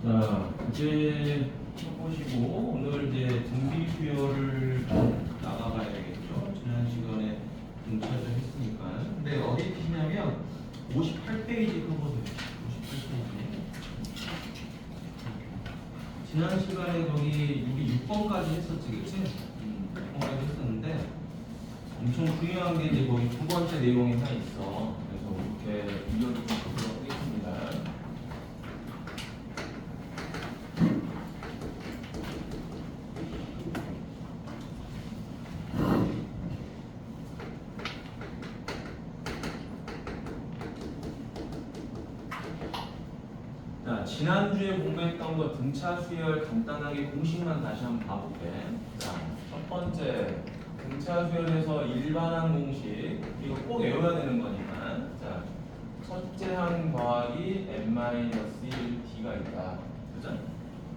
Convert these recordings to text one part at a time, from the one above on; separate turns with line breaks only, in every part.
자, 이제 보시고 오늘 이제 등비 수요를 나가봐야 되겠죠. 지난 시간에 등차를 했으니까. 근데 어디 피냐면 58페이지 펴보세요. 58페이지. 지난 시간에 저기 우리 6번까지 했었지, 그치? 6번까지 했었는데 엄청 중요한 게 이제 거기 두 번째 내용이 하나 있어. 그래서 이렇게 이어보도록 하겠습니다. 자, 지난주에 공부했던 거 등차 수열 간단하게 공식만 다시 한번 봐볼게. 자, 첫 번째 등차 수열에서 일반항 공식, 이거 꼭 외워야 되는 거니까. 자, 첫째 항 더하기 n-1d가 있다. 그죠?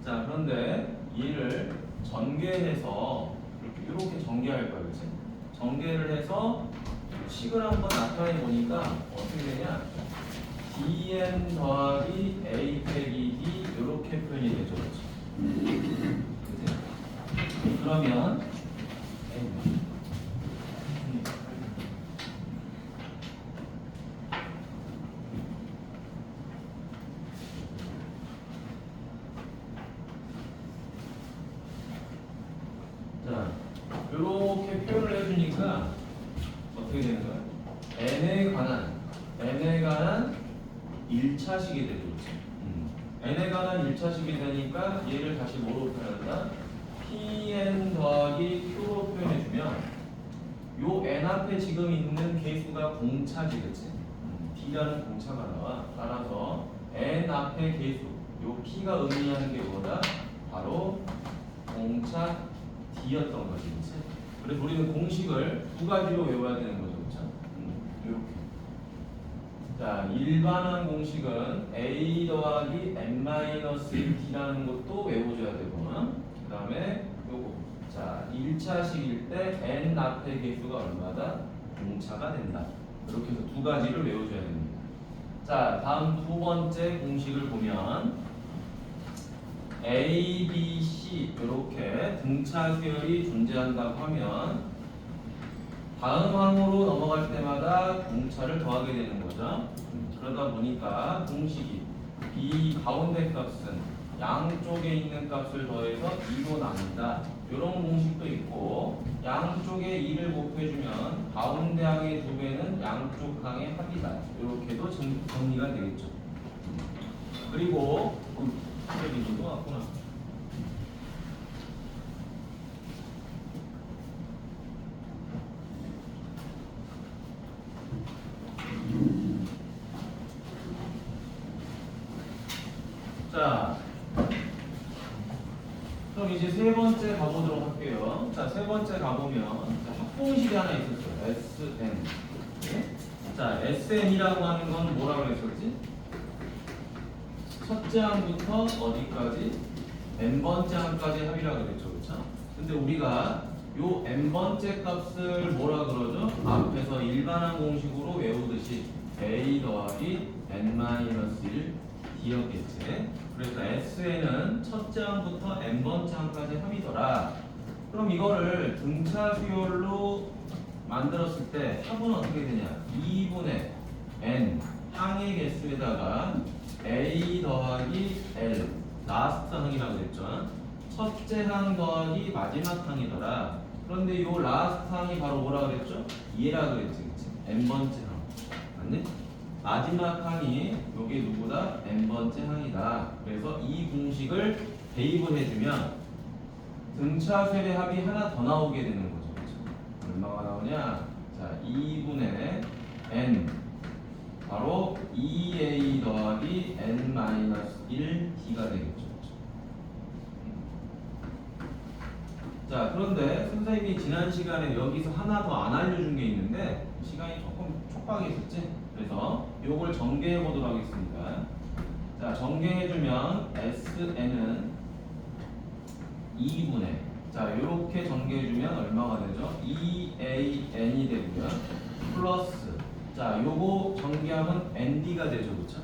자, 그런데 얘를 전개해서 이렇게 전개할 거야, 그치? 전개를 해서 식을 한번 나타내 보니까 어떻게 되냐? dn 더하기 a 빼기 d 이렇게 표현이 되죠, 그치? 그러면 자, 이렇게 표현을 해주니까 어떻게 되는 거야? n에 관한 1차식이 되죠. n에 관한 1차식이 되니까 얘를 다시 뭐로 표현한다? pn 더하기 q로 표현해주면 요 n 앞에 지금 있는 개수가 공차지겠지? d라는 공차가 나와. 따라서 n 앞에 개수, 요 p가 의미하는 게 뭐다? 바로 공차 d였던 거지, 그치? 그래서 우리는 공식을 두 가지로 외워야 되는 거죠, 그쵸? 이렇게. 자, 일반항 공식은 a 더하기 n-1d라는 것도 외워줘야 되고, 그 다음에 요거. 자, 1차식일 때 n 앞의 개수가 얼마다? 공차가 된다. 이렇게 해서 두 가지를 외워줘야 됩니다. 자, 다음 두 번째 공식을 보면 A, B, C 이렇게 등차 수열이 존재한다고 하면 다음 항으로 넘어갈 때마다 공차를 더하게 되는 거죠. 그러다 보니까 공식이 B 가운데 값은 양쪽에 있는 값을 더해서 2로 나눈다. 이런 공식도 있고, 양쪽에 2를 곱해주면 가운데 항의 2배는 양쪽 항의 합이다. 이렇게도 정리가 되겠죠. 그리고 여기도 왔구나. 자, 그럼 이제 세 번째 가보도록 할게요. 자, 세 번째 가보면 합공식이 하나 있었어요. SN. 네? 자, SN이라고 하는 건 뭐라고 했었지? 첫째 항부터 어디까지? n번째 항까지 합이라고 그랬죠, 그렇죠? 근데 우리가 요 n번째 값을 뭐라 그러죠? 앞에서 일반항 공식으로 외우듯이 a 더하기 n-1 d였겠지. 그래서 SN은 첫째 항부터 n번째 항까지 합이더라. 그럼 이거를 등차 수열로 만들었을 때 합은 어떻게 되냐? 2분의 n 항의 개수에다가 a 더하기 l 라스트 항이라고 했죠. 첫째 항 더하기 마지막 항이더라. 그런데 요 라스트 항이 바로 뭐라 그랬죠? 얘라 그랬지, 그치? n번째 항. 맞니? 마지막 항이 요게 누구다? n번째 항이다. 그래서 이 공식을 대입을 해주면 등차 수열의 합이 하나 더 나오게 되는 거죠, 그쵸? 얼마가 나오냐? 자, 2분의 n 바로 2a 더하기 n-1d가 되겠죠. 자, 그런데 선생님이 지난 시간에 여기서 하나 더 안 알려준 게 있는데 시간이 조금 촉박했었지? 그래서 요걸 전개해 보도록 하겠습니다. 자, 전개해주면 SN은 2분의, 자, 요렇게 전개해주면 얼마가 되죠? 2AN이 되고요. 플러스, 자, 요거 전개하면 ND가 되죠, 그쵸?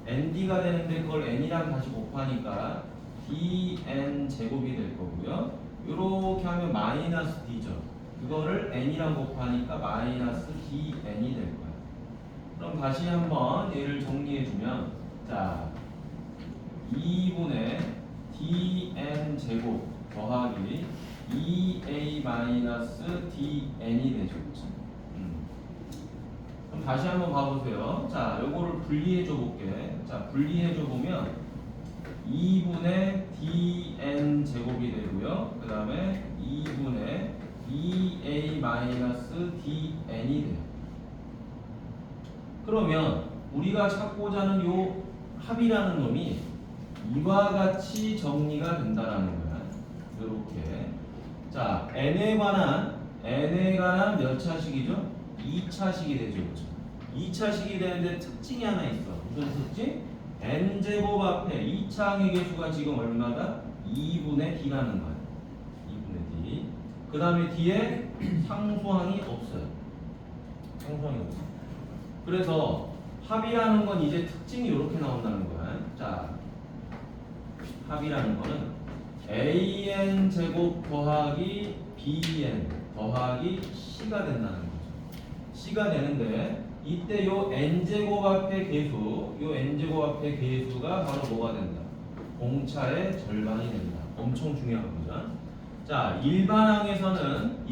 nd가 되는데 그걸 n이랑 다시 곱하니까 dn 제곱이 될 거고요. 이렇게 하면 마이너스 d죠. 그거를 n이랑 곱하니까 마이너스 dn이 될 거예요. 그럼 다시 한번 얘를 정리해주면, 자, 2분의 dn 제곱 더하기 2a 마이너스 dn이 되죠. 그렇죠? 그럼 다시 한번 봐보세요. 자, 요거를 분리해줘 볼게. 자, 분리해줘 보면 2분의 dn 제곱이 되고요. 그 다음에 2분의 2a 마이너스 dn이 돼요. 그러면 우리가 찾고자 하는 요 합이라는 놈이 이와 같이 정리가 된다라는 거야. 이렇게. 자, n에 관한 몇 차식이죠? 2차식이 되죠. 그렇죠? 2차식이 되는데 특징이 하나 있어. 무슨 특징? n제곱 앞에 2차 항의 개수가 지금 얼마다? 2분의 d라는 거야. 2분의 d. 그 다음에 뒤에 상수항이 없어요. 상수항이 없어요. 그래서 합이라는 건 이제 특징이 이렇게 나온다는 거야. 자, 합이라는 거는 an 제곱 더하기 bn 더하기 c가 된다는 거죠. c가 되는데 이때 요 n 제곱 앞의 개수, 요 n 제곱 앞의 개수가 바로 뭐가 된다? 공차의 절반이 된다. 엄청 중요한 거죠. 자, 일반항에서는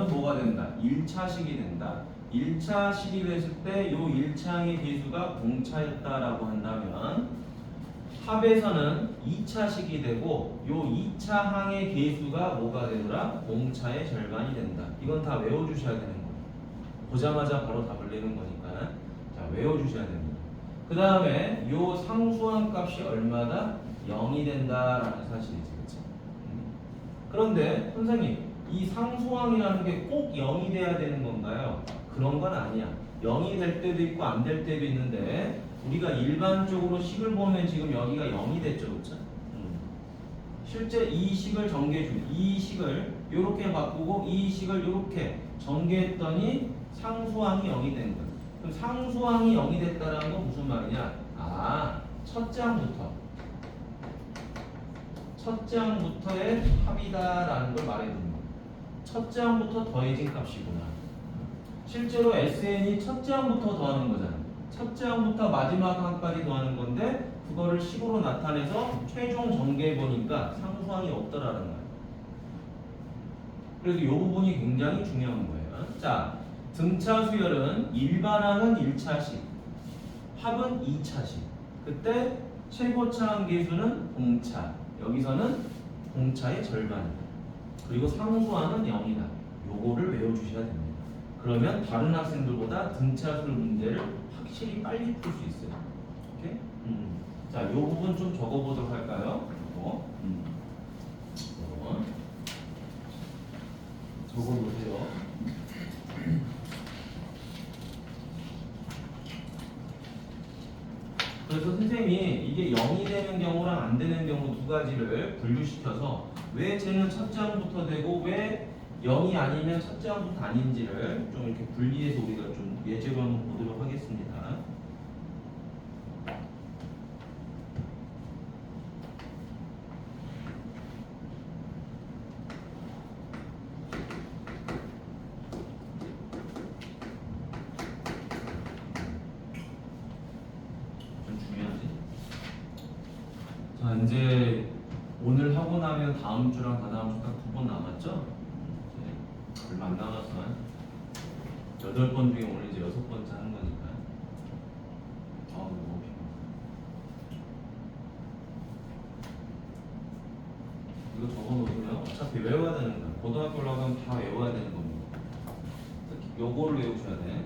뭐가 된다? 1차식이 된다. 1차식이 됐을 때 요 1차항의 개수가 공차였다라고 한다면 합에서는 2차식이 되고 요 2차항의 개수가 뭐가 되더라? 공차의 절반이 된다. 이건 다 외워주셔야 되는 거예요. 보자마자 바로 답을 내는 거니까 자, 외워주셔야 됩니다. 그 다음에 요 상수항 값이 얼마다? 0이 된다라는 사실이지. 그치? 그런데 선생님, 이 상수항이라는 게 꼭 0이 돼야 되는 건가요? 그런 건 아니야. 0이 될 때도 있고 안 될 때도 있는데 우리가 일반적으로 식을 보면 지금 여기가 0이 됐죠. 그렇죠? 실제 이 식을 이 식을 이렇게 바꾸고 이 식을 이렇게 전개했더니 상수항이 0이 된 거야. 그럼 상수항이 0이 됐다는 건 무슨 말이냐? 아, 첫째 항부터의 합이다라는 걸 말해주는 거야. 첫째 항부터 더해진 값이구나. 실제로 SN이 첫째 항부터 더하는 거잖아. 첫째 항부터 마지막 항까지 더하는 건데 그거를 식으로 나타내서 최종 전개해 보니까 상수항이 없더라는 거야. 그래서 이 부분이 굉장히 중요한 거예요. 자, 등차 수열은 일반항은 1차식, 합은 2차식. 그때 최고차항 계수는 공차. 여기서는 공차의 절반이다. 그리고 상수항은 0이다. 요거를 외워주셔야 됩니다. 그러면 다른 학생들보다 등차수열 문제를 확실히 빨리 풀 수 있어요. 오케이? 자, 요 부분 좀 적어보도록 할까요? 이거. 적어놓으세요. 그래서 선생님이 이게 0이 되는 경우랑 안 되는 경우 두 가지를 분류시켜서 왜 쟤는 첫째 항부터 되고 왜 0이 아니면 첫째 항부터 아닌지를 좀 이렇게 분리해서 우리가 좀 예제로 한번 보도록 하겠습니다. 좀 중요하지? 자, 이제 오늘 하고 나면 다음 주랑 다다음 주 딱 두 번 남았죠? 이제 얼마 안 남았어. 8번 중에 오늘 이제 6번째 하는 거니까. 너무 피곤해. 이거 적어놓으세요. 어차피 외워야 되는 거야. 고등학교 올라가면 다 외워야 되는 겁니다. 특히 요거를 외우셔야 돼.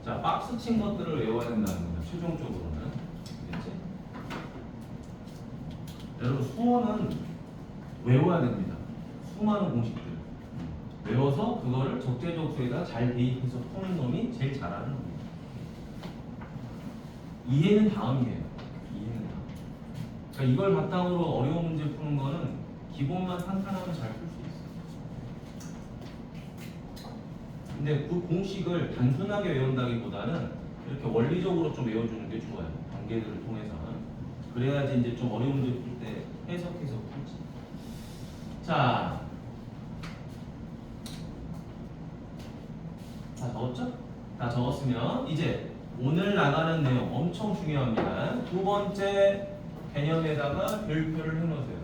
자, 박스 친 것들을 외워야 된다는 거야. 최종적으로는. 알겠지? 여러분, 수어는 외워야 됩니다. 수많은 공식들. 외워서 그거를 적재적소에다 잘 대입해서 푸는 놈이 제일 잘하는 놈이에요. 이해는 다음이에요. 이해는 다음. 그러니까 이걸 바탕으로 어려운 문제 푸는 거는 기본만 탄탄하면 잘 풀 수 있어요. 근데 그 공식을 단순하게 외운다기보다는 이렇게 원리적으로 좀 외워주는 게 좋아요. 관계들을 통해서. 그래야지 이제 좀 어려운 문제 풀 때 해석해서 풀지. 자, 다 적었죠? 다 적었으면 이제 오늘 나가는 내용 엄청 중요합니다. 두 번째 개념에다가 별표를 해놓으세요.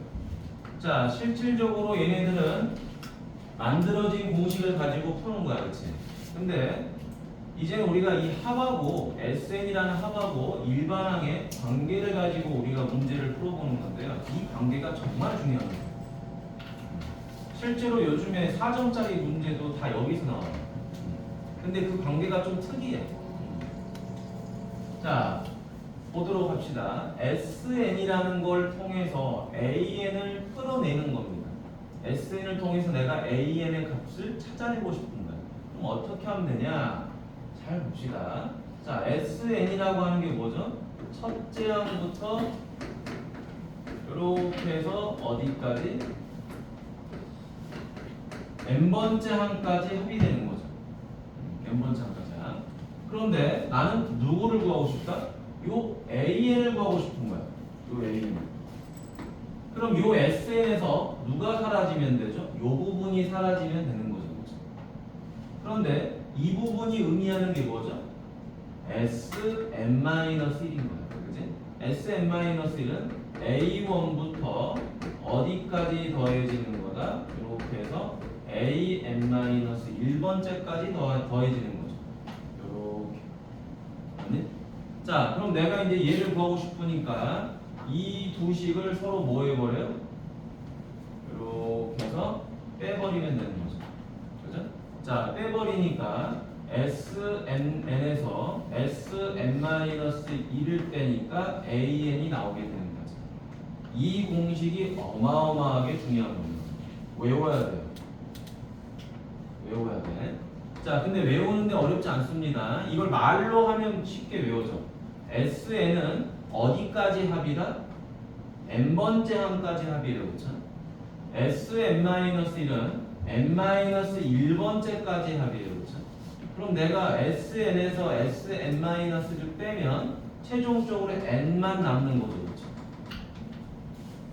자, 실질적으로 얘네들은 만들어진 공식을 가지고 푸는 거야, 그치? 근데 이제 우리가 이 합하고 SN이라는 합하고 일반항의 관계를 가지고 우리가 문제를 풀어보는 건데요. 이 관계가 정말 중요합니다. 실제로 요즘에 4점짜리 문제도 다 여기서 나와요. 근데 그 관계가 좀 특이해. 자, 보도록 합시다. SN이라는 걸 통해서 AN을 끌어내는 겁니다. SN을 통해서 내가 AN의 값을 찾아내고 싶은 거예요. 그럼 어떻게 하면 되냐? 잘 봅시다. 자, SN이라고 하는 게 뭐죠? 첫째 항부터 이렇게 해서 어디까지? n번째 항까지 합의되는 거죠. n번째 항까지. 그런데 나는 누구를 구하고 싶다? 요 AN을 구하고 싶은 거야. 요 AN. 그럼 요 SN에서 누가 사라지면 되죠? 요 부분이 사라지면 되는 거죠. 그렇죠? 그런데 이 부분이 의미하는 게 뭐죠? Sn-1인 거야. 그지? Sn-1은 A1부터 어디까지 더해지는 거다? 이렇게 해서 AN-1번째까지 더해지는 거죠. 이렇게. 맞니? 자, 그럼 내가 이제 얘를 구하고 싶으니까 이 두 식을 서로 뭐 해버려요? 이렇게 해서 빼버리면 되는 거죠. 그죠? 자, 빼버리니까 SNN에서 Sn-1을 빼니까 AN이 나오게 되는 거죠. 이 공식이 어마어마하게 중요한 겁니다. 외워야 돼요. 외워야 돼. 자, 근데 외우는데 어렵지 않습니다. 이걸 말로 하면 쉽게 외워져. SN은 어디까지 합이다? n번째 항까지 합이래요. 그렇죠? Sn-1은 n-1번째까지 합이래요. 그렇죠? 그럼 내가 SN에서 Sn-를 빼면 최종적으로 n만 남는 거죠. 그렇죠?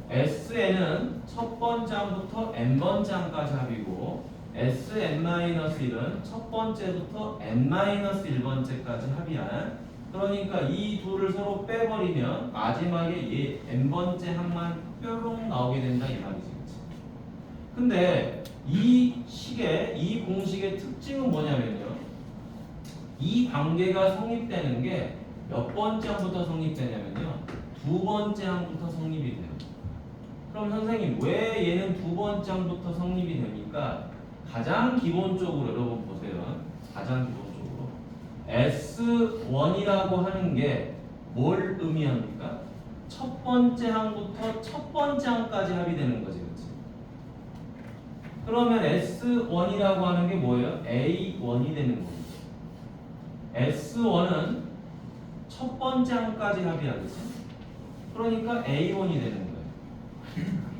SN은 첫 번째 항부터 n번째 항까지 합이고 Sn-1은 첫 번째부터 n-1번째까지 합이야. 그러니까 이 둘을 서로 빼버리면 마지막에 얘 n번째 항만 뾰롱 나오게 된다 이 말이지. 근데 이 공식의 특징은 뭐냐면요. 이 관계가 성립되는 게 몇 번째 항부터 성립되냐면요. 두 번째 항부터 성립이 돼요. 그럼 선생님 왜 얘는 두 번째 항부터 성립이 됩니까? 가장 기본적으로 여러분 보세요. 가장 기본적으로 S1이라고 하는 게 뭘 의미합니까? 첫 번째 항부터 첫 번째 항까지 합의되는 거지, 그렇지? 그러면 S1이라고 하는 게 뭐예요? A1이 되는 겁니다. S1은 첫 번째 항까지 합의하겠지? 그러니까 A1이 되는 거예요.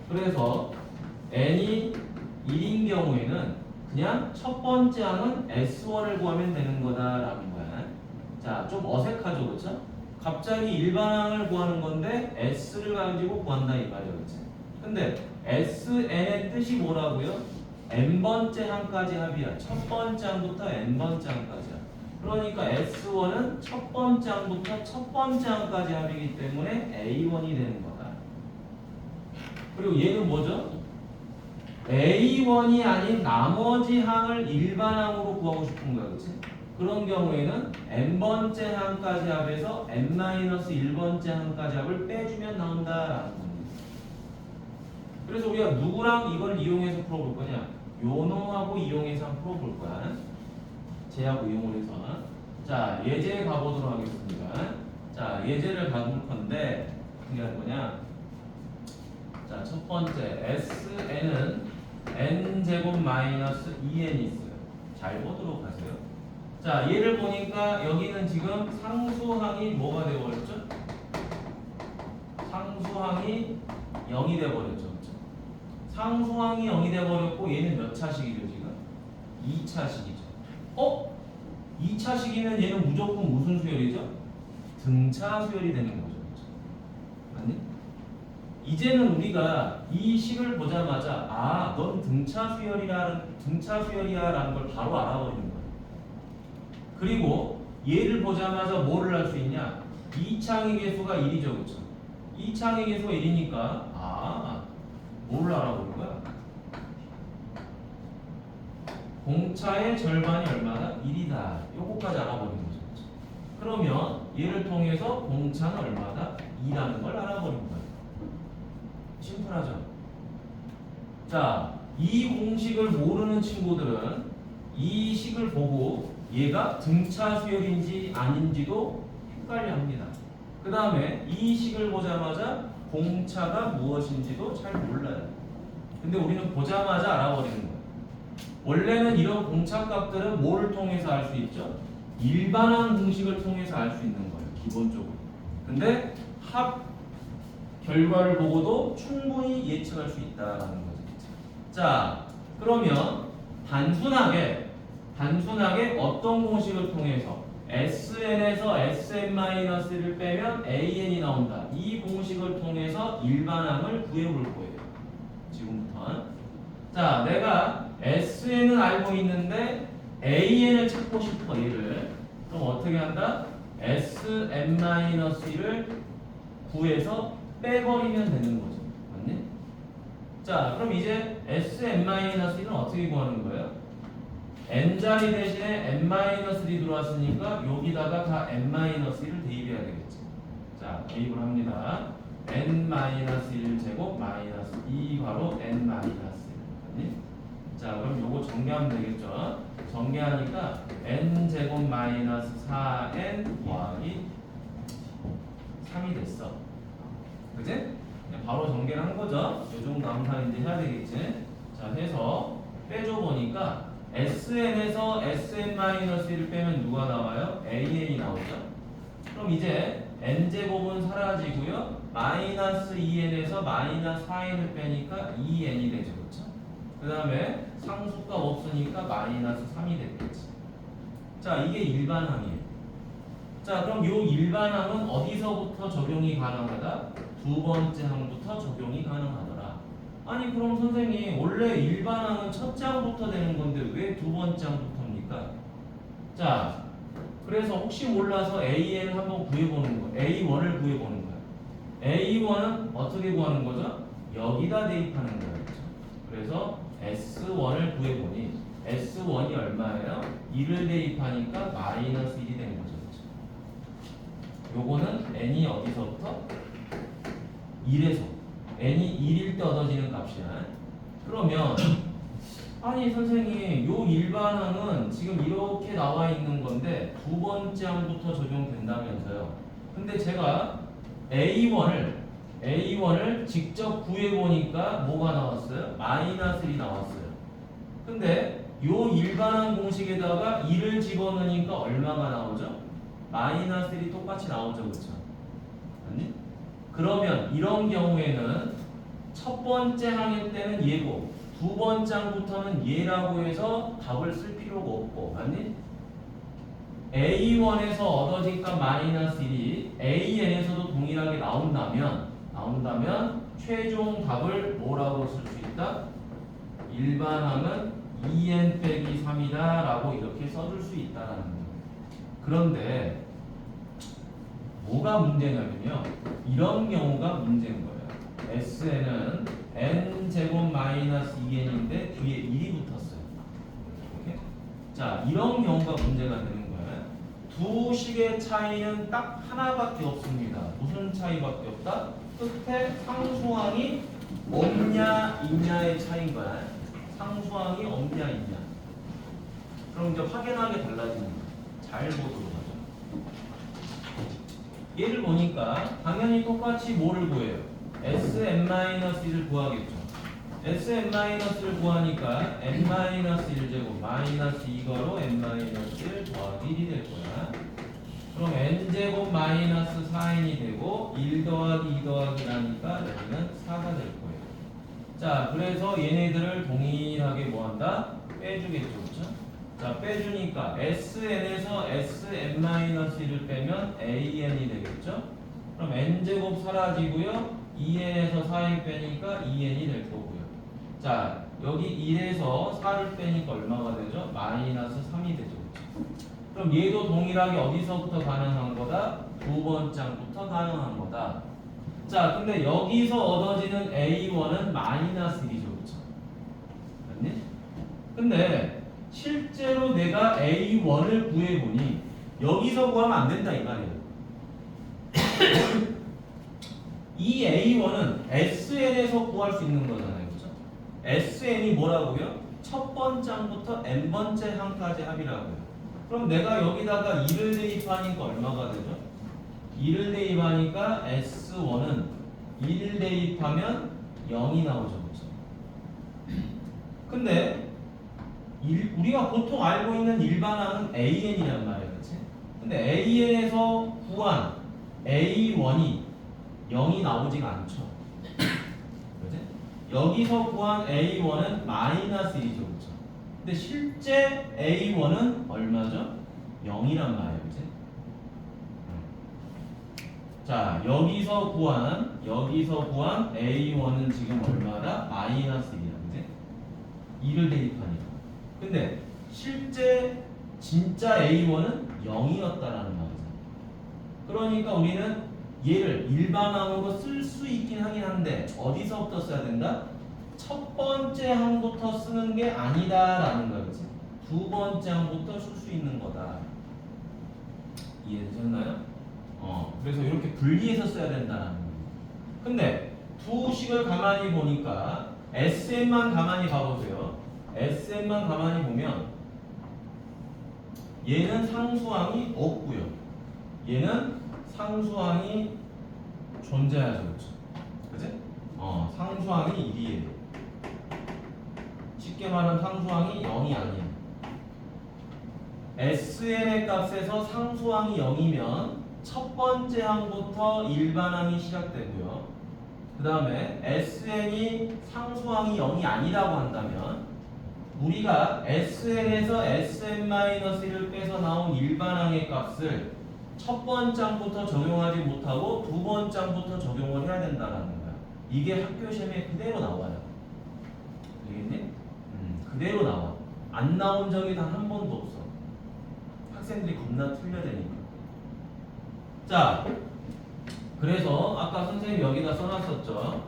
그래서 n이 1인 경우에는 그냥 첫 번째 항은 S1을 구하면 되는 거다라는 거야. 자, 좀 어색하죠, 그렇죠? 갑자기 일반항을 구하는 건데 S를 가지고 구한다 이 말이에요, 그렇지? 근데 SN의 뜻이 뭐라고요? n번째 항까지 합이야. 첫 번째 항부터 n번째 항까지야. 그러니까 S1은 첫 번째 항부터 첫 번째 항까지 합이기 때문에 A1이 되는 거다. 그리고 얘는 뭐죠? A1이 아닌 나머지 항을 일반항으로 구하고 싶은 거야, 그렇지? 그런 경우에는 n번째 항까지 합에서 n-1번째 항까지 합을 빼주면 나온다라는 겁니다. 그래서 우리가 누구랑 이걸 이용해서 풀어볼 거냐? 요놈하고 이용해서 한번 풀어볼 거야. 쟤하고 이용을 해서. 자, 예제 가보도록 하겠습니다. 자, 예제를 가볼 건데 어떻게 할 거냐? 자, 첫 번째 SN은 n제곱 마이너스 2n이 있어요. 잘 보도록 하세요. 자, 얘를 보니까 여기는 지금 상수항이 뭐가 되어버렸죠? 상수항이 0이 되어버렸죠. 그렇죠? 상수항이 0이 되어버렸고 얘는 몇 차식이죠 지금? 2차식이죠. 어? 2차 식이면 얘는 무조건 무슨 수열이죠? 등차 수열이 되는 거죠. 맞니? 이제는 우리가 이 식을 보자마자 아, 넌 등차 수열이야라는 걸 바로 알아버리는 거예요. 그리고 얘를 보자마자 뭐를 할 수 있냐? 2차항의 개수가 1이죠, 그렇죠? 2차항의 개수가 1이니까 아, 뭘 알아보는 거야? 공차의 절반이 얼마다? 1이다. 요거까지 알아버리는 거죠. 그렇죠? 그러면 얘를 통해서 공차는 얼마다? 2라는 걸 알아버린 거예요. 심플하죠? 자, 이 공식을 모르는 친구들은 이 식을 보고 얘가 등차 수열인지 아닌지도 헷갈려 합니다. 그 다음에 이 식을 보자마자 공차가 무엇인지도 잘 몰라요. 근데 우리는 보자마자 알아버리는 거예요. 원래는 이런 공차값들은 뭐를 통해서 알 수 있죠? 일반항 공식을 통해서 알 수 있는 거예요. 기본적으로. 근데 합 결과를 보고도 충분히 예측할 수 있다는 거죠. 자, 그러면 단순하게 어떤 공식을 통해서 SN에서 SN-를 빼면 AN이 나온다. 이 공식을 통해서 일반항을 구해볼 거예요. 지금부터. 자, 내가 SN은 알고 있는데 AN을 찾고 싶어, 얘를. 그럼 어떻게 한다? SN-1을 구해서 빼버리면 되는 거죠. 맞니? 자, 그럼 이제 Sn-1은 어떻게 구하는 거예요? n자리 대신에 n-1이 들어왔으니까 여기다가 다 n-1을 대입해야 되겠지. 자, 대입을 합니다. n-1 제곱 마이너스 2 바로 n-1. 맞니? 자, 그럼 요거 정리하면 되겠죠. 정리하니까 n 제곱 마이너스 4n 더하기 3이 됐어. 그지? 바로 전개를 한 거죠. 요 정도 암산 이제 해야 되겠지. 자, 해서 빼줘 보니까 SN에서 SN-1을 빼면 누가 나와요? AN이 나오죠. 그럼 이제 n제곱은 사라지고요. 마이너스 2n에서 마이너스 4n을 빼니까 2n이 되죠. 그렇죠? 그 다음에 상수값 없으니까 마이너스 3이 됐겠지. 자, 이게 일반항이에요. 자, 그럼 요 일반항은 어디서부터 적용이 가능하다? 두 번째 항부터 적용이 가능하더라. 아니, 그럼 선생님 원래 일반항은 첫째 항부터 되는 건데 왜 두 번째 항부터입니까? 자, 그래서 혹시 몰라서 AN을 한번 구해보는 거예요. A1을 구해보는 거예요. A1은 어떻게 구하는 거죠? 여기다 대입하는 거예요. 그렇죠? 그래서 S1을 구해보니 S1이 얼마예요? 1을 대입하니까 마이너스 1이 된 거죠. 그렇죠? 요거는 n이 어디서부터? 1에서 n이 1일 때 얻어지는 값이야. 그러면 아니 선생님 요 일반항은 지금 이렇게 나와 있는 건데 두 번째 항부터 적용된다면서요. 근데 제가 A1을 직접 구해보니까 뭐가 나왔어요? 마이너스 1이 나왔어요. 근데 요 일반항 공식에다가 1을 집어넣으니까 얼마가 나오죠? 마이너스 1이 똑같이 나오죠. 그렇죠? 아니? 그러면 이런 경우에는 첫 번째 항일 때는 얘고 두 번째 항부터는 얘라고 해서 답을 쓸 필요가 없고, 맞니? A1에서 얻어진 값 마이너스 1이 AN에서도 동일하게 나온다면 최종 답을 뭐라고 쓸 수 있다? 일반항은 2n 빼기 3이다 라고 이렇게 써줄 수 있다라는 거예요. 그런데 뭐가 문제냐면요, 이런 경우가 문제인 거예요. SN은 n제곱 마이너스 2n인데 뒤에 1이 붙었어요. 이렇게. 자, 이런 경우가 문제가 되는 거예요. 두 식의 차이는 딱 하나밖에 없습니다. 무슨 차이밖에 없다? 끝에 상수항이 없냐 있냐의 차이인 거야. 상수항이 없냐 있냐. 그럼 이제 확연하게 달라지는 거예요. 잘 보도록 하죠. 얘를 보니까 당연히 똑같이 뭐를 구해요? Sn-1을 구하겠죠. Sn-을 구하니까 n-1제곱 마이너스 2가로 n-1 더하기 1이 될 거야. 그럼 n제곱 마이너스 4n이 되고 1 더하기 2 더하기 하니까 여기는 4가 될 거예요. 자, 그래서 얘네들을 동일하게 뭐한다? 빼주겠죠. 그렇죠? 자, 빼주니까 SN에서 SM-1을 빼면 AN이 되겠죠? 그럼 N제곱 사라지고요. 2N에서 4N 빼니까 2N이 될 거고요. 자, 여기 1에서 4를 빼니까 얼마가 되죠? 마이너스 3이 되죠. 그럼 얘도 동일하게 어디서부터 가능한 거다? 두 번째 장부터 가능한 거다. 자, 근데 여기서 얻어지는 A1은 마이너스 1이죠. 그렇죠? 맞니? 근데 실제로 내가 A1을 구해보니 여기서 구하면 안 된다 이 말이에요. 이 A1은 SN에서 구할 수 있는 거잖아요. 그렇죠? SN이 뭐라고요? 첫 번째 항부터 n번째 항까지 합이라고요. 그럼 내가 여기다가 2를 대입하니까 얼마가 되죠? 2를 대입하니까 S1은 1을 대입하면 0이 나오죠. 그렇죠? 근데 우리가 보통 알고 있는 일반항은 AN이란 말이에요. 그렇지? 근데 AN에서 구한 A1이 0이 나오지가 않죠. 그렇지? 여기서 구한 A1은 마이너스 1이죠. 그렇죠? 근데 실제 A1은 얼마죠? 0이란 말이에요. 그치? 자, 여기서 구한 A1은 지금 얼마다? 마이너스 1이야. 그치? 2를 대입하니까. 근데 실제 진짜 A1은 0이었다라는 말이죠. 그러니까 우리는 얘를 일반항으로 쓸 수 있긴 하긴 한데 어디서부터 써야 된다? 첫 번째 항부터 쓰는 게 아니다라는 거예요. 그치? 두 번째 항부터 쓸 수 있는 거다. 이해되셨나요? 그래서 이렇게 분리해서 써야 된다는 거예요. 근데 두 식을 가만히 보니까 SM만 가만히 봐보세요. SM만 가만히 보면 얘는 상수항이 없고요. 얘는 상수항이 존재하죠. 그렇죠? 그치? 상수항이 1이에요. 쉽게 말하면 상수항이 0이 아니에요. SN의 값에서 상수항이 0이면 첫 번째 항부터 일반항이 시작되고요. 그 다음에 SN이 상수항이 0이 아니라고 한다면 우리가 SN에서 SM-1을 빼서 나온 일반항의 값을 첫 번째 항부터 적용하지 못하고 두 번째 항부터 적용을 해야 된다는 거야. 이게 학교 시험에 그대로 나와요. 알겠니? 그대로 나와. 안 나온 적이 단 한 번도 없어. 학생들이 겁나 틀려대니까. 자, 그래서 아까 선생님이 여기다 써놨었죠.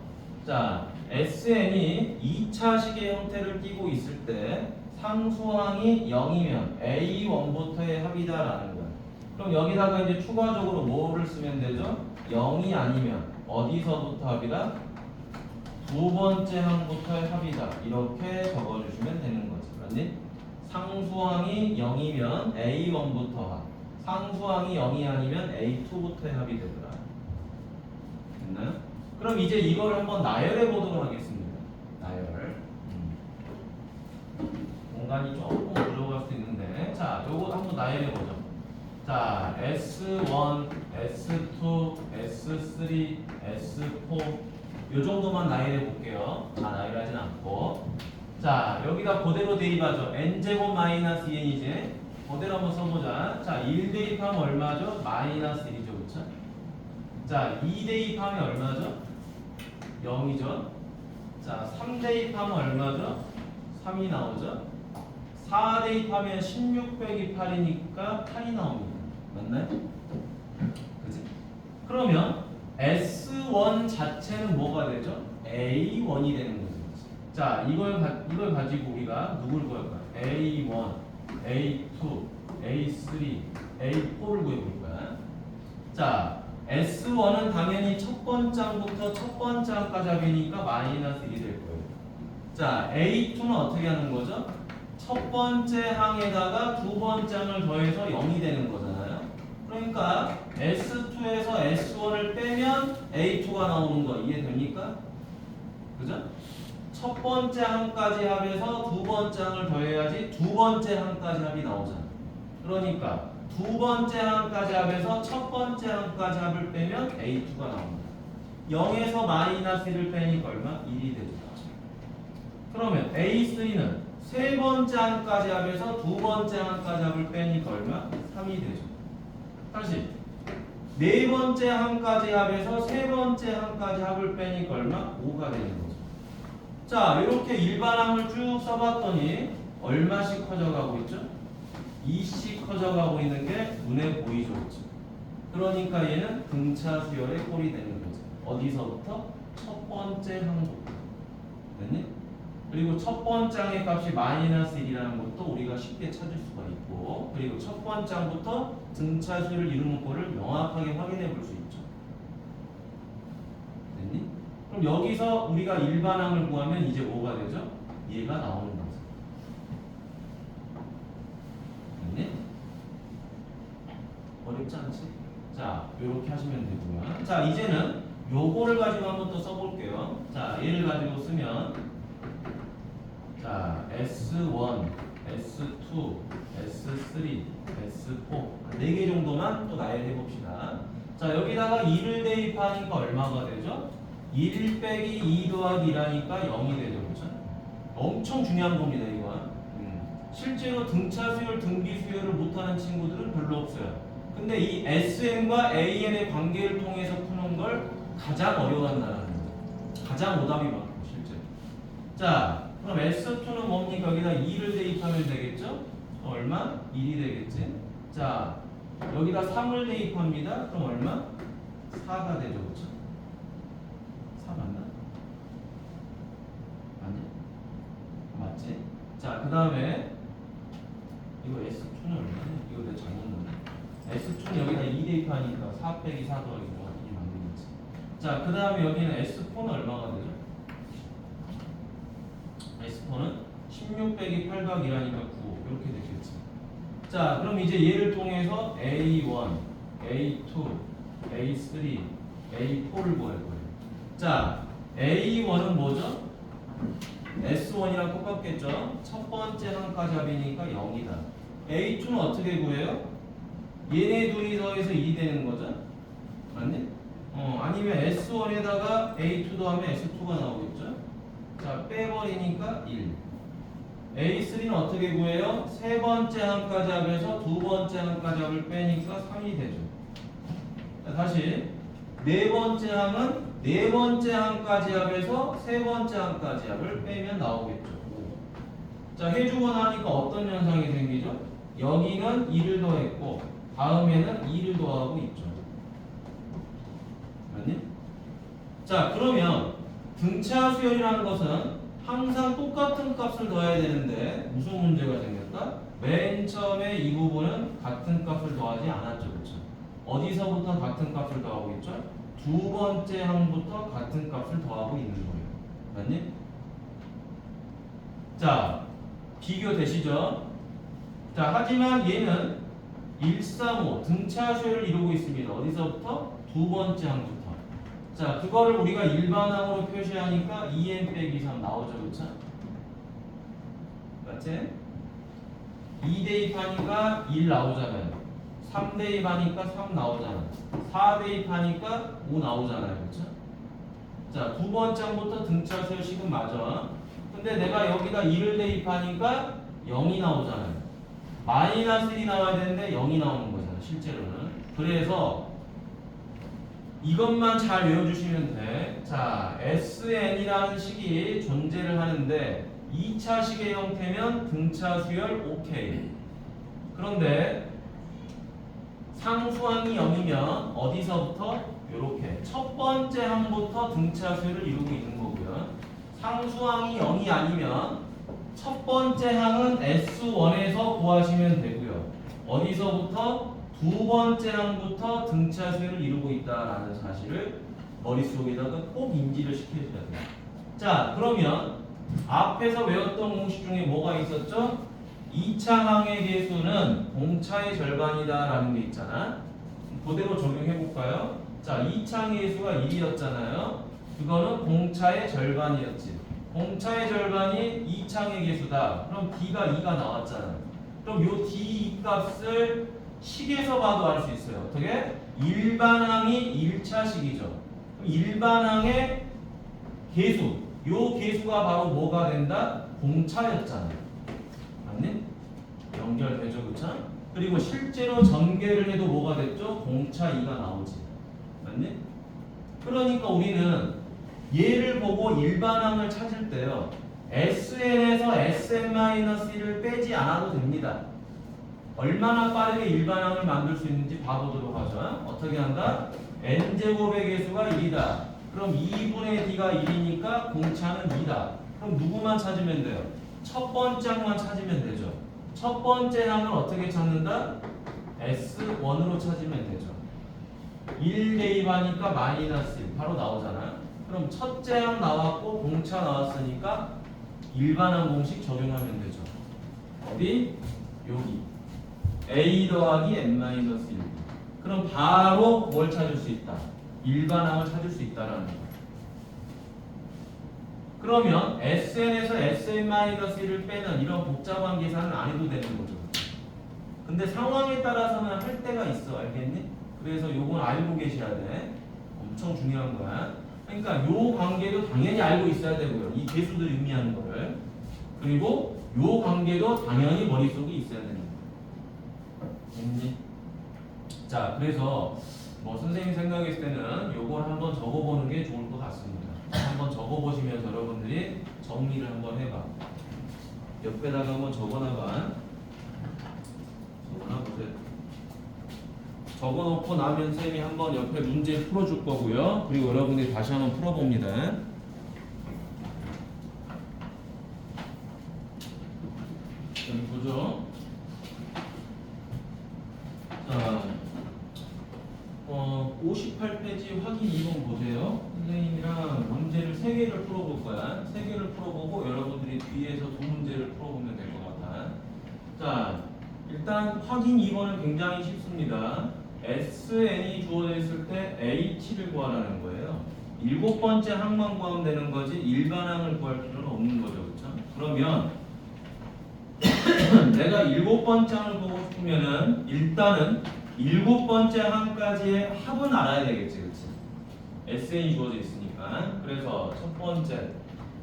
자, SN이 2차식의 형태를 띠고 있을 때 상수항이 0이면 A1부터의 합이다라는 거야. 그럼 여기다가 이제 추가적으로 뭐를 쓰면 되죠? 0이 아니면 어디서부터 합이다? 두 번째 항부터의 합이다. 이렇게 적어주시면 되는 거지. 맞니? 상수항이 0이면 A1부터 합. 상수항이 0이 아니면 A2부터의 합이 되더라. 됐나요? 그럼 이제 이거를 한번 나열해 보도록 하겠습니다. 나열. 공간이 조금 부족할 수도 있는데, 자, 요거 한번 나열해 보죠. 자, S1, S2, S3, S4 요 정도만 나열해 볼게요. 다 나열하진 않고. 자, 여기다 그대로 대입하죠. n제곱 마이너스 2n이지. 그대로 한번 써보자. 자, 1 대입하면 얼마죠? 마이너스 1이죠. 그쵸? 자, 2 대입하면 얼마죠? 0이죠. 자, 3 대입하면 얼마죠? 3이 나오죠. 4 대입하면 16 빼기 8이니까 8이 나옵니다. 맞나요? 그치? 그러면 S1 자체는 뭐가 되죠? A1이 되는 거죠. 자, 이걸 가지고 우리가 누굴 구할까요? A1, A2, A3, A4를 구해볼 거야. 자, S1은 당연히 첫 번째 항부터 첫 번째 항까지 합이니까 마이너스 1이 될 거예요. 자, A2는 어떻게 하는 거죠? 첫 번째 항에다가 두 번째 항을 더해서 0이 되는 거잖아요. 그러니까 S2에서 S1을 빼면 A2가 나오는 거 이해됩니까? 그죠? 첫 번째 항까지 합해서 두 번째 항을 더해야지 두 번째 항까지 합이 나오잖아. 그러니까 두 번째 항까지 합해서 첫 번째 항까지 합을 빼면 A2가 나옵니다. 0에서 마이너스 1을 빼니까 얼마? 1이 되죠. 그러면 A3는 세 번째 항까지 합에서 두 번째 항까지 합을 빼니까 얼마? 3이 되죠. 다시 네 번째 항까지 합에서 세 번째 항까지 합을 빼니까 얼마? 5가 되는 거죠. 자, 이렇게 일반항을 쭉 써봤더니 얼마씩 커져가고 있죠? 2씩 커져가고 있는 게 눈에 보이죠. 그렇죠? 그러니까 얘는 등차 수열의 꼴이 되는 거죠. 어디서부터? 첫 번째 항부터. 됐니? 그리고 첫 번째 항의 값이 마이너스 1이라는 것도 우리가 쉽게 찾을 수가 있고, 그리고 첫 번째 항부터 등차 수열을 이루는 꼴을 명확하게 확인해 볼 수 있죠. 됐니? 그럼 여기서 우리가 일반항을 구하면 이제 뭐가 되죠? 얘가 나오는 거죠. 됐니? 어렵지 않지? 자, 이렇게 하시면 되고요. 자, 이제는 요거를 가지고 한번 또 써볼게요. 자, 얘를 가지고 쓰면 자, S1, S2, S3, S4 4개 정도만 또 나열해 봅시다. 자, 여기다가 2를 대입하니까 얼마가 되죠? 1 빼기 2 더하기 2라니까 0이 되죠. 그렇죠? 엄청 중요한 겁니다, 이건. 실제로 등차 수열, 등비 수열을 못하는 친구들은 별로 없어요. 근데 이 SN과 AN의 관계를 통해서 푸는 걸 가장 어려워한다는 거죠. 가장 오답이 많고, 실제로. 자, 그럼 S2는 뭡니까? 여기다 2를 대입하면 되겠죠? 얼마? 1이 되겠지? 자, 여기다 3을 대입합니다. 그럼 얼마? 4가 되죠. 그렇죠? 4 맞나? 아니야? 맞지? 자, 그 다음에 이거 S2는 얼마냐? 이거 내가 잘못 넣었네. S2는 여기다 2 대입하니까 4 빼기 4 더하기 5가 2 만들겠지. 자, 그 다음에 여기는 S4는 얼마가 되죠? S4는 16 빼기 8 더하기 1하니까 9 이렇게 되겠지. 자, 그럼 이제 얘를 통해서 A1, A2, A3, A4를 구할 거예요. 자, A1은 뭐죠? S1이랑 똑같겠죠? 첫 번째 항까지 합이니까 0이다. A2는 어떻게 구해요? 얘네 둘이 더해서 2 되는 거죠? 맞니? 아니면 S1에다가 A2 더하면 S2가 나오겠죠? 자, 빼버리니까 1. A3는 어떻게 구해요? 세 번째 항까지 합에서 두 번째 항까지 합을 빼니까 3이 되죠. 자, 다시 네 번째 항은 네 번째 항까지 합에서 세 번째 항까지 합을 빼면 나오겠죠. 자, 해주고 나니까 어떤 현상이 생기죠? 여기는 2를 더했고 다음에는 2를 더하고 있죠. 맞니? 자, 그러면 등차 수열이라는 것은 항상 똑같은 값을 더해야 되는데 무슨 문제가 생겼다? 맨 처음에 이 부분은 같은 값을 더하지 않았죠. 그렇죠? 어디서부터 같은 값을 더하고 있죠? 두 번째 항부터 같은 값을 더하고 있는 거예요. 맞니? 자, 비교되시죠? 자, 하지만 얘는 135 등차 수열을 이루고 있습니다. 어디서부터? 두 번째 항부터. 자, 그거를 우리가 일반항으로 표시하니까 2n 빼기 3 나오죠. 그렇죠? 맞지? 2 대입하니까 1 나오잖아요. 3 대입하니까 3 나오잖아. 4 대입하니까 5 나오잖아요. 그렇죠? 자, 두 번째 항부터 등차 수열식은 맞아. 근데 내가 여기다 2를 대입하니까 0이 나오잖아요. 마이너스 1이 나와야 되는데 0이 나오는 거잖아. 실제로는. 그래서 이것만 잘 외워주시면 돼. 자, SN이라는 식이 존재를 하는데 2차 식의 형태면 등차 수열 OK. 그런데 상수항이 0이면 어디서부터? 요렇게 첫 번째 항부터 등차 수열을 이루고 있는 거고요. 상수항이 0이 아니면 첫 번째 항은 S1에서 구하시면 되고요. 어디서부터? 두 번째 항부터 등차 수열을 이루고 있다라는 사실을 머릿속에다가 꼭 인지를 시켜줘야 돼요. 자, 그러면 앞에서 외웠던 공식 중에 뭐가 있었죠? 2차 항의 계수는 공차의 절반이다라는 게 있잖아. 그대로 적용해 볼까요? 자, 2차 항의 계수가 1이었잖아요. 그거는 공차의 절반이었지. 공차의 절반이 2차 항의 계수다. 그럼 D가 2가 나왔잖아. 그럼 요 D 값을 식에서 봐도 알 수 있어요. 어떻게? 일반항이 1차식이죠. 그럼 일반항의 계수, 요 계수가 바로 뭐가 된다? 공차였잖아요. 맞니? 연결되죠, 그쵸? 그리고 실제로 전개를 해도 뭐가 됐죠? 공차 2가 나오지. 맞니? 그러니까 우리는 얘를 보고 일반항을 찾을 때요. SN에서 SN-1을 빼지 않아도 됩니다. 얼마나 빠르게 일반항을 만들 수 있는지 봐보도록 하죠. 어떻게 한다? n제곱의 개수가 1이다. 그럼 2분의 d가 1이니까 공차는 2다. 그럼 누구만 찾으면 돼요? 첫 번째 항만 찾으면 되죠. 첫 번째 항을 어떻게 찾는다? S1으로 찾으면 되죠. 1 대입하니까 마이너스 1 바로 나오잖아. 그럼 첫째 항 나왔고 공차 나왔으니까 일반항 공식 적용하면 되죠. 어디? 여기 a 더하기 n-1. 그럼 바로 뭘 찾을 수 있다? 일반항을 찾을 수 있다라는 거야. 그러면 SN에서 SN-1을 빼는 이런 복잡한 계산은 안 해도 되는 거죠. 근데 상황에 따라서는 할 때가 있어. 알겠니? 그래서 요건 알고 계셔야 돼. 엄청 중요한 거야. 그러니까 요 관계도 당연히 알고 있어야 되고요. 이 개수들이 의미하는 거를. 그리고 요 관계도 당연히 머릿속에 있어야 되는 거야. 됐니? 자, 그래서 뭐 선생님 생각했을 때는 요걸 한번 적어보는 게 좋을 것 같습니다. 한번 적어보시면서 여러분들이 정리를 한번 해봐. 옆에다가 한번 적어놔봐. 적어놔보세요. 적어놓고 나면 쌤이 한번 옆에 문제 풀어줄 거고요. 그리고 여러분들이 다시 한번 풀어봅니다. 여기 보죠. 자, 58페이지 확인 2번 보세요. 선생님이랑 문제를 3개를 풀어볼 거야. 3개를 풀어보고 여러분들이 뒤에서 2문제를 풀어보면 될 것 같아. 자, 일단 확인 2번은 굉장히 쉽습니다. SN이 주어져 있을 때 H를 구하라는 거예요. 7번째 항만 구하면 되는 거지 일반항을 구할 필요는 없는 거죠. 그렇죠? 그러면 내가 7번째 항을 보고 싶으면은 일단은 7번째 항까지의 합은 알아야 되겠지. 그치? SN이 주어져 있으니까. 그래서 첫 번째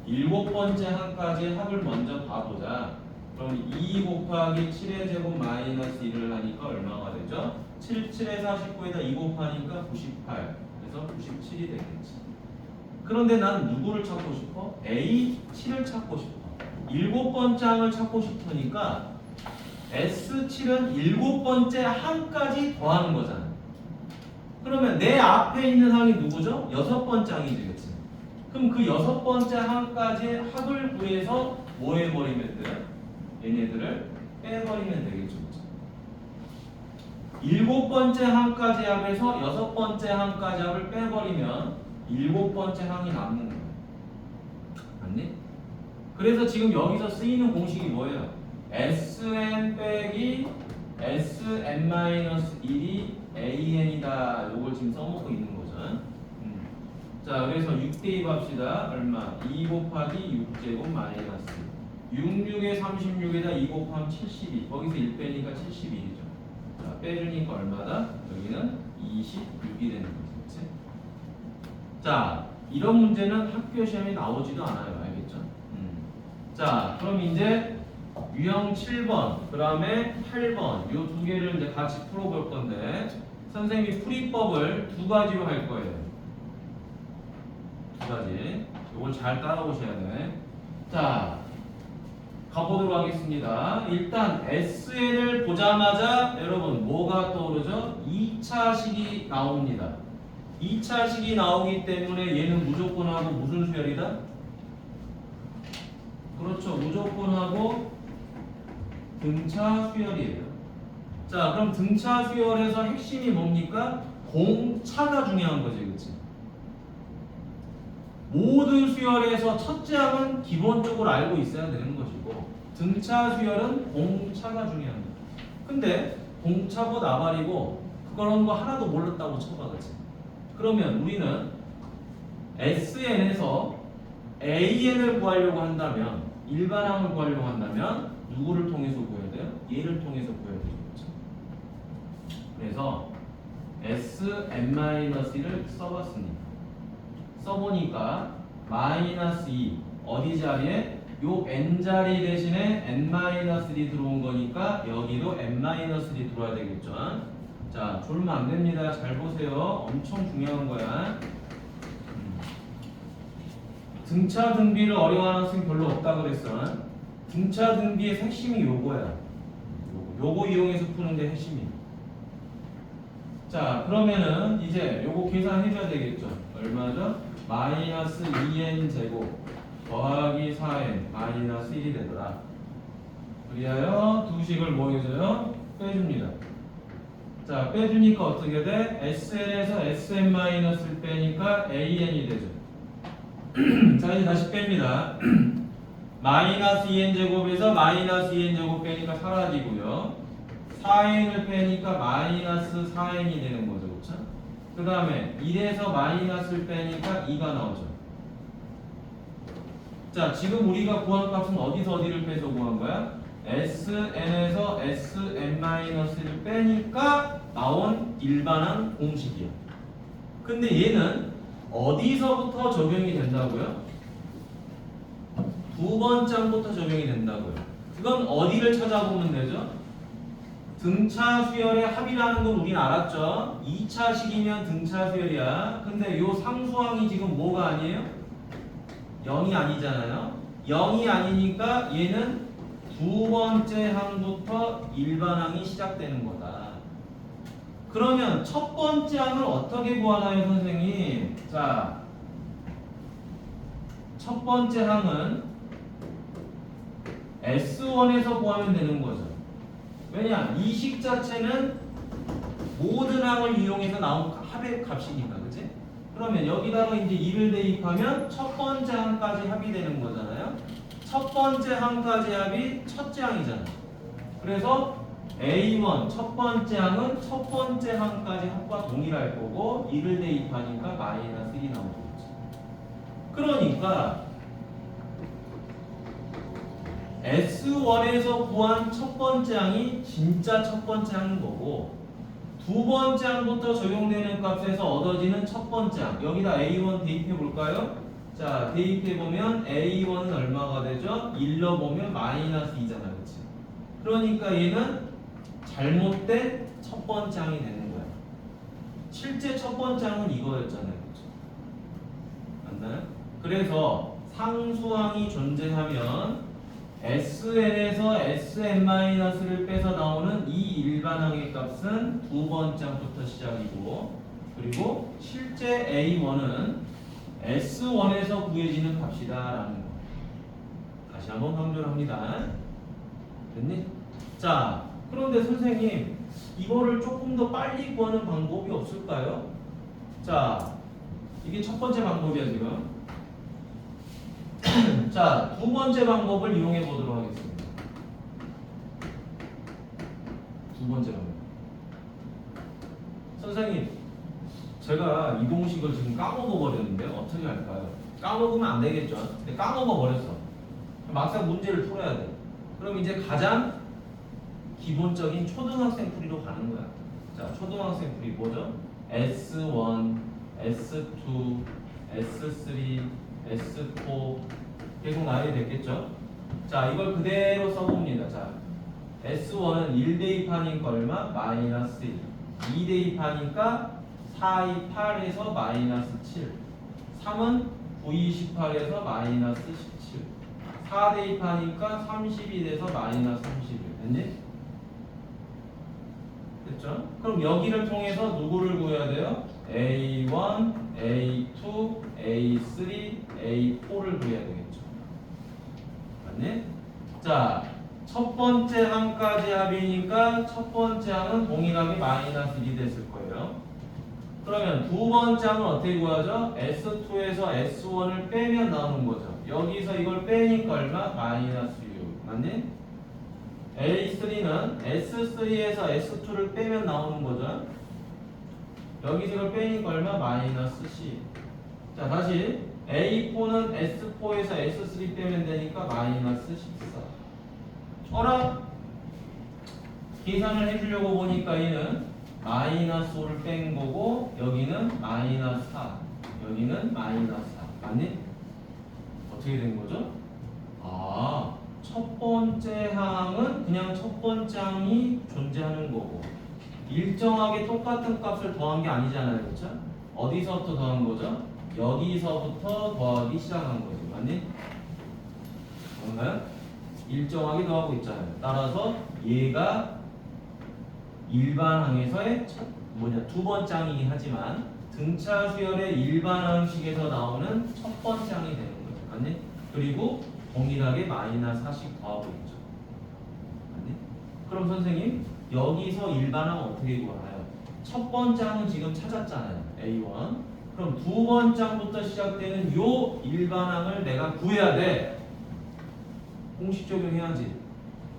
7번째 항까지의 합을 먼저 봐보자. 그럼 2 곱하기 7의 제곱 마이너스 1을 하니까 얼마가 되죠? 7에 49에다 2 곱하니까 98. 그래서 97이 되겠지. 그런데 난 누구를 찾고 싶어? A7을 찾고 싶어. 7번째 항을 찾고 싶으니까 S7은 7번째 항까지 더하는 거잖아. 그러면 내 앞에 있는 항이 누구죠? 6번째 항이지, 그치? 그럼 그 6번째 항까지 합을 구해서 뭐 해버리면 돼? 얘네들을 빼버리면 되겠죠. 7번째 항까지 합에서 6번째 항까지 합을 빼버리면 7번째 항이 남는 거야. 맞니? 그래서 지금 여기서 쓰이는 공식이 뭐예요? SN 빼기 SN-1이 AN이다. 요걸 지금 써먹고 있는 거죠. 자, 그래서 6대입 합시다. 얼마? 2 곱하기 6제곱 마이너스 66에 36에다 2 곱하면 72. 거기서 1 빼니까 71이죠. 자, 빼주니까 얼마다? 여기는 26이 되는 거지. 자, 이런 문제는 학교 시험에 나오지도 않아요. 알겠죠? 자, 그럼 이제 유형 7번, 그 다음에 8번 요 두 개를 이제 같이 풀어볼 건데 선생님이 풀이법을 2가지로 할 거예요. 2가지. 요걸 잘 따라오셔야 돼. 자, 가보도록 하겠습니다. 일단 SN을 보자마자 여러분 뭐가 떠오르죠? 2차식이 나옵니다. 2차식이 나오기 때문에 얘는 무조건 하고 무슨 수열이다? 그렇죠. 무조건 하고 등차 수열이에요. 자, 그럼 등차 수열에서 핵심이 뭡니까? 공차가 중요한 거지, 그치? 모든 수열에서 첫째 항은 기본적으로 알고 있어야 되는 것이고 등차 수열은 공차가 중요한 거야. 근데 공차고 나발이고 그런 거 하나도 몰랐다고 쳐봐, 그치? 그러면 우리는 SN에서 AN을 구하려고 한다면 일반항을 구하려고 한다면 누구를 통해서 구해야 돼요? 얘를 통해서 구해야 되겠죠. 그래서 SN-1을 써봤습니다. 써보니까 마이너스 2 어디 자리에? 요 n자리 대신에 n-1이 들어온 거니까 여기도 n-1이 들어와야 되겠죠. 자, 졸면 안 됩니다. 잘 보세요. 엄청 중요한 거야. 등차 등비를 어려워하는 학생 별로 없다 그랬어. 등차 등비의 핵심이 요거야. 요거 이용해서 푸는 게 핵심이. 자, 그러면은 이제 요거 계산해줘야 되겠죠. 얼마죠? 마이너스 2n 제곱 더하기 4n 마이너스 1이 되더라. 그리하여 두 식을 뭐 해줘요? 빼줍니다. 자, 빼주니까 어떻게 돼? SN에서 SN-를 빼니까 AN이 되죠. 자, 이제 다시 뺍니다. 마이너스 2n 제곱에서 마이너스 2n 제곱 빼니까 사라지고요. 4n을 빼니까 마이너스 4n이 되는 거죠. 그렇죠? 그 다음에 1에서 마이너스를 빼니까 2가 나오죠. 자, 지금 우리가 구한 값은 어디서 어디를 빼서 구한 거야? SN에서 SN-를 빼니까 나온 일반항 공식이야. 근데 얘는 어디서부터 적용이 된다고요? 두 번째부터 적용이 된다고요. 그건 어디를 찾아보면 되죠? 등차 수열의 합이라는 건 우린 알았죠? 2차식이면 등차 수열이야. 근데 요 상수항이 지금 뭐가 아니에요? 0이 아니잖아요. 0이 아니니까 얘는 두 번째 항부터 일반항이 시작되는 거다. 그러면 첫 번째 항을 어떻게 구하나요, 선생님? 자, 첫 번째 항은 S1에서 구하면 되는 거죠. 왜냐? 이 식 자체는 모든 항을 이용해서 나온 합의 값이니까, 그치? 그러면 여기다가 이제 2를 대입하면 첫 번째 항까지 합이 되는 거잖아요. 첫 번째 항까지 합이 첫째 항이잖아. 그래서 A1 첫 번째 항은 첫 번째 항까지 합과 동일할 거고 2를 대입하니까 마이너스 1이 나오는 거지. 그러니까 S1에서 구한 첫 번째 항이 진짜 첫 번째 항인 거고 두 번째 항부터 적용되는 값에서 얻어지는 첫 번째 항 여기다 A1 대입해 볼까요? 자, 대입해 보면 A1은 얼마가 되죠? 1로 보면 마이너스 2잖아, 그치? 그러니까 얘는 잘못된 첫 번째 항이 되는 거야. 실제 첫 번째 항은 이거였잖아요, 그치? 맞나요? 그래서 상수항이 존재하면 SN에서 SN-를 빼서 나오는 이 일반항의 값은 두 번째 항부터 시작이고 그리고 실제 A1은 S1에서 구해지는 값이다 라는 거. 다시 한번 강조를 합니다. 됐니? 자, 그런데 선생님 이거를 조금 더 빨리 구하는 방법이 없을까요? 자, 이게 첫 번째 방법이야 지금. 자, 두 번째 방법을 이용해 보도록 하겠습니다. 두 번째 방법. 선생님, 제가 이 공식을 지금 까먹어 버렸는데 어떻게 할까요? 까먹으면 안 되겠죠. 근데 까먹어 버렸어. 막상 문제를 풀어야 돼. 그럼 이제 가장 기본적인 초등학생 풀이로 가는 거야. 자, 초등학생 풀이 뭐죠? S1, S2, S3, S4 계속 나열이 됐겠죠? 자, 이걸 그대로 써봅니다. 자, S1은 1 대입하니까 얼마? 마이너스 1. 2 대입하니까 4, 2, 8에서 마이너스 7. 3은 9, 2, 18에서 마이너스 17. 4 대입하니까 32에서 마이너스 31. 됐니? 됐죠? 그럼 여기를 통해서 누구를 구해야 돼요? A1, A2, A3, A4를 구해야 되겠죠. 맞니? 자, 첫 번째 항까지 합이니까 첫 번째 항은 동일하게 마이너스 1이 됐을 거예요. 그러면 두 번째 항은 어떻게 구하죠? S2에서 S1을 빼면 나오는 거죠. 여기서 이걸 빼니까 얼마? 마이너스 6. 맞니? A3는 S3에서 S2를 빼면 나오는 거죠. 여기서 이걸 빼니까 얼마? 마이너스 10. 자, 다시 A4는 S4에서 S3 빼면 되니까 마이너스 14. 어라? 계산을 해주려고 보니까 얘는 마이너스 5를 뺀 거고 여기는 마이너스 4 여기는 마이너스 4 맞니? 어떻게 된 거죠? 아, 첫 번째 항은 그냥 첫 번째 항이 존재하는 거고 일정하게 똑같은 값을 더한 게 아니잖아요. 그렇죠? 어디서부터 더한 거죠? 여기서부터 더하기 시작한 거죠. 맞니? 뭔가요? 일정하게 더하고 있잖아요. 따라서 얘가 일반항에서의 두 번째 항이긴 하지만 등차 수열의 일반항식에서 나오는 첫 번째 항이 되는 거죠. 맞니? 그리고 동일하게 마이너스 4씩 더하고 있죠. 맞니? 그럼 선생님 여기서 일반항 어떻게 구하나요? 첫 번째 항은 지금 찾았잖아요. A1. 그럼 두 번째 항부터 시작되는 요 일반항을 내가 구해야 돼. 공식 적용해야지.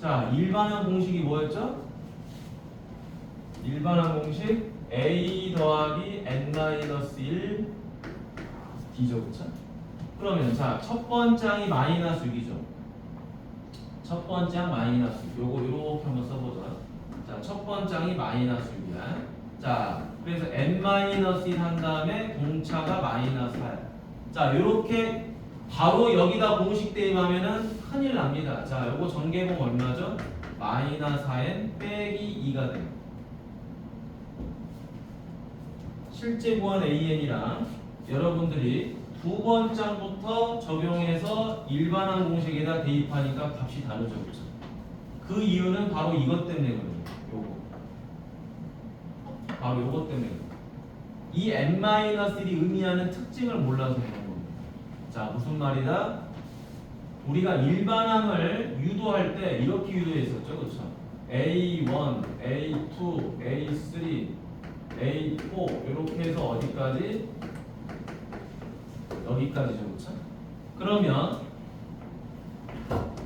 자, 일반항 공식이 뭐였죠? 일반항 공식 A 더하기 N-1 D죠. 그쵸? 그러면 자, 첫 번째 항이 마이너스 6이죠. 첫 번째 항 마이너스 6. 요거 이렇게 한번 써보자. 자, 첫 번째 항이 마이너스 6이야. 자, 그래서 N-1 한 다음에 공차가 마이너스 4야. 자, 요렇게 바로 여기다 공식 대입하면은 큰일 납니다. 자, 요거 전개봉 얼마죠? 마이너스 4n 빼기 2가 돼요. 실제 구한 AN이랑 여러분들이 두 번장부터 적용해서 일반항 공식에다 대입하니까 값이 다르죠. 그렇죠? 그 이유는 바로 이것 때문이거든요. 요거. 바로 요것 때문에. 이 n-1이 의미하는 특징을 몰라서 그런 겁니다. 자, 무슨 말이다? 우리가 일반항을 유도할 때 이렇게 유도했었죠. 그렇죠? A1, A2, A3, A4 이렇게 해서 어디까지? 여기까지죠. 그렇죠? 그러면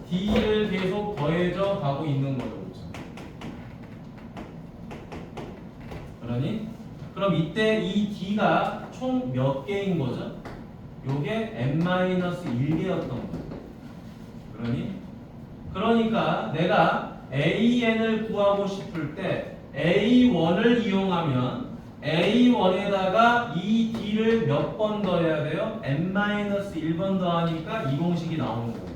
D를 계속 더해져 가고 있는 거죠. 그렇죠? 그러니 그럼 이때 이 D가 총 몇 개인 거죠? 요게 n-1개였던 거죠. 그러니까 내가 AN을 구하고 싶을 때 A1을 이용하면 A1에다가 이 D를 몇 번 더해야 돼요? n-1번 더하니까 이 공식이 나오는 거예요.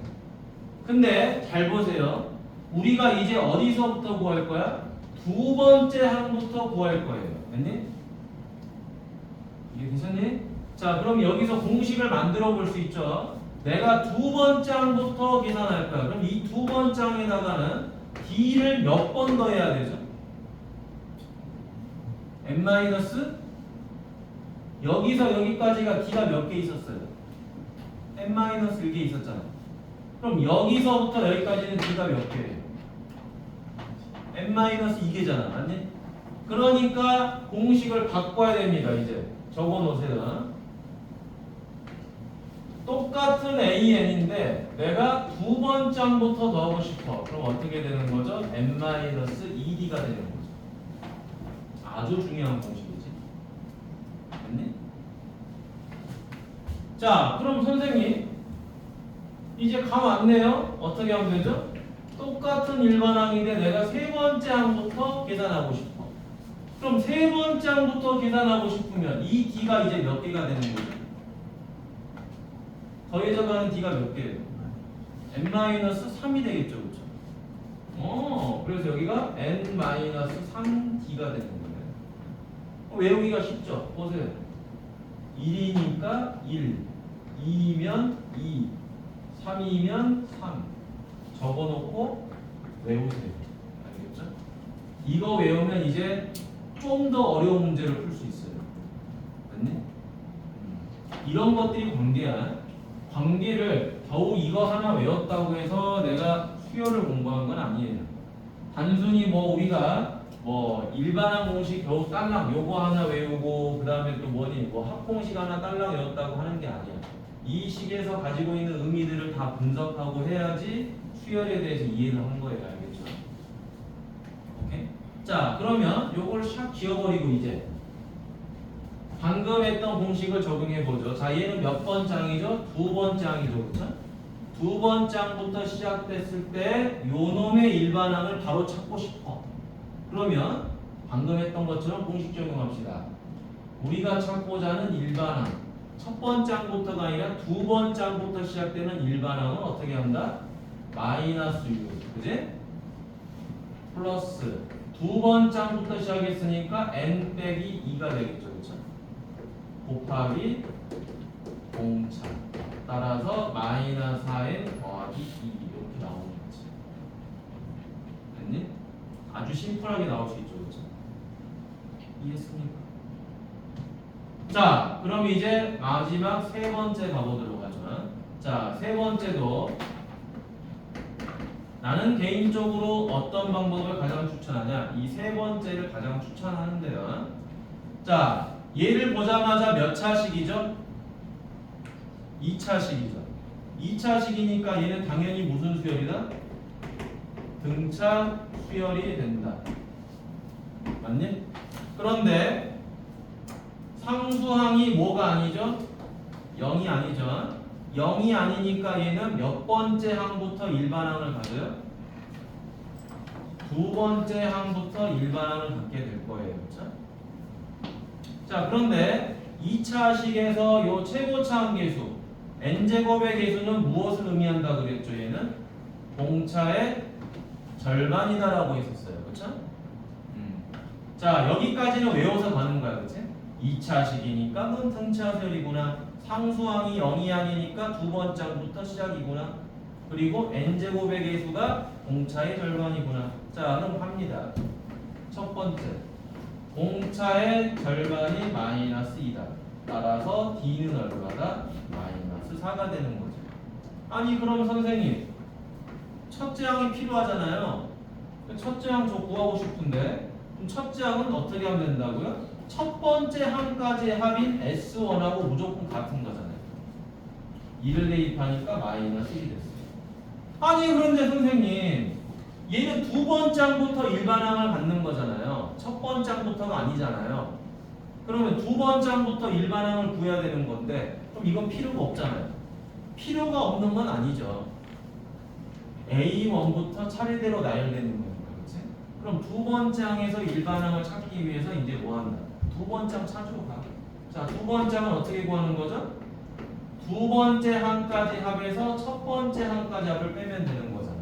근데 잘 보세요. 우리가 이제 어디서부터 구할 거야? 두 번째 항부터 구할 거예요. 됐니? 이게 되셨니? 자, 그럼 여기서 공식을 만들어 볼 수 있죠. 내가 두 번째 항부터 계산할 거야. 그럼 이 두 번째 항에다가는 D를 몇 번 더해야 되죠? n- 여기서 여기까지가 D가 몇 개 있었어요? n-1개 있었잖아. 그럼 여기서부터 여기까지는 D가 몇 개예요? n-2개잖아. 맞니? 그러니까 공식을 바꿔야 됩니다. 이제 적어 놓으세요. 똑같은 AN인데 내가 두 번째 항부터 더하고 싶어. 그럼 어떻게 되는 거죠? n-2D가 되는 거죠. 아주 중요한 공식이지. 됐니? 자, 그럼 선생님 이제 감 왔네요. 어떻게 하면 되죠? 똑같은 일반항인데 내가 세 번째 항부터 계산하고 싶어. 그럼 세 번째 항부터 계산하고 싶으면 이 D가 이제 몇 개가 되는 거죠? 더해져가는 D가 몇 개예요? n-3이 되겠죠. 그렇죠? 그래서 여기가 n-3D가 되는 거예요. 외우기가 쉽죠? 보세요. 1이니까 1, 2이면 2, 3이면 3 적어놓고 외우세요. 알겠죠? 이거 외우면 이제 좀 더 어려운 문제를 풀 수 있어요. 맞니? 이런 것들이 관계야. 관계를 겨우 이거 하나 외웠다고 해서 내가 수열을 공부한 건 아니에요. 단순히 뭐 우리가 뭐 일반항 공식 겨우 딸랑 요거 하나 외우고 그 다음에 또 뭐니 뭐 합공식 하나 딸랑 외웠다고 하는 게 아니야. 이 식에서 가지고 있는 의미들을 다 분석하고 해야지 수열에 대해서 이해를 한 거예요. 알겠죠? 오케이? 자, 그러면 요걸 샥 지워버리고 이제 방금 했던 공식을 적용해 보죠. 자, 얘는 몇 번째 항이죠? 두 번째 항이죠. 그렇죠? 두 번째 항부터 시작됐을 때 요놈의 일반항을 바로 찾고 싶어. 그러면 방금 했던 것처럼 공식 적용합시다. 우리가 찾고자 하는 일반항 첫 번째 항부터가 아니라 두 번째 항부터 시작되는 일반항은 어떻게 한다? 마이너스 6, 그지? 플러스 두 번째 항부터 시작했으니까 n 빼기 2가 되겠죠, 그렇죠? 곱하기 공차. 따라서 마이너스 4n 더하기 2 이렇게 나오는 거지. 됐니? 아주 심플하게 나올 수 있죠, 그렇죠? 이해했습니까? 자, 그럼 이제 마지막 세 번째 가보도록 하죠. 자, 세 번째도 나는 개인적으로 어떤 방법을 가장 추천하냐? 이 세 번째를 가장 추천하는데요. 자, 얘를 보자마자 몇 차식이죠? 2차식이죠. 2차식이니까 얘는 당연히 무슨 수열이다? 등차 수열이 된다. 맞니? 그런데 상수항이 뭐가 아니죠? 0이 아니죠. 0이 아니니까 얘는 몇 번째 항부터 일반항을 가져요? 두 번째 항부터 일반항을 갖게 될 거예요. 그렇죠? 자, 그런데 2차식에서 요 최고차 항계수 n제곱의 계수는 무엇을 의미한다 그랬죠? 얘는 공차의 절반이다라고 했었어요. 그렇죠? 자, 여기까지는 외워서 가는 거야. 그치? 2차식이니까 그건 등차수열이구나. 상수항이 0이 아니니까 두 번째 항부터 시작이구나. 그리고 n제곱의 계수가 공차의 절반이구나. 자, 그럼 합니다. 첫 번째, 공차의 절반이 마이너스 2다. 따라서 d는 얼마다? 마이너스 4가 되는 거죠. 아니, 그럼 선생님, 첫째 항이 필요하잖아요. 첫째 항 저 구하고 싶은데 그럼 첫째 항은 어떻게 하면 된다고요? 첫 번째 항까지의 합인 S1하고 무조건 같은 거잖아요. 2를 대입하니까 마이너스 1이 됐어요. 아니, 그런데 선생님, 얘는 두 번째 항부터 일반항을 갖는 거잖아요. 첫 번째 항부터가 아니잖아요. 그러면 두 번째 항부터 일반항을 구해야 되는 건데 그럼 이건 필요가 없잖아요. 필요가 없는 건 아니죠. A1부터 차례대로 나열되는 거니까, 그렇지? 그럼 두 번째 항에서 일반항을 찾기 위해서 이제 뭐 한다? 두 번째 항 찾으러 가. 자, 두 번째 항은 어떻게 구하는 거죠? 두 번째 항까지 합해서 첫 번째 항까지 합을 빼면 되는 거잖아.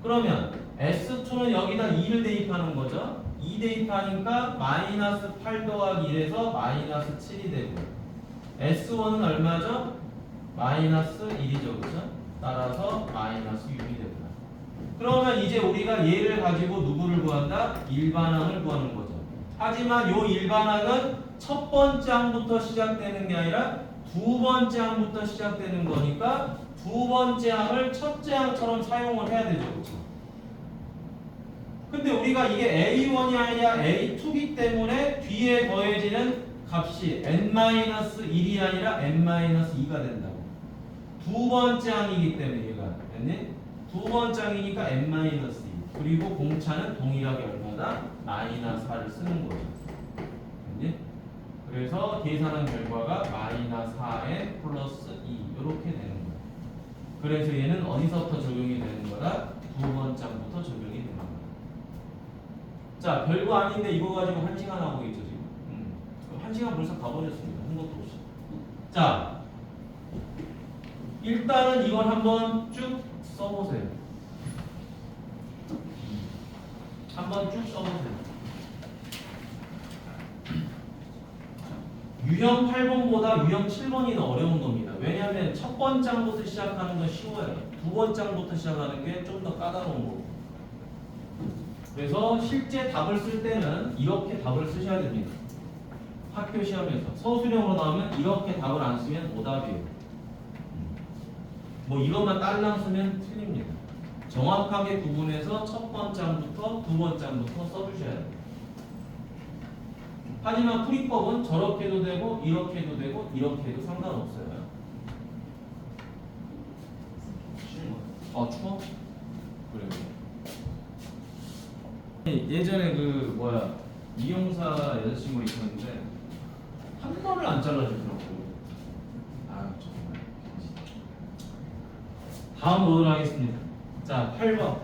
그러면 S2는 여기다 2를 대입하는 거죠. 2 대입하니까 마이너스 8 더하기 1에서 마이너스 7이 되고 S1은 얼마죠? 마이너스 1이죠. 그렇죠? 따라서 마이너스 6이 되구나. 그러면 이제 우리가 얘를 가지고 누구를 구한다? 일반항을 구하는 거죠. 하지만 요 일반항은 첫 번째 항부터 시작되는 게 아니라 두 번째 항부터 시작되는 거니까 두 번째 항을 첫째 항처럼 사용을 해야 되죠. 그렇죠? 근데 우리가 이게 A1이 아니라 A2기 때문에 뒤에 더해지는 값이 n-1이 아니라 n-2가 된다고. 두 번째 항이기 때문에 얘가 됐니? 두 번째 항이니까 n-2 그리고 공차는 동일하게 얼마다? 마이너스 4를 쓰는 거죠. 됐니? 그래서 계산한 결과가 마이너스 4n 플러스 2 이렇게 되는 거예요. 그래서 얘는 어디서부터 적용이 되는 거다? 두 번째 항부터 적용이 되는 거예요. 자, 별거 아닌데 이거 가지고 1시간 하고 있죠 지금. 1시간 벌써 가버렸습니다. 한 것도 없이. 자, 일단은 이걸 한번 쭉 써보세요. 한번 쭉 써보세요. 유형 8번보다 유형 7번이 더 어려운 겁니다. 왜냐하면 첫 번째 항부터 시작하는 건 쉬워요. 두 번째 항부터 시작하는 게 좀 더 까다로운 거고. 그래서 실제 답을 쓸 때는 이렇게 답을 쓰셔야 됩니다. 학교 시험에서 서술형으로 나오면 이렇게 답을 안 쓰면 오답이에요. 뭐 이것만 딸랑 쓰면 틀립니다. 정확하게 구분해서 첫 번째 항부터 두 번째 항부터 써주셔야 돼요. 하지만 풀이법은 저렇게 해도 되고 이렇게 해도 되고 이렇게 해도 상관없어요. 추워? 그래. 예전에 그 뭐야 미용사 여자친구 있었는데 한 번을 안 잘라주더라고. 아 정말. 다음 보도록 하겠습니다. 자, 8번.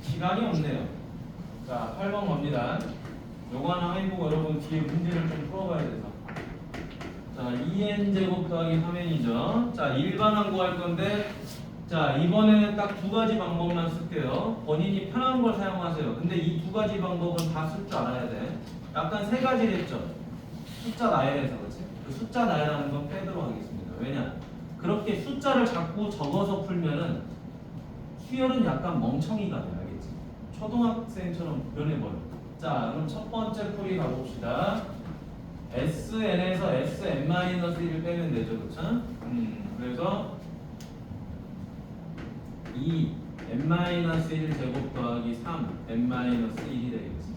시간이 없네요. 자, 8번 갑니다. 요거 하나 해보고 여러분 뒤에 문제를 좀 풀어봐야 돼서. 자, 2n제곱 더하기 3n이죠. 자, 일반항 구할 건데, 자, 이번에는 딱 두 가지 방법만 쓸게요. 본인이 편한 걸 사용하세요. 근데 이 두 가지 방법은 다 쓸 줄 알아야 돼. 약간 세 가지를 했죠. 숫자 나열에서, 그치? 그 숫자 나열하는 건 빼도록 하겠습니다. 왜냐? 그렇게 숫자를 자꾸 적어서 풀면은 수열은 약간 멍청이가 돼, 알겠지? 초등학생처럼 변해버려. 자, 그럼 첫 번째 풀이 가봅시다. SN에서 SN-1을 빼면 되죠, 그쵸? 그래서 2n-1 제곱 더하기 3n-1이 되겠지.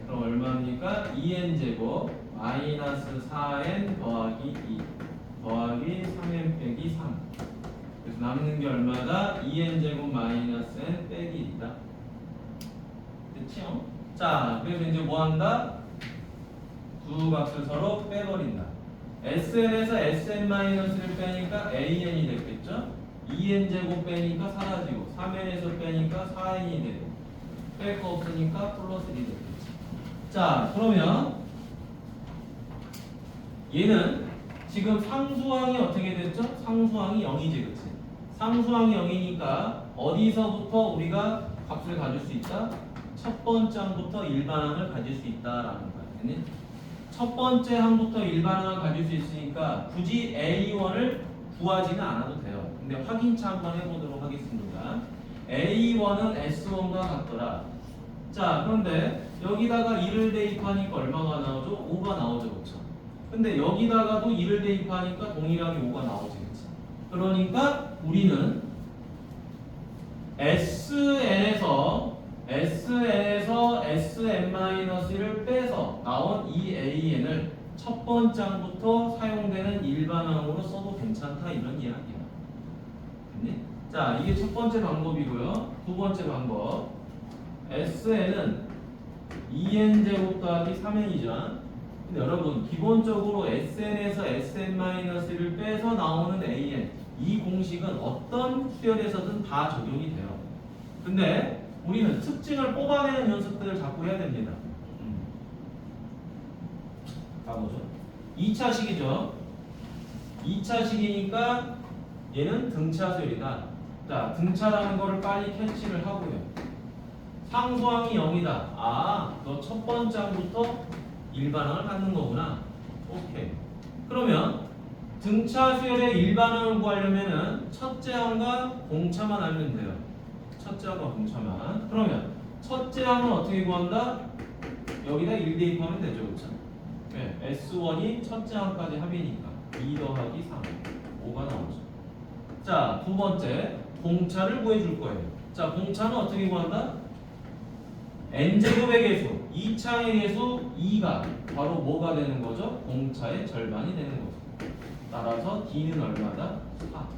그럼 얼마입니까? 2n 제곱 마이너스 4n 더하기 2 더하기 3n 빼기 3. 그래서 남는 게 얼마다? 2n 제곱 마이너스 n 빼기 1이다. 됐죠? 자, 그래서 이제 뭐 한다? 두 값을 서로 빼버린다. SN에서 SN-를 빼니까 AN이 됐겠죠? 2n 제곱 빼니까 사라지고 3n에서 빼니까 4n이 되고 뺄 거 없으니까 플러스 1이 되겠지. 자, 그러면 얘는 지금 상수항이 어떻게 됐죠? 상수항이 0이지, 그치? 상수항이 0이니까 어디서부터 우리가 값을 가질 수 있다? 첫 번째 항부터 일반항을 가질 수 있다라는 거야. 됐니? 첫 번째 항부터 일반항을 가질 수 있으니까 굳이 A1을 구하지는 않아도 돼요. 근데 확인차 한번 해보도록 하겠습니다. A1은 S1과 같더라. 자, 그런데 여기다가 2를 대입하니까 얼마가 나오죠? 5가 나오죠, 그렇죠? 근데 여기다가도 2를 대입하니까 동일하게 5가 나오지, 그렇죠? 그러니까 우리는 SN에서 SN-1을 빼서 나온 이 AN을 첫 번째 항부터 사용되는 일반항으로 써도 괜찮다, 이런 이야기야. 됐니? 자, 이게 첫 번째 방법이고요. 두 번째 방법. SN은 2n제곱 더하기 3n이죠. 근데 여러분, 기본적으로 SN에서 SN-를 빼서 나오는 AN, 이 공식은 어떤 수열에서든 다 적용이 돼요. 근데 우리는 특징을 뽑아내는 연습들을 자꾸 해야 됩니다. 가보죠. 2차식이죠. 2차식이니까 얘는 등차 수열이다. 자, 등차라는 거를 빨리 캐치를 하고요. 상수항이 0이다. 아, 너 첫 번째 항부터 일반항을 갖는 거구나. 오케이. 그러면 등차 수열의 일반항을 구하려면은 첫째 항과 공차만 알면 돼요. 첫째 항과 공차만. 그러면 첫째 항은 어떻게 구한다? 여기다 1 대입하면 되죠, 그렇죠? 네, S1이 첫째 항까지 합이니까 2 더하기 3, 5가 나오죠. 자, 두 번째 공차를 구해줄 거예요. 자, 공차는 어떻게 구한다? n제곱의 개수, 2차의 개수 2가 바로 뭐가 되는 거죠? 공차의 절반이 되는 거죠. 따라서 D는 얼마다? 4.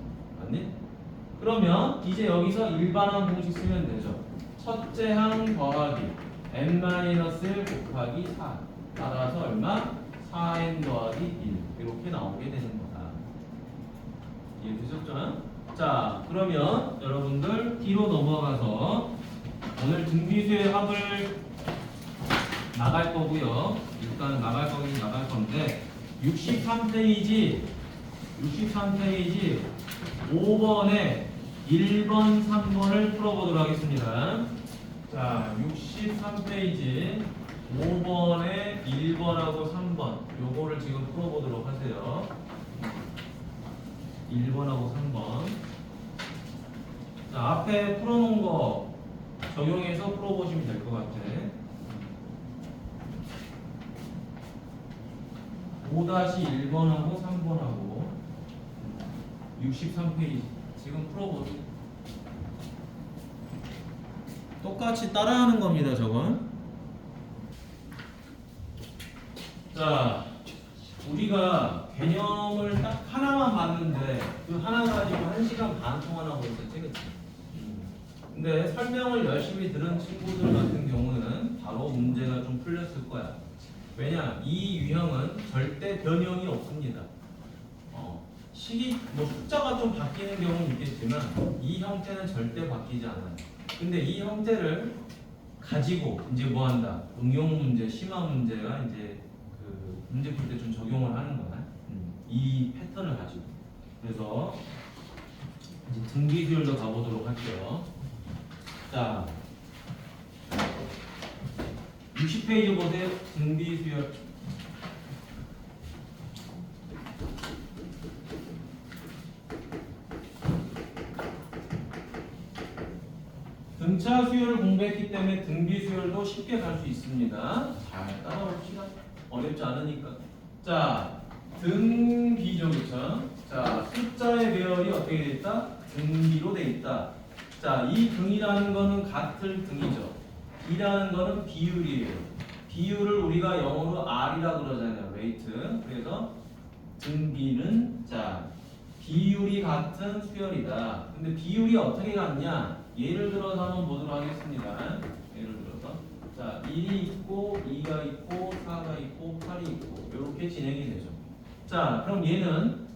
맞니? 그러면 이제 여기서 일반항 공식 쓰면 되죠. 첫째 항 더하기 n-1 곱하기 4. 따라서 얼마? 4n 더하기 1. 이렇게 나오게 되는 거다. 이해되셨죠? 자, 그러면 여러분들 D로 넘어가서 오늘 등비수의 합을 나갈 거고요. 일단 나갈 거긴 나갈 건데 63페이지 5번에 1번, 3번을 풀어보도록 하겠습니다. 자, 63페이지 5번에 1번하고 3번 요거를 지금 풀어보도록 하세요. 1번하고 3번. 자, 앞에 풀어놓은 거 적용해서 풀어보시면 될 것 같아. 5-1번하고 3번하고 63페이지 지금 풀어보죠. 똑같이 따라하는 겁니다, 저건. 자, 우리가 개념을 딱 하나만 봤는데 그 하나 가지고 1시간 반 동안 하고 있었지, 그치? 근데 설명을 열심히 들은 친구들 같은 경우는 바로 문제가 좀 풀렸을 거야. 왜냐? 이 유형은 절대 변형이 없습니다. 식이 뭐 숫자가 좀 바뀌는 경우는 있겠지만 이 형태는 절대 바뀌지 않아요. 근데 이 형태를 가지고 이제 뭐 한다? 응용 문제, 심화 문제가 이제 그 문제 풀 때 좀 적용을 하는 거야. 이 패턴을 가지고. 그래서 이제 등비 수열도 가보도록 할게요. 자, 60페이지 보세요. 등비 수열. 등차 수열을 공부했기 때문에 등비 수열도 쉽게 갈 수 있습니다. 잘 따라봅시다. 어렵지 않으니까. 자, 등비죠, 그쵸? 자, 숫자의 배열이 어떻게 돼 있다? 등비로 돼 있다. 자, 이 등이라는 거는 같을 등이죠. 이라는 거는 비율이에요. 비율을 우리가 영어로 R이라 그러잖아요. 레이트. 그래서 등비는 자, 비율이 같은 수열이다. 근데 비율이 어떻게 같냐? 예를 들어서 한번 보도록 하겠습니다. 예를 들어서 자, 1이 있고 2가 있고 4가 있고 8이 있고 이렇게 진행이 되죠. 자, 그럼 얘는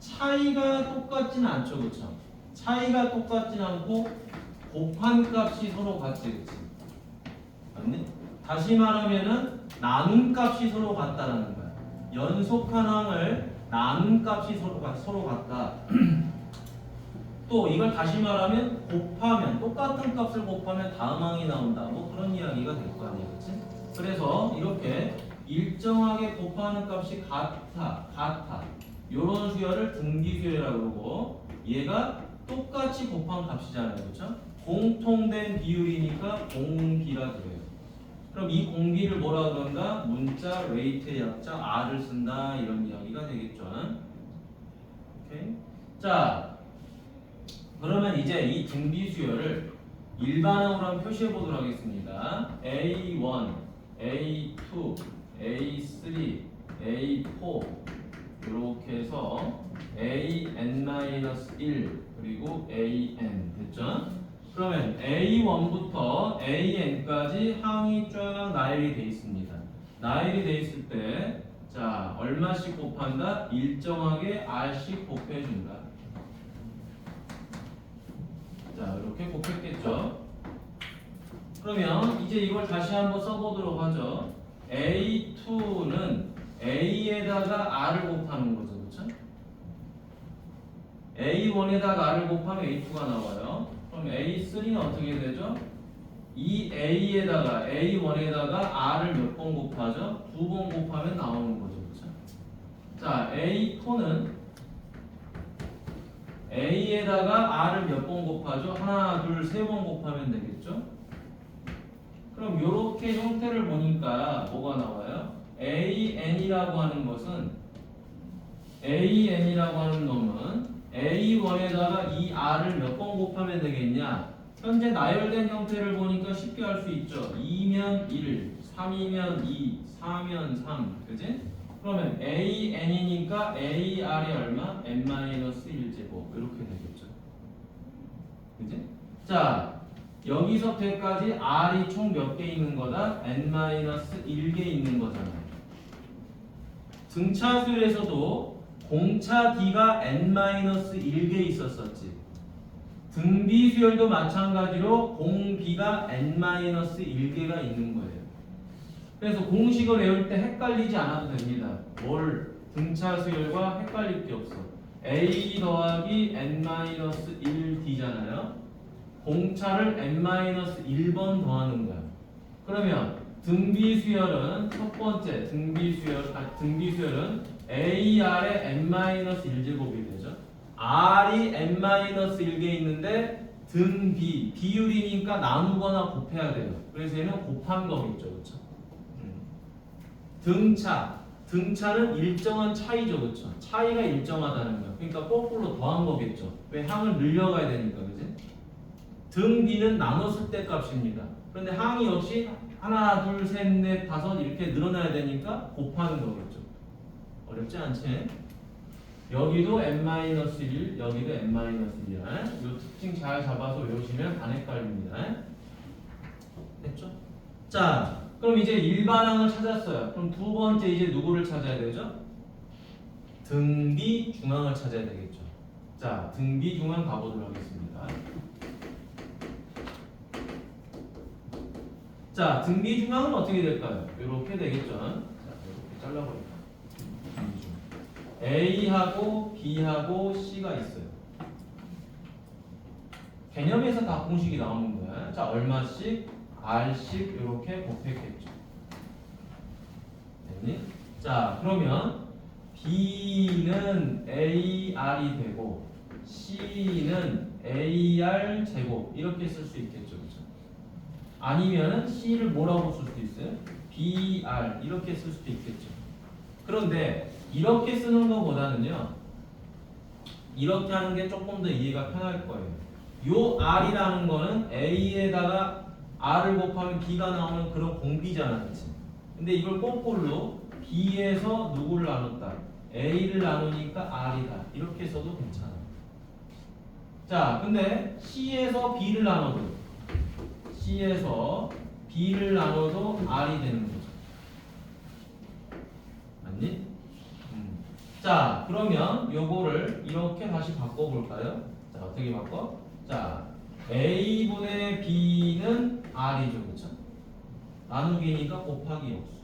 차이가 똑같진 않죠, 그렇죠? 차이가 똑같진 않고 곱한 값이 서로 같지, 그렇지? 맞니? 다시 말하면은 나눈 값이 서로 같다라는 거야. 연속한 항을 나눈 값이 서로 같다. 또 이걸 다시 말하면 곱하면 똑같은 값을 곱하면 다음 항이 나온다. 뭐 그런 이야기가 될 거 아니에요, 그렇지? 그래서 이렇게 일정하게 곱하는 값이 같아. 요런 수열을 등비 수열이라고 그러고 얘가 똑같이 곱한 값이잖아요, 그렇죠? 공통된 비율이니까 공비라 그래요. 그럼 이 공비를 뭐라 그런가? 문자 웨이트의 약자 R을 쓴다 이런 이야기가 되겠죠. 오케이. 자, 그러면 이제 이 등비 수열을 일반항으로 한번 표시해 보도록 하겠습니다. A1, A2, A3, A4 이렇게 해서 AN-1 그리고 AN 됐죠? 그러면 A1부터 AN까지 항이 쫙 나열이 돼 있습니다. 나열이 돼 있을 때 자, 얼마씩 곱한다? 일정하게 R씩 곱해준다. 자, 이렇게 곱했겠죠? 그러면 이제 이걸 다시 한번 써보도록 하죠. A2는 A에다가 R을 곱하는 거죠, 그렇죠? A1에다가 R을 곱하면 A2가 나와요. 그럼 A3는 어떻게 되죠? 이 A에다가 A1에다가 R을 몇 번 곱하죠? 2번 곱하면 나오는 거죠, 그렇죠? 자, A4는 A에다가 R을 몇 번 곱하죠? 하나, 둘, 세 번 곱하면 되겠죠? 그럼 이렇게 형태를 보니까 뭐가 나와요? AN이라고 하는 것은 AN이라고 하는 놈은 A1에다가 이 R을 몇 번 곱하면 되겠냐? 현재 나열된 형태를 보니까 쉽게 알 수 있죠. 2면 1, 3이면 2, 4면 3, 그지? 그러면 AN이니까 AR이 얼마? N-1제곱 이렇게 되겠죠. 그지? 자, 여기서 때까지 R이 총 몇 개 있는 거다? N-1개 있는 거잖아요. 등차수에서도 공차 D가 N-1개 있었었지. 등비 수열도 마찬가지로 공비가 N-1개가 있는 거예요. 그래서 공식을 외울 때 헷갈리지 않아도 됩니다. 뭘 등차 수열과 헷갈릴 게 없어. A 더하기 N-1D잖아요. 공차를 N-1번 더하는 거야. 그러면 등비 수열은 첫 번째 등비 수열은 AR의 N-1제곱이 되죠. R이 N-1개 있는데 등비 비율이니까 나누거나 곱해야 돼요. 그래서 얘는 곱한 거겠죠, 그렇죠? 등차는 일정한 차이죠, 그렇죠? 차이가 일정하다는 거야. 그러니까 거꾸로 더한 거겠죠. 왜 항을 늘려가야 되니까, 그지? 등비는 나눴을 때 값입니다. 그런데 항이 역시 하나, 둘, 셋, 넷, 다섯 이렇게 늘어나야 되니까 곱하는 거겠죠. 어렵지 않지? 여기도 N-1, 여기도 N-1이야. 이 특징 잘 잡아서 외우시면 안 헷갈립니다. 됐죠? 자, 그럼 이제 일반항을 찾았어요. 그럼 두 번째 이제 누구를 찾아야 되죠? 등비 중항을 찾아야 되겠죠. 자, 등비 중항 가보도록 하겠습니다. 자, 등비 중항은 어떻게 될까요? 이렇게 되겠죠. 자, 이렇게 잘라버릴게요. 등비 중항. A하고 B하고 C가 있어요. 개념에서 다 공식이 나오는 거야. 자, 얼마씩? R씩 이렇게 곱했겠죠. 됐니? 자, 그러면 B는 AR이 되고 C는 AR 제곱 이렇게 쓸 수 있겠죠. 그렇죠? 아니면은 C를 뭐라고 쓸 수도 있어요? BR 이렇게 쓸 수도 있겠죠. 그런데 이렇게 쓰는 것보다는요, 이렇게 하는 게 조금 더 이해가 편할 거예요. 요 R이라는 거는 A에다가 R을 곱하면 B가 나오는 그런 공비잖아, 그치? 근데 이걸 거꾸로 B에서 누구를 나눴다? A를 나누니까 R이다. 이렇게 써도 괜찮아. 자, 근데 C에서 B를 나눠도 R이 되는 거죠. 맞니? 자, 그러면 요거를 이렇게 다시 바꿔볼까요? 자, 어떻게 바꿔? 자, A분의 B는 R이죠, 그쵸? 나누기니까 곱하기 역수.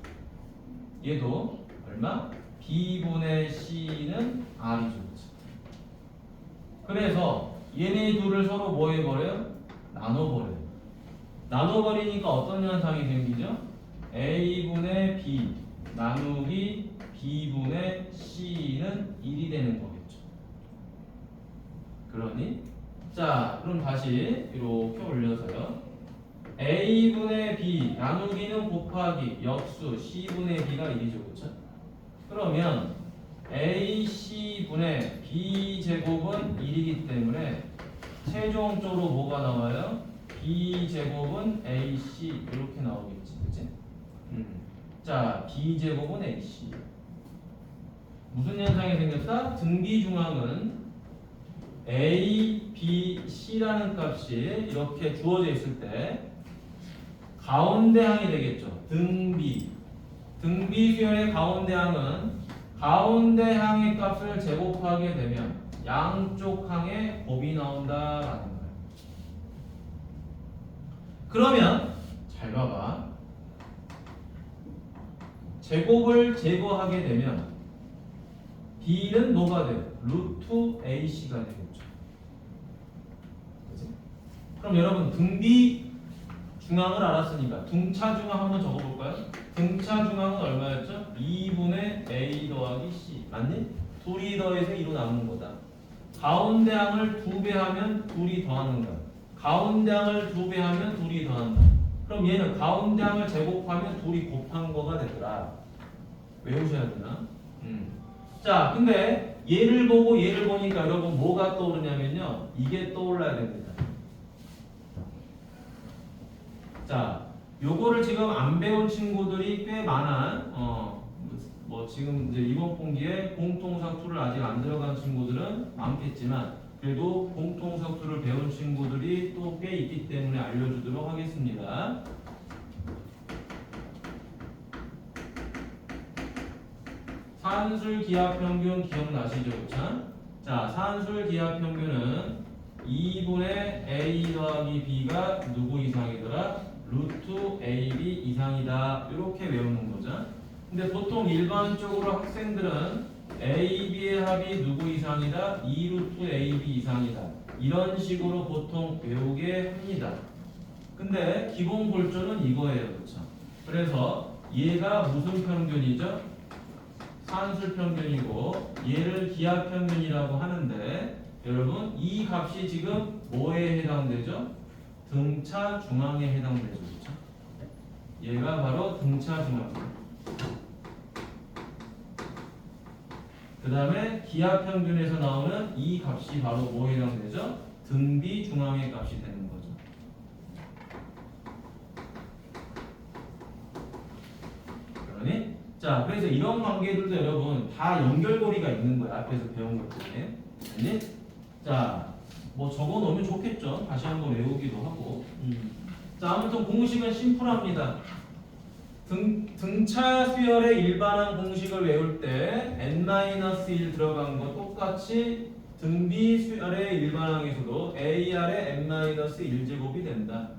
얘도 얼마? B분의 C는 R이죠, 그쵸? 그래서 얘네 둘을 서로 뭐 해버려요? 나눠버려요. 나눠버리니까 어떤 현상이 생기죠? A분의 B 나누기 B분의 C는 1이 되는 거겠죠. 그러니? 자, 그럼 다시 이렇게 올려서요. A분의 B 나누기는 곱하기 역수 C분의 B가 1이죠. 그쵸? 그러면 AC분의 B제곱은 1이기 때문에 최종적으로 뭐가 나와요? B제곱은 AC 이렇게 나오겠지. 그치? 자, B제곱은 AC. 무슨 현상이 생겼다? 등비중앙은 A, B, C라는 값이 이렇게 주어져 있을 때 가운데항이 되겠죠. 등비 수열의 가운데항은 가운데항의 값을 제곱하게 되면 양쪽 항에 곱이 나온다라는 거예요. 그러면 잘 봐봐. 제곱을 제거하게 되면 B는 뭐가 돼요? 루트 AC가 되겠죠. 그치? 그럼 여러분 등비 중앙을 알았으니까 등차 중앙 한번 적어볼까요? 등차 중앙은 얼마였죠? 2분의 A 더하기 C 맞니? 둘이 더해서 2로 나누는 거다. 가운데 항을 2배 하면 둘이 더하는 거야. 가운데 항을 2배 하면 둘이 더한다. 그럼 얘는 가운데 항을 제곱하면 둘이 곱한 거가 되더라. 외우셔야 되나? 자, 근데 얘를 보고 얘를 보니까 여러분 뭐가 떠오르냐면요. 이게 떠올라야 됩니다. 자, 요거를 지금 안 배운 친구들이 꽤 많아. 뭐 지금 이제 이번 분기에 공통상투를 아직 안 들어간 친구들은 많겠지만 그래도 공통상투를 배운 친구들이 또 꽤 있기 때문에 알려주도록 하겠습니다. 산술 기하 평균 기억나시죠? 그쵸? 자, 산술 기하 평균은 2분의 A 더하기 B가 누구 이상이더라? 루트 AB 이상이다. 이렇게 외우는 거죠. 근데 보통 일반적으로 학생들은 AB의 합이 누구 이상이다? 2루트 AB 이상이다. 이런 식으로 보통 외우게 합니다. 근데 기본 골조는 이거예요. 그렇죠? 그래서 얘가 무슨 평균이죠? 산술 평균이고 얘를 기하 평균이라고 하는데 여러분 이 값이 지금 뭐에 해당되죠? 등차 중앙에 해당되죠. 그렇죠? 얘가 바로 등차 중앙. 그 다음에 기하 평균에서 나오는 이 값이 바로 뭐에 해당되죠? 등비 중앙의 값이 되는 거죠. 그러니? 자, 그래서 이런 관계들도 여러분 다 연결고리가 있는 거야. 앞에서 배운 것 때문에. 아니? 자, 뭐 적어 놓으면 좋겠죠. 다시 한번 외우기도 하고. 자, 아무튼 공식은 심플합니다. 등차 수열의 일반항 공식을 외울 때 n-1 들어간 거 똑같이 등비 수열의 일반항에서도 AR의 n-1제곱이 된다.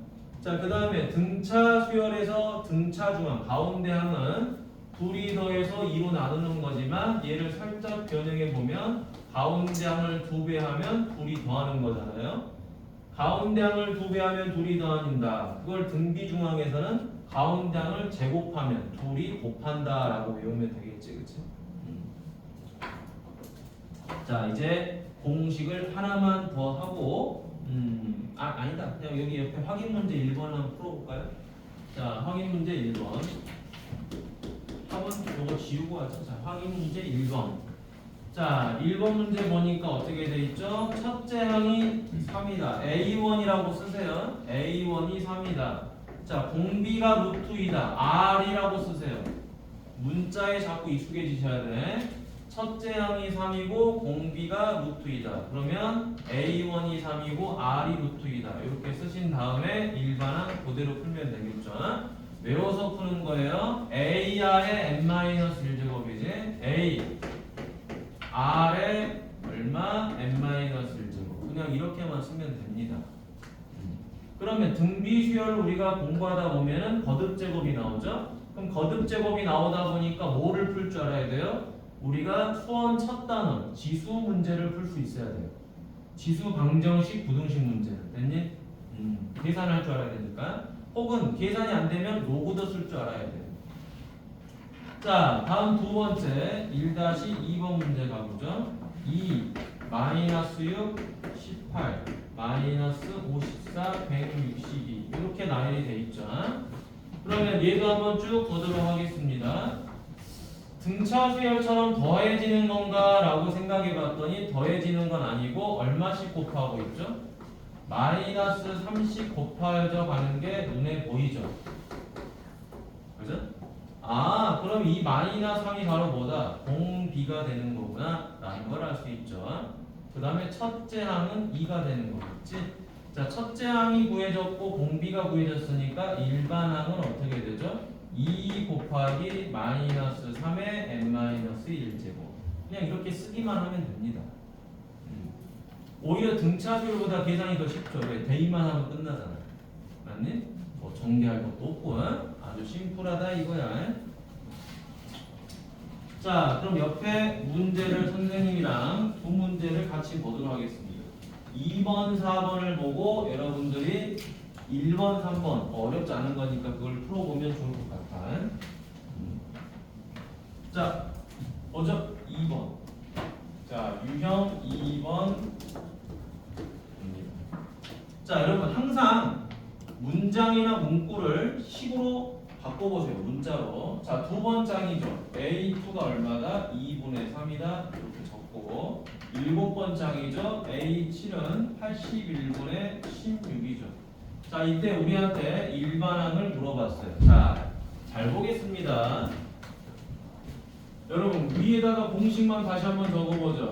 자, 그 다음에 등차 수열에서 등차 중앙 가운데 항은 둘이 더해서 2로 나누는 거지만 얘를 살짝 변형해 보면 가운데 항을 2배 하면 둘이 더하는 거잖아요. 가운데 항을 2배 하면 둘이 더하는다. 그걸 등비 중앙에서는 가운데 항을 제곱하면 둘이 곱한다 라고 외우면 되겠지, 그치? 자, 이제 공식을 하나만 더 하고 아니다. 그냥 여기 옆에 확인 문제 1번 한번 풀어볼까요? 자, 확인 문제 1번. 한번 이거 지우고 하죠. 자, 확인 문제 1번. 자, 1번 문제 보니까 어떻게 돼 있죠? 첫째 항이 3이다. A1이라고 쓰세요. A1이 3이다. 자, 공비가 루트이다. R이라고 쓰세요. 문자에 자꾸 익숙해지셔야 돼. 첫째 항이 3이고 공비가 루트이다. 그러면 A1이 3이고 R이 루트이다. 이렇게 쓰신 다음에 일반항 그대로 풀면 되겠죠. 외워서 푸는 거예요. AR의 n-1제곱이지. A R의 얼마? n-1제곱. 그냥 이렇게만 쓰면 됩니다. 그러면 등비 수열을 우리가 공부하다 보면은 거듭제곱이 나오죠. 그럼 거듭제곱이 나오다 보니까 뭐를 풀 줄 알아야 돼요? 우리가 수원 첫 단원 지수 문제를 풀 수 있어야 돼요. 지수 방정식 부등식 문제를 됐니? 계산할 줄 알아야 되니까. 혹은 계산이 안 되면 로그도 쓸 줄 알아야 돼요. 자, 다음 두 번째 1-2번 문제 가보죠. 2 마이너스 6 18 마이너스 54 162 이렇게 나열이 돼 있죠. 그러면 얘도 한번 쭉 보도록 하겠습니다. 등차 수열처럼 더해지는 건가 라고 생각해 봤더니 더해지는 건 아니고 얼마씩 곱하고 있죠? 마이너스 30 곱하여져 가는 게 눈에 보이죠? 그죠? 아, 그럼 이 마이너스 3이 바로 뭐다? 공비가 되는 거구나 라는 걸 알 수 있죠. 그 다음에 첫째 항은 2가 되는 거겠지? 자, 첫째 항이 구해졌고 공비가 구해졌으니까 일반항은 어떻게 되죠? 2 곱하기 마이너스 3의 n-1제곱. 그냥 이렇게 쓰기만 하면 됩니다. 오히려 등차수열보다 계산이 더 쉽죠. 왜? 대입만 하면 끝나잖아. 맞니? 뭐 정리할 것도 없고 아주 심플하다 이거야. 자, 그럼 옆에 문제를 선생님이랑 두 문제를 같이 보도록 하겠습니다. 2번, 4번을 보고 여러분들이 1번, 3번 어렵지 않은 거니까 그걸 풀어보면 좋을 것 같아. 자, 보죠. 2번. 자, 유형 2번. 자, 여러분 항상 문장이나 문구를 식으로 바꿔보세요. 문자로. 자, 두 번장이죠. A2가 얼마다? 2분의 3이다. 이렇게 적고 7번장이죠. A7은 81분의 16이죠. 자, 이때 우리한테 일반항을 물어봤어요. 자, 잘 보겠습니다. 여러분 위에다가 공식만 다시 한번 적어보죠.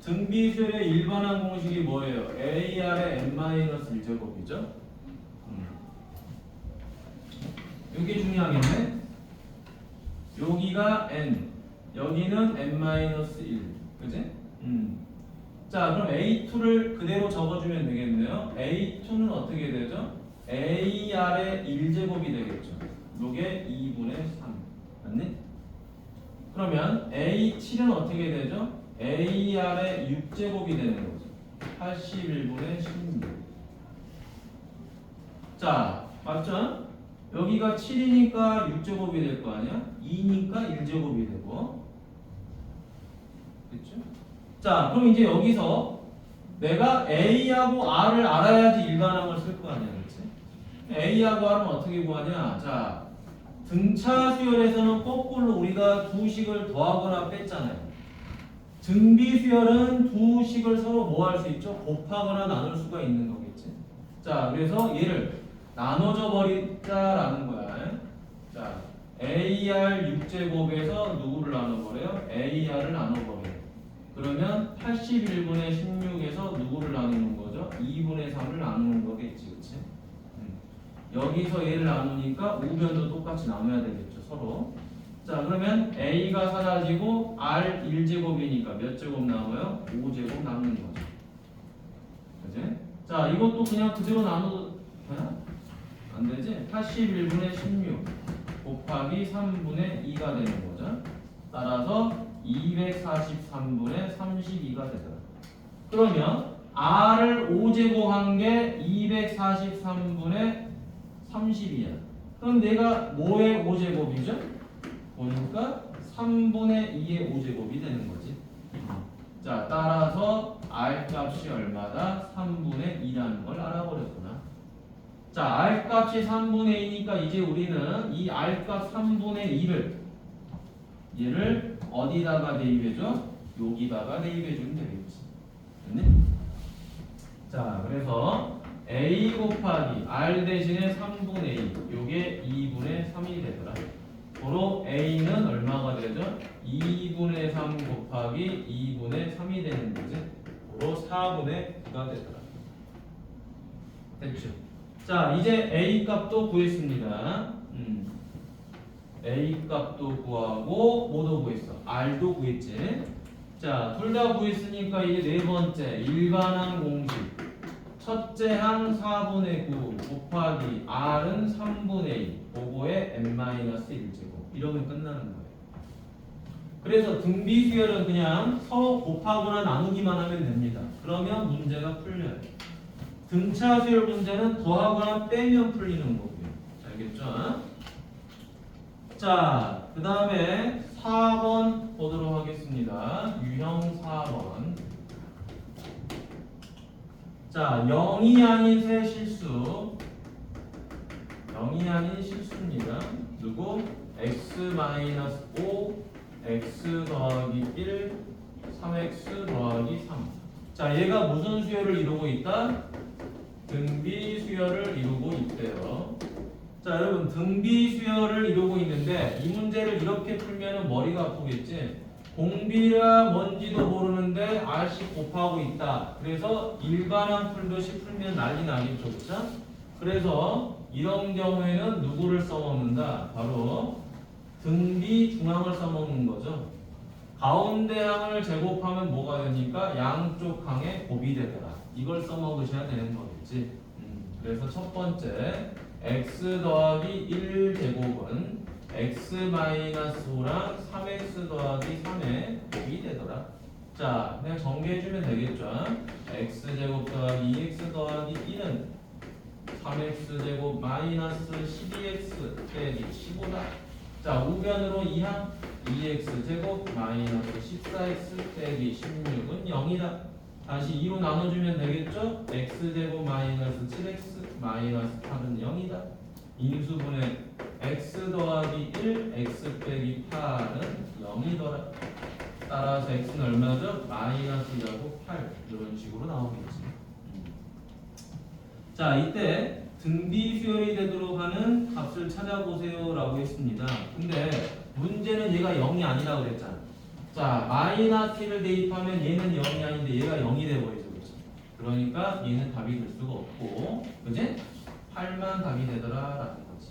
등비수열의 일반항 공식이 뭐예요? AR의 n-1제곱이죠. 이게 중요하겠네. 여기가 n, 여기는 n-1, 그지? 자, 그럼 A2를 그대로 적어주면 되겠네요. A2는 어떻게 되죠? AR의 1제곱이 되겠죠. 요게 2분의 3. 맞니? 그러면 A7은 어떻게 되죠? AR의 6제곱이 되는 거죠. 81분의 16. 자, 맞죠? 여기가 7이니까 6제곱이 될 거 아니야? 2니까 1제곱이 되고. 그렇죠? 자, 그럼 이제 여기서 내가 A하고 R을 알아야지 일반항을 쓸 거 아니야, 그렇지? A하고 R은 어떻게 구하냐? 자, 등차 수열에서는 거꾸로 우리가 두 식을 더하거나 뺐잖아요. 등비 수열은 두 식을 서로 뭐 할 수 있죠? 곱하거나 나눌 수가 있는 거겠지. 자, 그래서 얘를 나눠져 버리자라는 거야. 자, AR 6제곱에서 누구를 나눠버려요? AR을 나눠버려요. 그러면 81분의 16에서 누구를 나누는 거죠? 2분의 3을 나누는 거겠지, 그치? 여기서 얘를 나누니까 우변도 똑같이 나눠야 되겠죠, 서로. 자, 그러면 A가 사라지고 R 1제곱이니까 몇 제곱 나와요? 5제곱 남는 거죠. 그치? 자, 이것도 그냥 그대로 나눠도 되나? 안 되지? 81분의 16. 곱하기 3분의 2가 되는 거죠. 따라서 243분의 32가 되더라. 그러면 r을 5제곱한 게 243분의 30이야. 그럼 내가 뭐의 5제곱이죠? 보니까 3분의 2의 5제곱이 되는 거지. 자, 따라서 r 값이 얼마다? 3분의 2라는 걸 알아버렸구나. 자, r 값이 3분의 2니까 이제 우리는 이 r 값 3분의 2를 얘를 어디다가 대입해줘? 여기다가 대입해주면 되겠지. 됐니? 자, 그래서 a 곱하기 r 대신에 3분의 2 요게 2분의 3이 되더라. 도로 a는 얼마가 되죠? 2분의 3 곱하기 2분의 3이 되는 거지. 도로 4분의 9가 되더라. 됐죠? 자, 이제 a 값도 구했습니다. a 값도 구하고 뭐도 구했어? r도 구했지. 자, 둘 다 구했으니까 이제 네 번째 일반항 공식. 첫째 항 4분의 9 곱하기 r은 3분의 2 그거에 n-1제곱 이러면 끝나는 거예요. 그래서 등비 수열은 그냥 서로 곱하거나 나누기만 하면 됩니다. 그러면 문제가 풀려요. 등차 수열 문제는 더하거나 빼면 풀리는 거고요. 알겠죠? 자, 그 다음에 4번 보도록 하겠습니다. 유형 4번. 자, 0이 아닌 새 실수. 0이 아닌 실수입니다. 누구? x-5, x 더하기 1, 3x 더하기 3. 자, 얘가 무슨 수열을 이루고 있다? 등비 수열을 이루고 있대요. 자, 여러분 등비 수열을 이루고 있는데 이 문제를 이렇게 풀면 머리가 아프겠지. 공비라 뭔지도 모르는데 r씩 곱하고 있다. 그래서 일반항 풀듯이 풀면 난리 나겠죠, 그렇죠? 그래서 이런 경우에는 누구를 써먹는다? 바로 등비 중항을 써먹는 거죠. 가운데 항을 제곱하면 뭐가 되니까 양쪽 항에 곱이 되더라. 이걸 써먹으셔야 되는 거겠지. 그래서 첫 번째 x 더하기 1제곱은 x-5랑 3x 더하기 3의 곱이 되더라. 자, 그냥 정리해주면 되겠죠. x제곱 더하기 2x 더하기 1은 3x제곱 마이너스 12x 빼기 15다. 자, 우변으로 2항 2x제곱 마이너스 14x 빼기 16은 0이다. 다시 2로 나눠주면 되겠죠? x제곱 마이너스 7x 마이너스 8은 0이다. 인수분해 x 더하기 1 x 빼기 8은 0이더라. 따라서 x는 얼마죠? 마이너스 2하고 8 이런 식으로 나오겠지. 자, 이때 등비 수열이 되도록 하는 값을 찾아보세요 라고 했습니다. 근데 문제는 얘가 0이 아니라고 그랬잖아. 자, 마이너스 1을 대입하면 얘는 0이 아닌데 얘가 0이 돼버리죠. 그렇죠? 그러니까 얘는 답이 될 수가 없고, 그지? 8만 답이 되더라 라는 거지.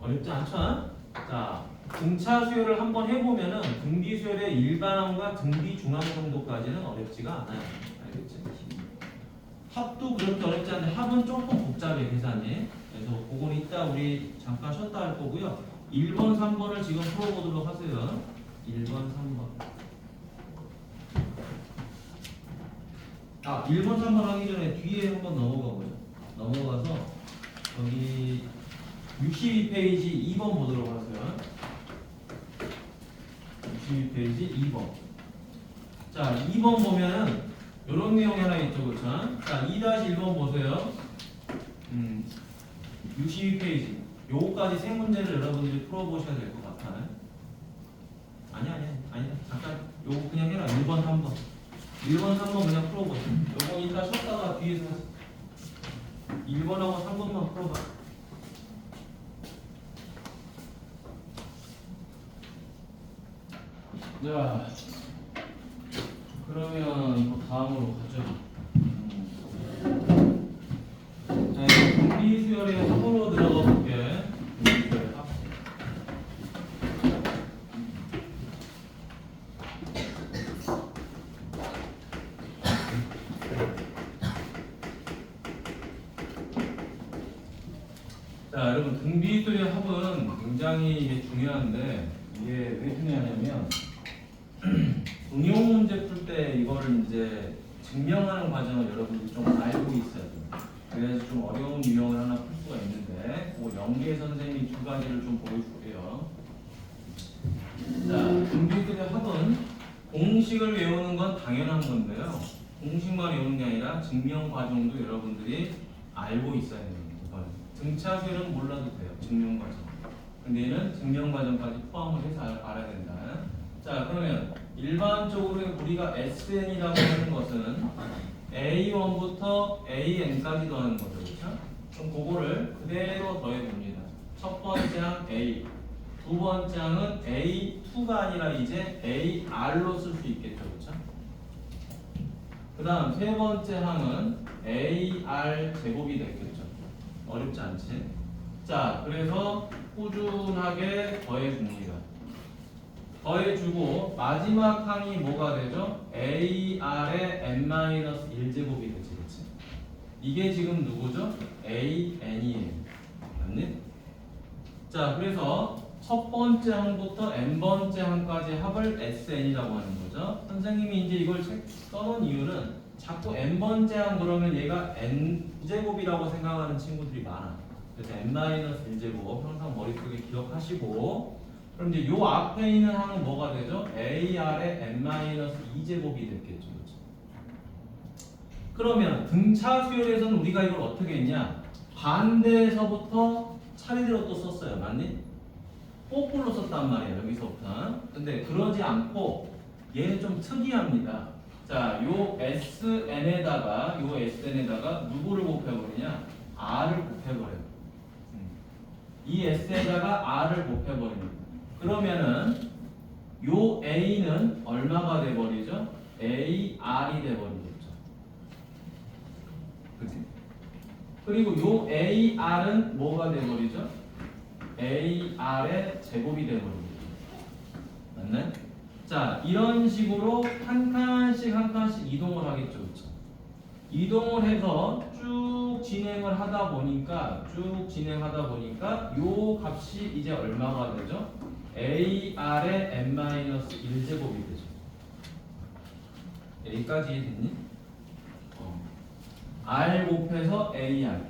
어렵지 않죠? 자, 등차 수열을 한번 해보면은 등비 수열의 일반항과 등비 중항 정도까지는 어렵지가 않아요. 알겠지? 합도 그렇게 어렵지 않은데 합은 조금 복잡해 계산이. 그래서 그건 이따 우리 잠깐 쉬었다 할 거고요. 1번, 3번을 지금 풀어보도록 하세요. 1번, 3번. 아, 1번, 3번 하기 전에 뒤에 한번 넘어가 보죠. 넘어가서 여기 62페이지 2번 보도록 하세요. 62페이지 2번. 자, 2번 보면은 이런 내용이 하나 있죠, 그렇죠? 자, 2-1번 보세요. 62페이지. 요거까지 세 문제를 여러분들이 풀어보셔야 될 것 같아요. 아니야. 잠깐 요거 그냥 해라. 1번, 3번. 1번, 3번 그냥 풀어보세요. 요거 이따 쉬었다가 뒤에서 1번하고 3번만 풀어봐. 자, 그러면 다음으로 가죠. 자, 등비 수열의 합으로 들어가 볼게. 자, 자, 여러분 등비율의 합은 굉장히 이게 중요한데 이게 왜 중요하냐면 응용 문제 풀 때 이거를 이제 증명하는 과정을 여러분들이 좀 알고 있어야 돼요. 그래서 좀 어려운 유형을 하나 풀 수가 있는데 그 연계 선생님이 두 가지를 좀 보여줄게요. 자, 등비율의 합은 공식을 외우는 건 당연한 건데요. 공식만 외우는 게 아니라 증명 과정도 여러분들이 알고 있어야 됩니다. 등차수열은 몰라도 돼요. 증명 과정. 근데 얘는 증명 과정까지 포함을 해서 알아야 된다. 자, 그러면 일반적으로 우리가 SN이라고 하는 것은 A1부터 AN까지 더하는 거죠. 그렇죠? 그럼 그거를 그대로 더해 봅니다. 첫 번째 항 A, 두 번째 항은 A2가 아니라 이제 AR로 쓸 수 있겠죠. 그렇죠? 그 다음 세 번째 항은 AR 제곱이 됐겠죠. 어렵지 않지? 자, 그래서 꾸준하게 더해줍니다. 더해주고 마지막 항이 뭐가 되죠? AR의 n-1제곱이 되지, 그치? 이게 지금 누구죠? AN이에요. 맞니? 자, 그래서 첫 번째 항부터 n번째 항까지 합을 SN이라고 하는 거죠. 선생님이 이제 이걸 써놓은 이유는 자꾸 n번째 항 그러면 얘가 n제곱이라고 생각하는 친구들이 많아. 그래서 n-1제곱 항상 머릿속에 기억하시고, 그럼 이제 요 앞에 있는 항은 뭐가 되죠? AR의 n-2제곱이 됐겠죠. 그렇죠? 그러면 등차 수열에서는 우리가 이걸 어떻게 했냐? 반대에서부터 차례대로 또 썼어요. 맞니? 거꾸로 썼단 말이에요. 여기서부터. 근데 그러지 않고 얘는 좀 특이합니다. 자, 요 SN에다가 누구를 곱해버리냐? R을 곱해버려요. 이 S에다가 R을 곱해버립니다. 그러면은 요 A는 얼마가 돼버리죠? AR이 돼버리겠죠. 그치? 그리고 요 AR은 뭐가 돼버리죠? AR의 제곱이 돼버립니다. 맞네? 자, 이런 식으로 한 칸씩 이동을 하겠죠. 그렇죠? 이동을 해서 쭉 진행을 하다 보니까 요 값이 이제 얼마가 되죠? AR의 n-1제곱이 되죠. 여기까지 됐니? R 곱해서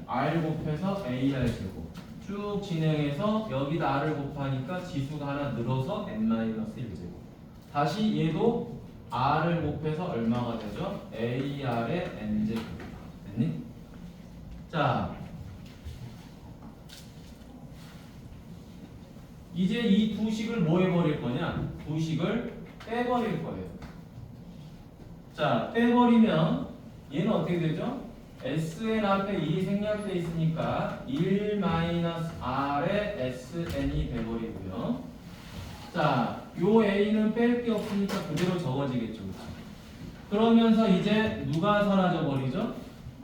R 곱해서 AR 제곱 쭉 진행해서 여기다 R을 곱하니까 지수가 하나 늘어서 n-1제곱. 다시 얘도 R을 곱해서 얼마가 되죠? AR의 n제곱. 됐니? 자, 이제 이 두 식을 뭐 해버릴 거냐? 두 식을 빼버릴 거예요. 자, 빼버리면 얘는 어떻게 되죠? SN 앞에 1이 생략되어 있으니까 1-R의 SN이 돼버리고요. 자, 요 A는 뺄 게 없으니까 그대로 적어지겠죠. 그렇죠? 그러면서 이제 누가 사라져 버리죠?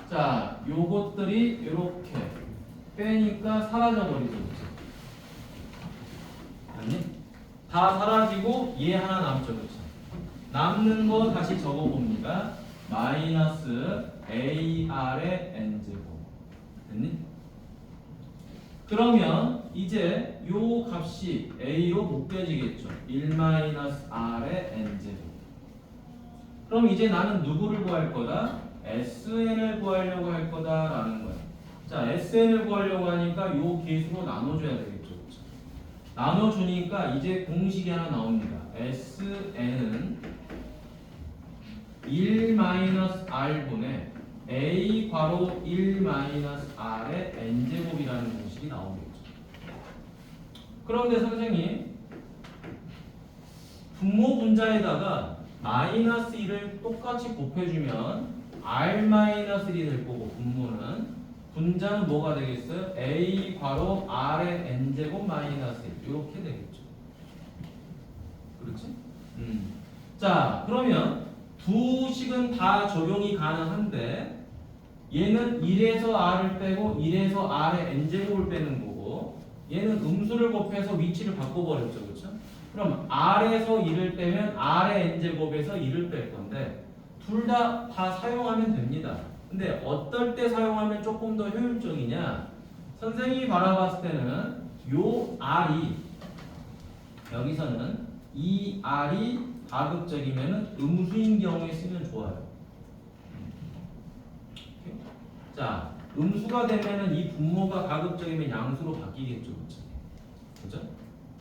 자, 요것들이 이렇게 빼니까 사라져 버리죠. 그렇죠? 아니? 다 사라지고 얘 하나 남죠. 그렇죠? 남는 거 다시 적어봅니다. 마이너스 AR의 n제곱. 됐니? 그러면 이제 요 값이 A로 묶여지겠죠. 1-R의 n제곱. 그럼 이제 나는 누구를 구할 거다? SN을 구하려고 할 거다라는 거야. 자, SN을 구하려고 하니까 요 계수로 나눠줘야 되겠죠. 그렇죠? 나눠주니까 이제 공식이 하나 나옵니다. SN은 1-R분의 A 괄호 1-R의 n제곱이라는 공식이 나오겠죠. 그런데 선생님, 분모 분자에다가 마이너스 1을 똑같이 곱해주면 R-1이 될 거고, 분자는 뭐가 되겠어요? A 괄호 R의 n제곱 마이너스 1 이렇게 되겠죠. 그렇지? 자, 그러면 두 식은 다 적용이 가능한데 얘는 1에서 R을 빼고 1에서 R의 n제곱을 빼는 거고, 얘는 음수를 곱해서 위치를 바꿔버렸죠. 그렇죠? 그럼 R에서 1을 빼면 R의 n제곱에서 1을 뺄 건데 둘 다 사용하면 됩니다. 근데 어떨 때 사용하면 조금 더 효율적이냐? 선생님이 바라봤을 때는 요 R이 여기서는 이 R이 가급적이면 음수인 경우에 쓰면 좋아요. 자, 음수가 되면은 이 분모가 가급적이면 양수로 바뀌겠죠, 그죠?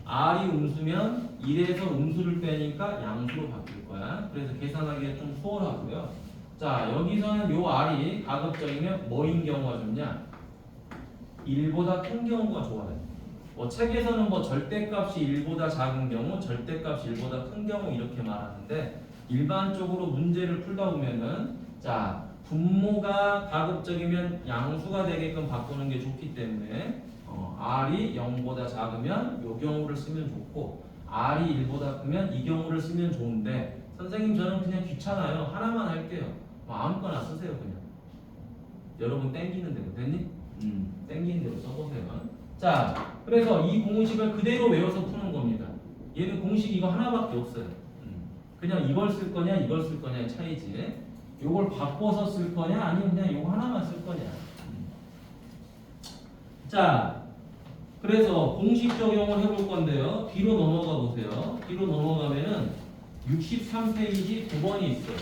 R이 음수면 1에서 음수를 빼니까 양수로 바뀔 거야. 그래서 계산하기가 좀 수월하고요. 자, 여기서는 요 R이 가급적이면 뭐인 경우가 좋냐? 1보다 큰 경우가 좋아요. 뭐 책에서는 뭐 절대값이 1보다 작은 경우, 절대값이 1보다 큰 경우 이렇게 말하는데 일반적으로 문제를 풀다 보면은 자, 분모가 가급적이면 양수가 되게끔 바꾸는 게 좋기 때문에 R이 0보다 작으면 이 경우를 쓰면 좋고 R이 1보다 크면 이 경우를 쓰면 좋은데 선생님 저는 그냥 귀찮아요. 하나만 할게요. 뭐 아무거나 쓰세요 그냥. 여러분 땡기는 대로 됐니? 땡기는 대로 써보세요. 자, 그래서 이 공식을 그대로 외워서 푸는 겁니다. 얘는 공식 이거 하나밖에 없어요. 그냥 이걸 쓸 거냐 이걸 쓸 거냐의 차이지. 요걸 바꿔서 쓸 거냐 아니면 그냥 요거 하나만 쓸 거냐. 자, 그래서 공식 적용을 해볼 건데요. 뒤로 넘어가 보세요. 뒤로 넘어가면은 63페이지 9번이 있어요.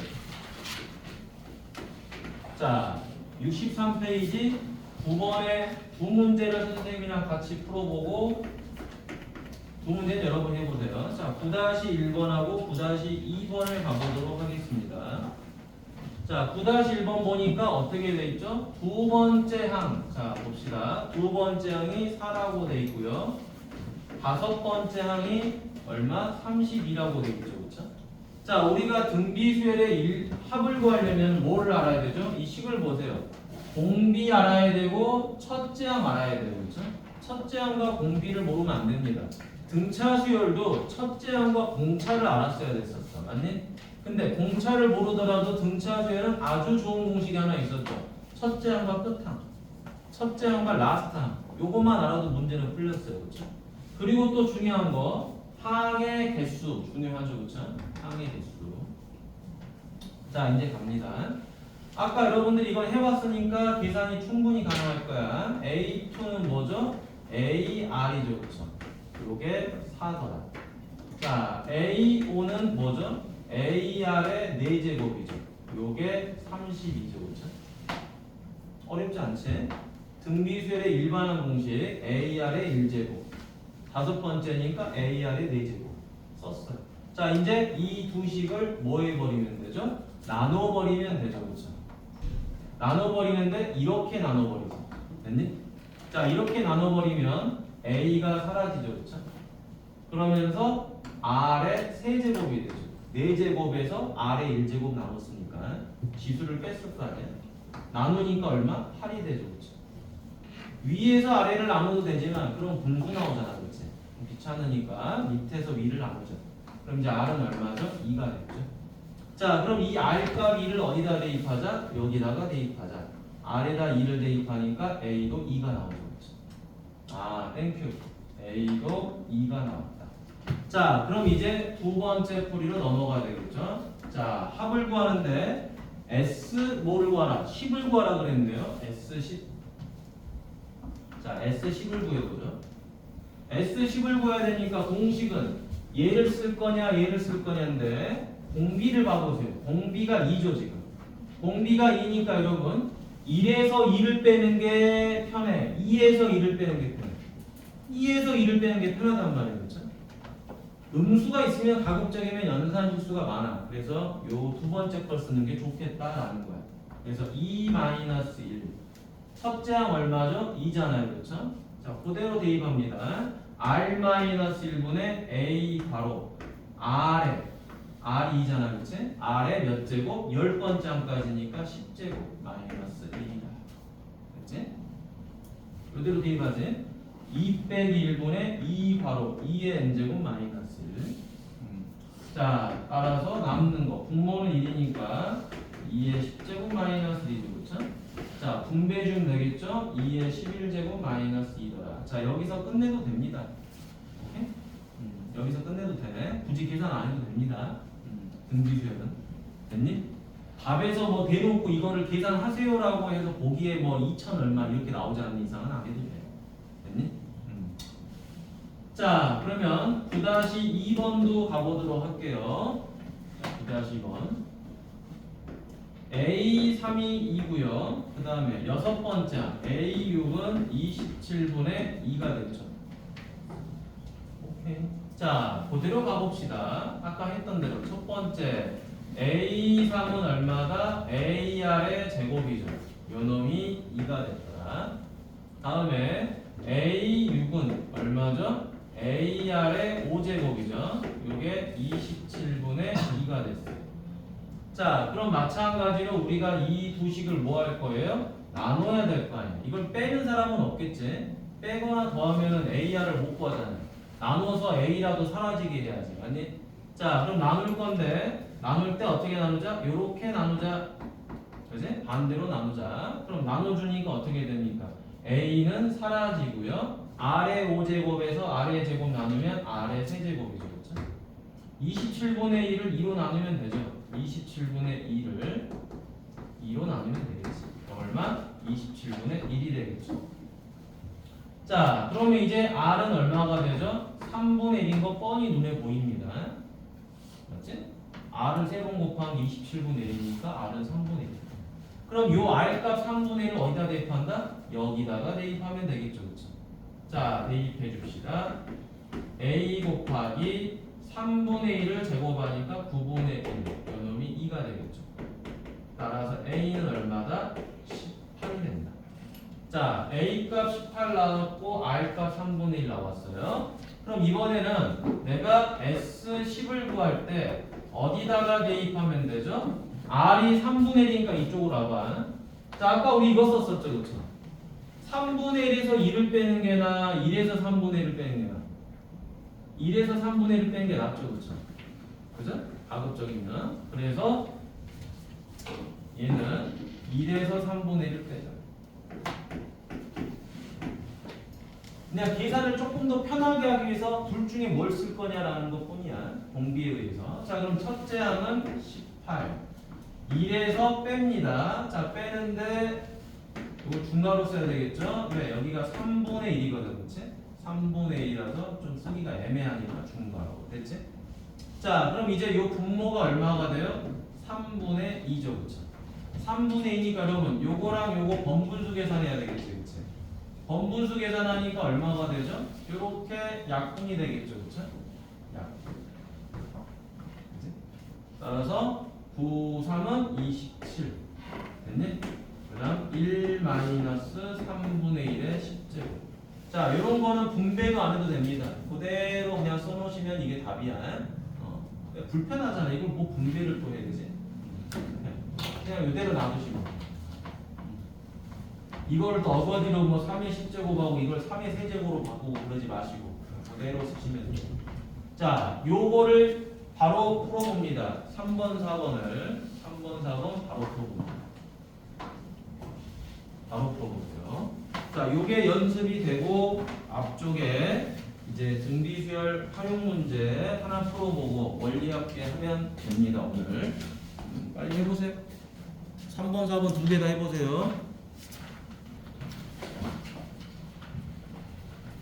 자, 63페이지 9번에 두 문제를 선생님이랑 같이 풀어보고 두 문제 여러분 해보세요. 자, 9-1번하고 9-2번을 가보도록 하겠습니다. 자, 9-1번 보니까 어떻게 돼 있죠? 두 번째 항. 자, 봅시다. 두 번째 항이 4라고 돼 있고요. 다섯 번째 항이 얼마? 32라고 돼 있죠. 그렇죠? 자, 우리가 등비수열의 합을 구하려면 뭐를 알아야 되죠? 이 식을 보세요. 공비 알아야 되고 첫째 항 알아야 되고 그렇죠? 첫째 항과 공비를 모르면 안 됩니다. 등차 수열도 첫째 항과 공차를 알았어야 됐었어. 맞니? 근데 공차를 모르더라도 등차 수열은 아주 좋은 공식이 하나 있었죠. 첫째 항과 끝항, 첫째 항과 라스트 항. 요것만 알아도 문제는 풀렸어요. 그렇죠? 그리고 또 중요한 거 항의 개수 중요하죠. 그렇죠? 항의 개수. 자, 이제 갑니다. 아까 여러분들이 이걸 해봤으니까 계산이 충분히 가능할 거야. A2는 뭐죠? AR이죠. 그렇죠? 요게 4더라. 자, A5는 뭐죠? AR의 4제곱이죠. 요게 32죠. 그렇죠? 어렵지 않지? 등비수열의 일반항 공식 AR의 1제곱. 다섯 번째니까 AR의 4제곱 썼어요. 자, 이제 이 두 식을 뭐 해버리면 되죠? 나눠버리면 되죠. 그렇죠? 나눠버리는데 이렇게 나눠버리죠. 됐니? 자, 이렇게 나눠버리면 A가 사라지죠. 그렇죠? 그러면서 R의 세제곱이 되죠. 4제곱에서 R의 1제곱 나눴으니까 지수를 뺐을 거 아니야. 나누니까 얼마? 8이 되죠. 그렇죠? 위에서 아래를 나눠도 되지만 그럼 분수 나오잖아. 그렇지? 귀찮으니까 밑에서 위를 나누죠. 그럼 이제 R은 얼마죠? 2가 됐죠. 자, 그럼 이 R 값 2를 어디다 대입하자? 여기다가 대입하자. R에다 2를 대입하니까 A도 2가 나오죠. 아, 땡큐. A도 2가 나왔다. 자, 그럼 이제 두 번째 풀이로 넘어가야 되겠죠? 자, 합을 구하는데 S 뭐를 구하라? 10을 구하라 그랬네요. S10. 자, S10을 구해보죠. S10을 구해야 되니까 공식은 얘를 쓸 거냐 얘를 쓸 거냐인데 공비를 봐보세요. 공비가 2죠 지금. 공비가 2니까 여러분 1에서 2를 빼는 게 편해. 2에서 2를 빼는 게 편해. 2에서 2를 빼는 게 편하단 말이에요. 그렇죠? 음수가 있으면 가급적이면 연산실수가 많아. 그래서 요 두 번째 걸 쓰는 게 좋겠다라는 거야. 그래서 2-1 첫째 항 얼마죠? 2잖아요. 그렇죠? 자, 그대로 대입합니다. R-1분의 A 바로 R에 R이 2잖아. 그치? R에 몇 제곱? 10번째 항까지니까 10제곱 마이너스 1이다. 그치? 이대로 대입하지? 2 빼기 1분의 2 바로 2의 n제곱 마이너스 1. 자, 따라서 남는 거 분모는 1이니까 2의 10제곱 마이너스 2죠. 그쵸? 자, 분배해 주면 되겠죠? 2의 11제곱 마이너스 2더라. 자, 여기서 끝내도 됩니다. 오케이? 여기서 끝내도 돼. 굳이 계산 안 해도 됩니다. 등비수열은. 됐니? 답에서 뭐 대놓고 이거를 계산하세요라고 해서 보기에 뭐 2천 얼마 이렇게 나오지 않는 이상은 안 해도 돼요. 자, 그러면 9-2번도 가보도록 할게요. 9-2번. A3이 2고요. 그 다음에 여섯 번째 A6은 27분의 2가 됐죠. 오케이. 자, 그대로 가봅시다. 아까 했던 대로 첫 번째 A3은 얼마다? AR의 제곱이죠. 요놈이 2가 됐더라. 다음에 A6은 얼마죠? AR의 5제곱이죠. 요게 27분의 2가 됐어요. 자, 그럼 마찬가지로 우리가 이 두 식을 뭐 할 거예요? 나눠야 될 거 아니에요. 이걸 빼는 사람은 없겠지? 빼거나 더하면은 AR을 못 구하잖아요. 나눠서 A라도 사라지게 해야지. 아니? 자, 그럼 나눌 건데 나눌 때 어떻게 나누자? 요렇게 나누자. 그지? 반대로 나누자. 그럼 나눠주니까 어떻게 됩니까? A는 사라지고요. R의 5제곱에서 R의 제곱 나누면 R의 세제곱이죠. 그렇죠? 27분의 1을 2로 나누면 되죠. 27분의 2를 2로 나누면 되겠지. 얼마? 27분의 1이 되겠죠. 자, 그러면 이제 R은 얼마가 되죠? 3분의 1인 거 뻔히 눈에 보입니다. 맞지? R을 3번 곱한 게 27분의 1이니까 R은 3분의 1. 그럼 요 R값 3분의 1을 어디다 대입한다? 여기다가 대입하면 되겠죠. 그렇죠? 자, 대입해 줍시다. A 곱하기 3분의 1을 제곱하니까 9분의 1. 요놈이 2가 되겠죠. 따라서 A는 얼마다? 18이 된다. 자, A값 18 나왔고 R값 3분의 1 나왔어요. 그럼 이번에는 내가 S10을 구할 때 어디다가 대입하면 되죠? R이 3분의 1이니까 이쪽으로 와봐. 자, 아까 우리 이거 썼었죠. 그쵸? 3분의 1에서 2를 빼는 게 나아? 1에서 3분의 1을 빼는 게 나아? 1에서 3분의 1을 빼는 게 낫죠. 그쵸? 그죠? 가급적이면. 그래서 얘는 1에서 3분의 1을 빼자. 그냥 계산을 조금 더 편하게 하기 위해서 둘 중에 뭘 쓸 거냐라는 것 뿐이야. 공비에 의해서. 자, 그럼 첫째 항은 18. 1에서 뺍니다. 자, 빼는데 이거 중괄호 써야 되겠죠? 왜? 여기가 3분의 1이거든. 그치? 3분의 1이라서 좀 쓰기가 애매하니까 중괄호. 됐지? 자, 그럼 이제 요 분모가 얼마가 돼요? 3분의 2죠. 그쵸? 3분의 2니까 여러분 요거랑 요거 번분수 계산해야 되겠지. 그치? 번분수 계산하니까 얼마가 되죠? 요렇게 약분이 되겠죠. 그쵸? 약분. 그치? 따라서 9, 3은 27. 됐니? 그 다음 1 마이너스 3분의 1의 10제곱. 자, 이런 거는 분배도 안 해도 됩니다. 그대로 그냥 써놓으시면 이게 답이야. 불편하잖아. 이걸 뭐 분배를 또 해야 되지? 그냥 이대로 놔두시고. 이걸 또 어거지로 뭐 3의 10제곱하고 이걸 3의 세제곱으로 바꾸고 그러지 마시고 그대로 쓰시면 돼요. 자, 요거를 바로 풀어봅니다. 3번, 4번을 3번, 4번 바로 풀어봅니다. 바로 풀어보세요. 자, 요게 연습이 되고 앞쪽에 이제 등비수열 활용 문제 하나 풀어보고 원리합계 하면 됩니다. 오늘 빨리 해보세요. 3번, 4번 두 개 다 해보세요.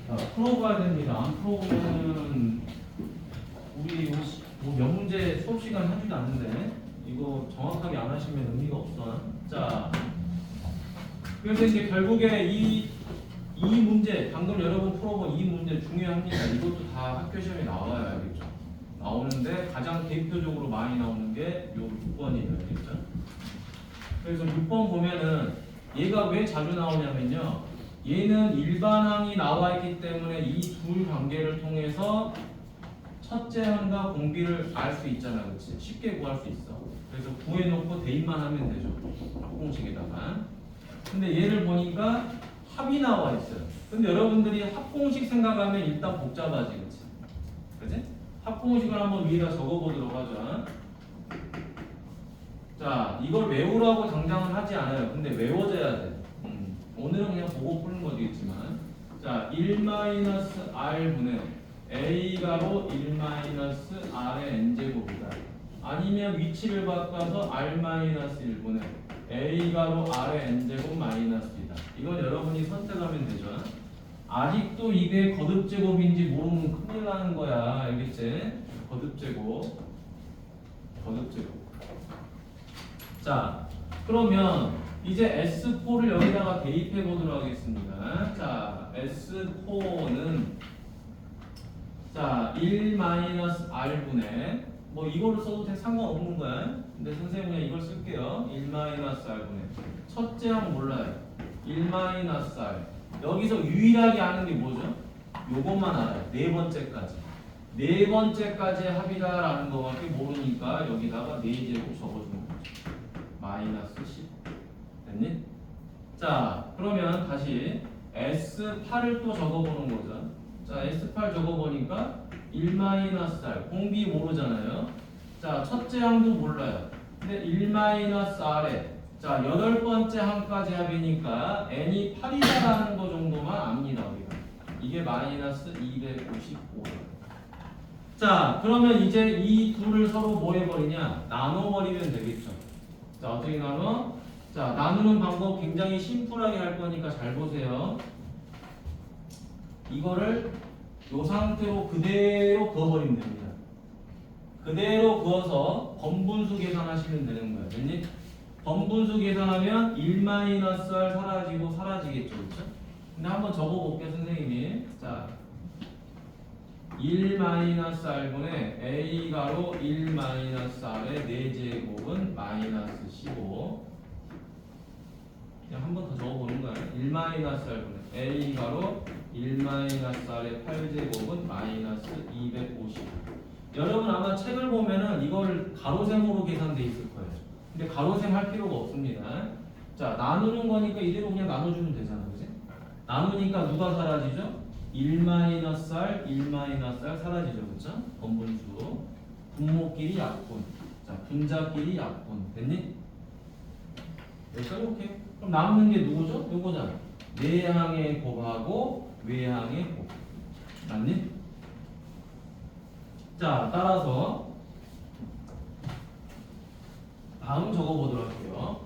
자, 풀어봐야 됩니다. 안 풀어보면은 우리 몇 문제 수업 시간 하지도 않는데 이거 정확하게 안 하시면 의미가 없어. 자, 그래서 이제 결국에 이 문제 방금 여러분 풀어본 이 문제 중요합니다. 이것도 다 학교 시험에 나와요, 알겠죠? 나오는데 가장 대표적으로 많이 나오는 게 요 6번이에요, 알겠죠? 그래서 6번 보면은 얘가 왜 자주 나오냐면요. 얘는 일반항이 나와 있기 때문에 이 둘 관계를 통해서 첫째 항과 공비를 알 수 있잖아, 그렇지? 쉽게 구할 수 있어. 그래서 구해놓고 대입만 하면 되죠, 합공식에다가. 근데 얘를 보니까 합이 나와 있어요. 근데 여러분들이 합공식 생각하면 일단 복잡하지, 그렇지? 그지? 합공식을 한번 위에다 적어보도록 하죠. 자, 이걸 외우라고 당장은 하지 않아요. 근데 외워져야 돼. 오늘은 그냥 보고 푸는 거겠지만, 자, 1-r분의 a가로 1-r의 n제곱이다. 아니면 위치를 바꿔서 r-1분의 a가로 r의 n제곱 마이너스 이다. 이건 여러분이 선택하면 되죠. 아직도 이게 거듭제곱인지 모르면 큰일 나는 거야. 알겠지? 거듭제곱. 자, 그러면 이제 S4를 여기다가 대입해 보도록 하겠습니다. 자, S4는 자, 1-R분의 뭐 이거를 써도 상관없는 거야. 근데 선생님 그냥 이걸 쓸게요. 1-R분의 첫째 항 몰라요. 1-R. 여기서 유일하게 아는 게 뭐죠? 요것만 알아요. 네 번째까지. 네 번째까지 합이다라는 거밖에 모르니까 여기다가 4제곱 적어주는 거죠. -10. 됐니? 자, 그러면 다시 S8을 또 적어보는 거죠. 자, S8 적어보니까 1-R. 공비 모르잖아요. 자, 첫째 항도 몰라요. 근데 1-R에 자, 8번째 항까지 합이니까 n이 8이다라는 거 정도만 압니다, 우리가. 이게 -255. 자, 그러면 이제 이 둘을 서로 뭐 해버리냐? 나눠버리면 되겠죠. 자, 어떻게 나눠? 자, 나누는 방법 굉장히 심플하게 할 거니까 잘 보세요. 이거를 이 상태로 그대로 그어버리면 됩니다. 그대로 그어서 번분수 계산하시면 되는 거예요. 됐니? 번분수 계산하면 1-R 사라지고 사라지겠죠. 그렇죠? 근데 한번 적어볼게요, 선생님이. 자, 1-R분의 A가로 1-R의 4제곱은 -15. 그냥 한 번 더 적어보는 거예요. 1-R분의 A가로 1-R의 8제곱은 -250. 여러분 아마 책을 보면은 이걸 가로셈으로 계산돼 있을 거예요. 근데 가로셈 할 필요가 없습니다. 자, 나누는 거니까 이대로 그냥 나눠주면 되잖아, 그지? 나누니까 누가 사라지죠? 1-R 사라지죠, 그쵸? 번분수. 분모끼리 약분. 자, 분자끼리 약분. 됐니? 여기까지 오케이. 그럼 남는 게 누구죠? 요거잖아. 내항의 곱하고 외항의 곱. 맞니? 자, 따라서 다음 적어보도록 할게요.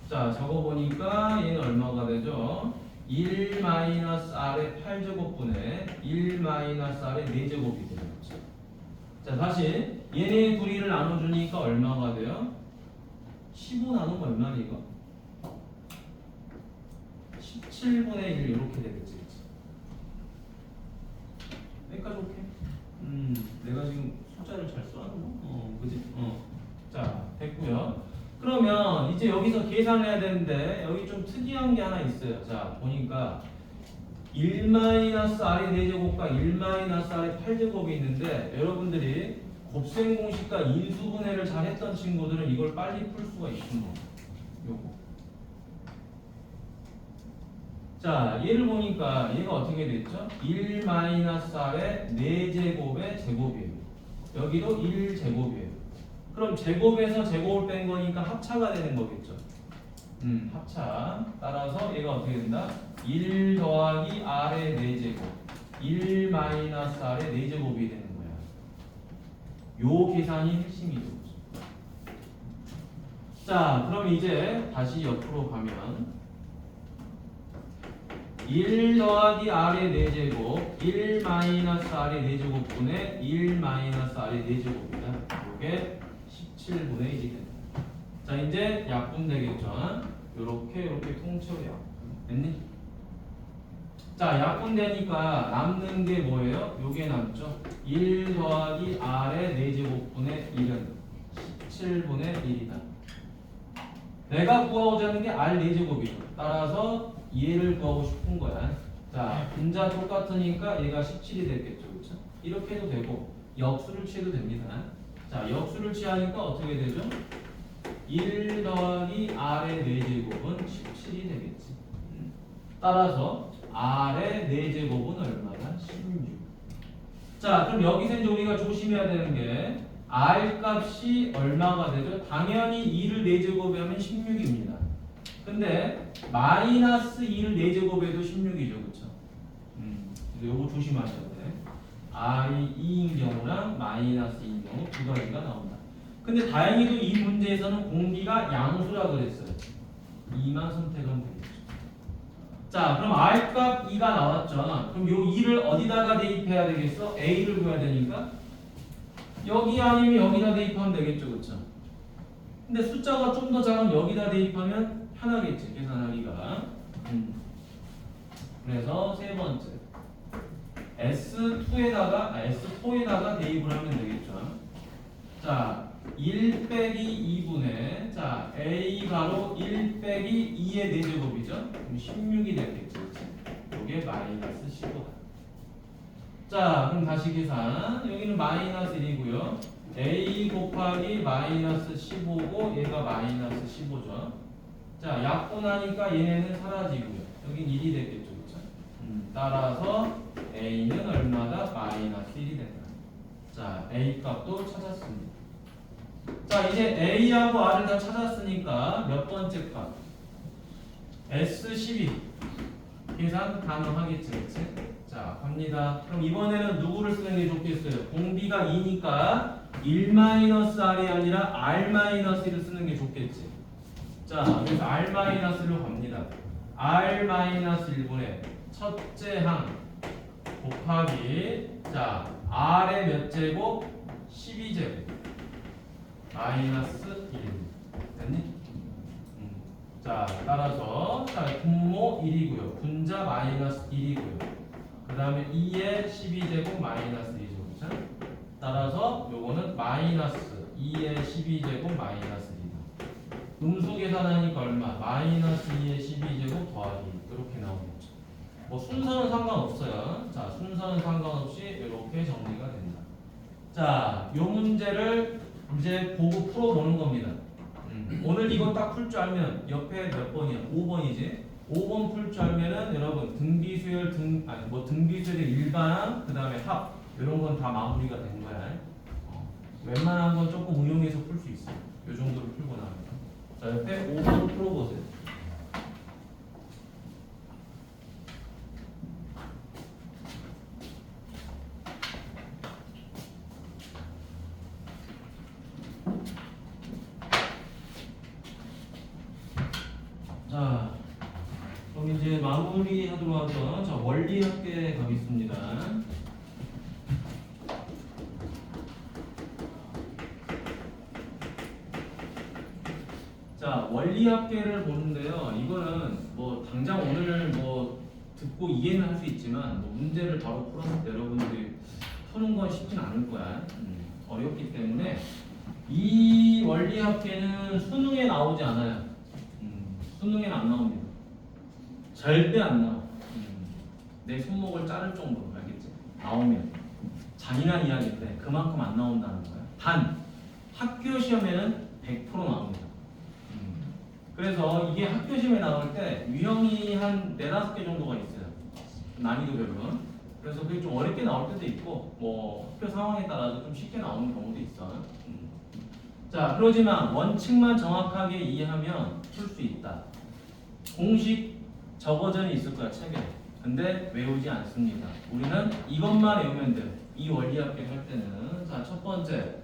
자, 적어보니까 얘는 얼마가 되죠? 1-R의 8제곱분의 1-R의 4제곱이 되죠. 자, 다시 얘네 둘이를 나눠주니까 얼마가 돼요? 15 나누면 얼마니 이거? 17분의 1 이렇게 되겠지. 여기까지 오케이. 내가 지금 숫자를 잘 써놨나? 그지? 자, 됐고요. 그러면 이제 여기서 계산해야 되는데 여기 좀 특이한 게 하나 있어요. 자, 보니까 1-R의 4제곱과 1-R의 8제곱이 있는데 여러분들이 곱셈 공식과 인수분해를 잘 했던 친구들은 이걸 빨리 풀 수가 있습니다. 요거. 자, 얘를 보니까 얘가 어떻게 됐죠? 1-R의 4제곱의 제곱이에요. 여기도 1제곱이에요. 그럼 제곱에서 제곱을 뺀 거니까 합차가 되는 거겠죠. 합차. 따라서 얘가 어떻게 된다? 1 더하기 R의 4제곱 1 마이너스 R의 4제곱이 되는 거야. 요 계산이 핵심이죠. 자, 그럼 이제 다시 옆으로 가면 1 더하기 R의 4제곱 1 마이너스 R의 4제곱분의 1 마이너스 R의 4제곱이다. 이게 17분의 1이 된다. 자, 이제 약분 되겠죠. 요렇게 통째로 약분 됐니? 자, 약분 되니까 남는 게 뭐예요? 요게 남죠. 1 더하기 R의 4제곱분의 1은 17분의 1이다. 내가 구하고자 하는 게 R 4제곱이죠. 따라서 얘를 구하고 싶은 거야. 자, 분자 똑같으니까 얘가 17이 됐겠죠. 그렇죠? 이렇게 해도 되고 역수를 취해도 됩니다. 자, 역수를 취하니까 어떻게 되죠? 1 더하기 R의 4제곱은 17이 되겠지. 따라서 R의 4제곱은 얼마나? 16. 자, 그럼 여기서 이제 우리가 조심해야 되는 게 R 값이 얼마가 되죠? 당연히 2를 4제곱에 하면 16입니다. 근데 마이너스 2를 4제곱해도 16이죠. 그쵸? 요거 조심하셔야 돼. R이 2인 경우랑 마이너스 2인 경우 두 가지가 나온다. 근데 다행히도 이 문제에서는 공기가 양수라 그랬어요. 2만 선택하면 되겠죠. 자, 그럼 R 값 2가 나왔죠. 그럼 요 2를 어디다가 대입해야 되겠어? A를 구해야 되니까 여기 아니면 여기다 대입하면 되겠죠, 그렇죠? 근데 숫자가 좀 더 작으면 여기다 대입하면 편하겠지, 계산하기가. 그래서 세 번째 S4에다가 대입을 하면 되겠죠. 자, 1 빼기 2분의 자 A 가로 1 빼기 2의 4제곱이죠. 그럼 16이 됐겠죠. 이게 마이너스 15다. 자, 그럼 다시 계산. 여기는 마이너스 1이고요. A 곱하기 마이너스 15고 얘가 마이너스 15죠. 자, 약분하니까 얘네는 사라지고요. 여긴 1이 됐겠죠. 그렇죠? 따라서 A는 얼마다? 마이너스 1이 된다. 자, A 값도 찾았습니다. 자, 이제 A하고 R을 다 찾았으니까 몇 번째 값? S12 계산 가능하겠지, 그치? 자, 갑니다. 그럼 이번에는 누구를 쓰는 게 좋겠어요? 공비가 2니까 1-R이 아니라 R-1을 쓰는 게 좋겠지. 자, 그래서 R-1로 갑니다. R-1분의 첫째 항 곱하기 자, R의 몇 제곱? 12제곱 마이너스 1 됐니? 자, 따라서 자, 분모 1이고요. 분자 마이너스 1이고요. 그 다음에 2의 12제곱 마이너스 2제곱. 그렇죠? 따라서 요거는 마이너스 2의 12제곱 마이너스 2. 음수 계산하니까 얼마? 마이너스 2의 12제곱 더하기 이렇게 나오겠죠. 뭐 순서는 상관없어요. 자, 순서는 상관없이 이렇게 정리가 된다. 자, 요 문제를 이제 보고 풀어보는 겁니다. 오늘 이거 딱 풀 줄 알면 옆에 몇 번이야? 5번이지. 5번 풀 줄 알면은 여러분 등비수열 등비수열의 일반항 그 다음에 합 이런 건 다 마무리가 된 거야. 웬만한 건 조금 응용해서 풀 수 있어. 요 정도로 풀고 나면. 자, 옆에 5번 풀어보세요. 자, 그럼 이제 마무리하도록 하죠. 자, 원리학계 가겠습니다. 자, 원리학계를 보는데요. 이거는 뭐 당장 오늘 뭐 듣고 이해는 할 수 있지만 뭐 문제를 바로 풀었을 때 여러분들이 푸는 건 쉽진 않을 거야. 어렵기 때문에 이 원리학계는 수능에 나오지 않아요. 수능에는 안 나옵니다. 절대 안 나와. 내 손목을 자를 정도로 알겠지? 나오면 잔인한 이야기인데 그만큼 안 나온다는 거야. 단 학교 시험에는 100% 나옵니다. 그래서 이게 학교 시험에 나올 때 유형이 한 4-5개 정도가 있어요. 난이도별로. 그래서 그게 좀 어렵게 나올 때도 있고 뭐 학교 상황에 따라서 좀 쉽게 나오는 경우도 있어요. 자, 그러지만 원칙만 정확하게 이해하면 풀 수 있다. 공식 적어전이 있을 거야, 책에. 근데 외우지 않습니다. 우리는 이것만 외우면 돼요. 이 원리합계 할 때는. 자, 첫 번째.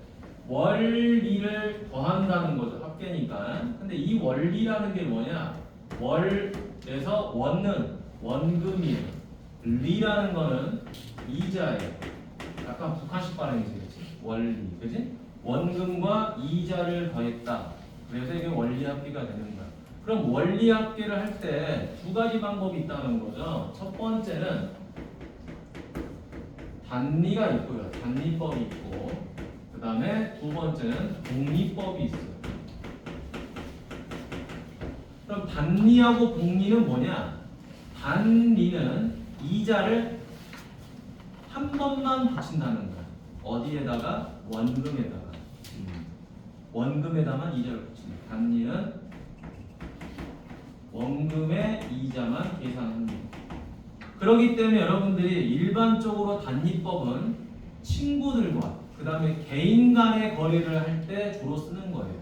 원리를 더한다는 거죠. 합계니까. 근데 이 원리라는 게 뭐냐? 월에서 원은 원금이에요. 리라는 거는 이자예요. 약간 북한식 발음이지, 그치? 원리. 그치? 원금과 이자를 더했다. 그래서 이게 원리합계가 되는 거야. 그럼 원리합계를 할 때 2가지 방법이 있다는 거죠. 첫 번째는 단리가 있고요. 단리법이 있고, 그 다음에 두 번째는 복리법이 있어요. 그럼 단리하고 복리는 뭐냐? 단리는 이자를 한 번만 붙인다는 거야. 어디에다가? 원금에다가. 원금에다만 이자를 붙인다. 단리는 원금의 이자만 계산합니다. 그렇기 때문에 여러분들이 일반적으로 단리법은 친구들과 그 다음에 개인 간의 거래를 할 때 주로 쓰는 거예요.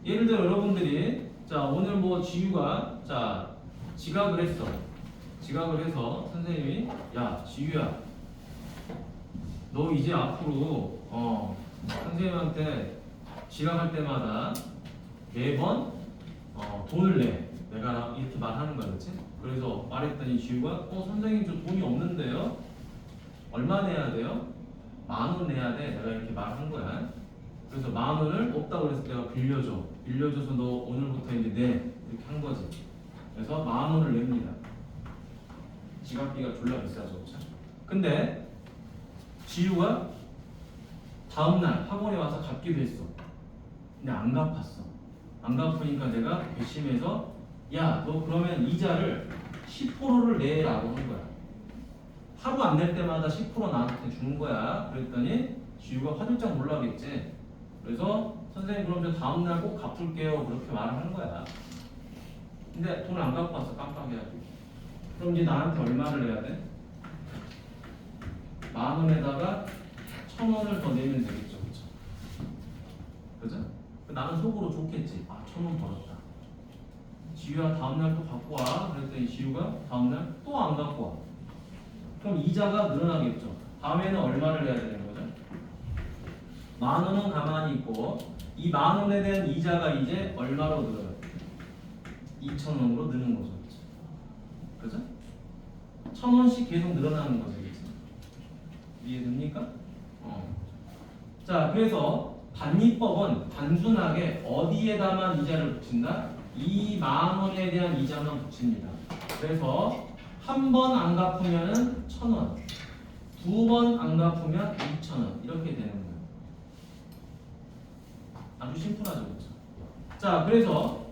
예를 들어 여러분들이 자 오늘 뭐 지유가 자 지각을 했어. 지각을 해서 선생님이 야 지유야 너 이제 앞으로 선생님한테 지각할 때마다 매번 돈을 내. 내가 이렇게 말하는 거야, 그렇지? 그래서 말했더니 지우가 선생님 저 돈이 없는데요? 얼마 내야 돼요? 10,000원 내야 돼. 내가 이렇게 말한 거야. 그래서 10,000원을 없다고 그래서 내가 빌려줘. 빌려줘서 너 오늘부터 이제 내 이렇게 한 거지. 그래서 10,000원을 냅니다. 지갑비가 졸라 비싸죠, 그렇죠? 근데 지우가 다음날 학원에 와서 갚기로 했어. 근데 안 갚았어. 안 갚으니까 내가 괘씸해서 야, 너 그러면 이자를 10%를 내라고 한 거야. 하루 안 낼 때마다 10% 나한테 주는 거야. 그랬더니 지우가 화들짝 놀라겠지. 그래서 선생님 그럼 저 다음날 꼭 갚을게요. 그렇게 말을 하는 거야. 근데 돈을 안 갚고 왔어. 깜빡해가지고. 그럼 이제 나한테 얼마를 내야 돼? 10,000원에다가 1,000원을 더 내면 되겠죠. 그쵸? 그죠? 나는 속으로 좋겠지. 1,000원 벌었다. 지우야 다음날 또 갖고 와. 그랬더니 지우가 다음날 또 안 갖고 와. 그럼 이자가 늘어나겠죠. 다음에는 얼마를 내야 되는 거죠? 10,000원은 가만히 있고 이 10,000원에 대한 이자가 이제 얼마로 늘어요? 2,000원으로 느는 거죠. 그죠? 1,000원씩 계속 늘어나는 거죠. 그죠? 이해됩니까? 자, 그래서 반이법은 단순하게 어디에다만 이자를 붙인다? 이 10,000원에 대한 이자만 붙입니다. 그래서 한 번 안 갚으면은 1,000원, 두 번 안 갚으면 2,000원 이렇게 되는 거예요. 아주 심플하죠, 그렇죠? 자, 그래서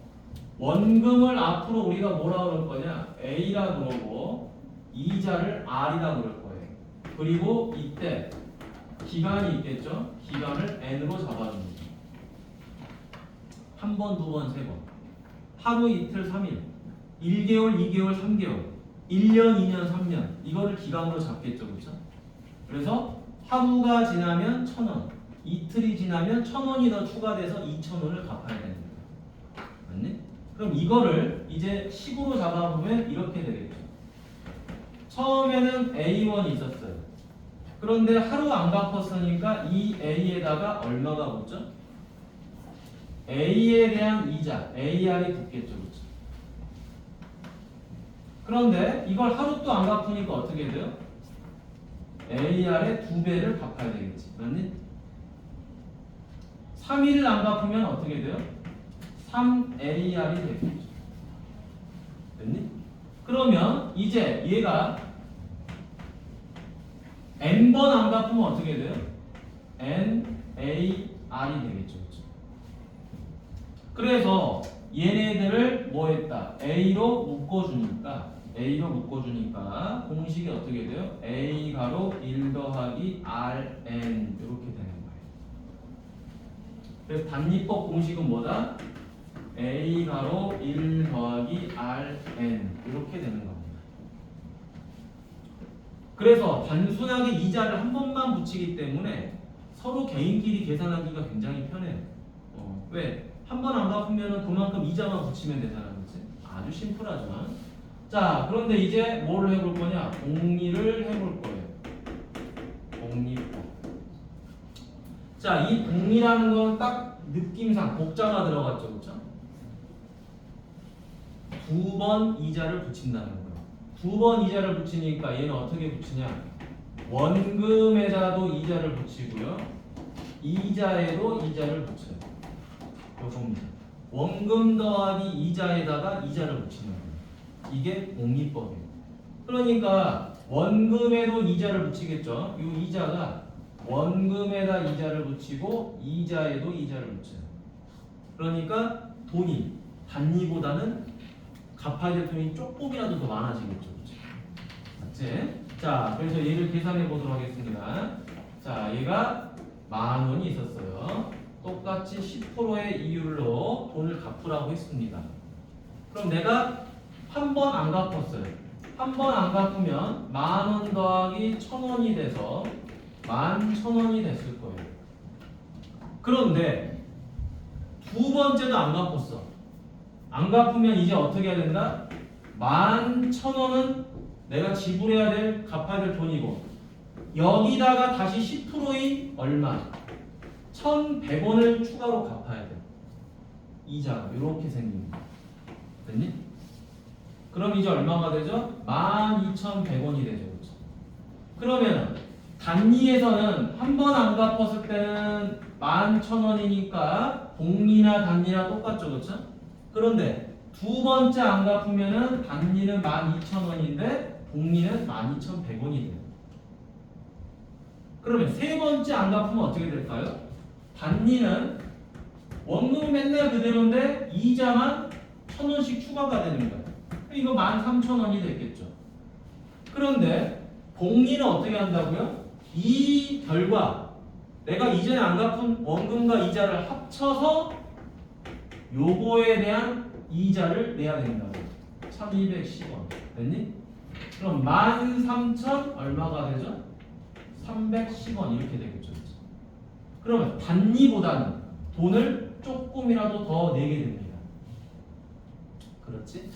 원금을 앞으로 우리가 뭐라 그럴 거냐? A라 그러고 이자를 R이라 그럴 거예요. 그리고 이때 기간이 있겠죠? 기간을 N으로 잡아줍니다. 한 번, 두 번, 세 번. 하루, 이틀, 3일. 1개월, 2개월, 3개월. 1년, 2년, 3년. 이거를 기간으로 잡겠죠. 그렇죠? 그래서 하루가 지나면 1,000원. 이틀이 지나면 1,000원이 더 추가돼서 2,000원을 갚아야 됩니다. 맞니? 그럼 이거를 이제 식으로 잡아보면 이렇게 되겠죠. 처음에는 A1이 있었어요. 그런데 하루 안 갚았으니까 이 A에다가 얼마가 붙죠? A에 대한 이자, AR이 붙겠죠. 그렇죠? 그런데 이걸 하루 또 안 갚으니까 어떻게 돼요? AR의 2배를 갚아야 되겠지. 맞니? 3일을 안 갚으면 어떻게 돼요? 3AR이 되겠죠. 됐니? 그러면 이제 얘가 N번 안 갚으면 어떻게 돼요? NAR이 되겠죠. 그렇죠? 그래서 얘네들을 뭐 했다? A로 묶어주니까 공식이 어떻게 돼요? A 가로 1 더하기 RN 이렇게 되는 거예요. 그래서 단위법 공식은 뭐다? A 가로 1 더하기 RN 이렇게 되는 겁니다. 그래서 단순하게 이자를 한 번만 붙이기 때문에 서로 개인끼리 계산하기가 굉장히 편해요. 왜? 한 번 안 갚으면 그만큼 이자만 붙이면 되잖아. 그치? 아주 심플하죠. 자, 그런데 이제 뭐를 해볼 거냐? 공리를 해볼 거예요. 공리법. 자, 이 공리라는 건 딱 느낌상 복자가 들어갔죠. 그렇죠? 2번 이자를 붙인다는 거예요. 2번 이자를 붙이니까 얘는 어떻게 붙이냐? 원금에다도 이자를 붙이고요. 이자에도 이자를 붙여요. 요겁니다. 원금 더하기 이자에다가 이자를 붙이는 거예요. 이게 공리법이에요. 그러니까 원금에도 이자를 붙이겠죠. 이 이자가 원금에다 이자를 붙이고 이자에도 이자를 붙여요. 그러니까 돈이 단위보다는 갚아야 될 돈이 조금이라도 더 많아지겠죠. 맞지? 자, 그래서 얘를 계산해 보도록 하겠습니다. 자, 얘가 10,000원이 있었어요. 똑같이 10%의 이율로 돈을 갚으라고 했습니다. 그럼 내가 한 번 안 갚았어요. 한 번 안 갚으면 10,000원 더하기 1,000원이 돼서 11,000원이 됐을 거예요. 그런데 두 번째도 안 갚았어. 안 갚으면 이제 어떻게 해야 된다? 11,000원은 내가 지불해야 될, 갚아야 될 돈이고 여기다가 다시 10%인 얼마? 1,100원을 추가로 갚아야 돼. 이자가 이렇게 생깁니다. 됐니? 그럼 이제 얼마가 되죠? 12,100원이 되죠. 그렇죠? 그러면 단리에서는 한 번 안 갚았을 때는 11,000원이니까 복리나 단리나 똑같죠. 그렇죠? 그런데 두 번째 안 갚으면은 단리는 12,000원인데 복리는 12,100원이 돼요. 그러면 세 번째 안 갚으면 어떻게 될까요? 단리는 원금은 맨날 그대로인데 이자만 1,000원씩 추가가 되는 거예요. 이거 13,000원이 됐겠죠. 그런데 복리는 어떻게 한다고요? 이 결과 내가 이전에 안 갚은 원금과 이자를 합쳐서 요거에 대한 이자를 내야 된다고. 1,210원 됐니? 그럼 13,000 얼마가 되죠? 310원 이렇게 되겠죠. 그러면 단리보다는 돈을 조금이라도 더 내게 됩니다. 그렇지?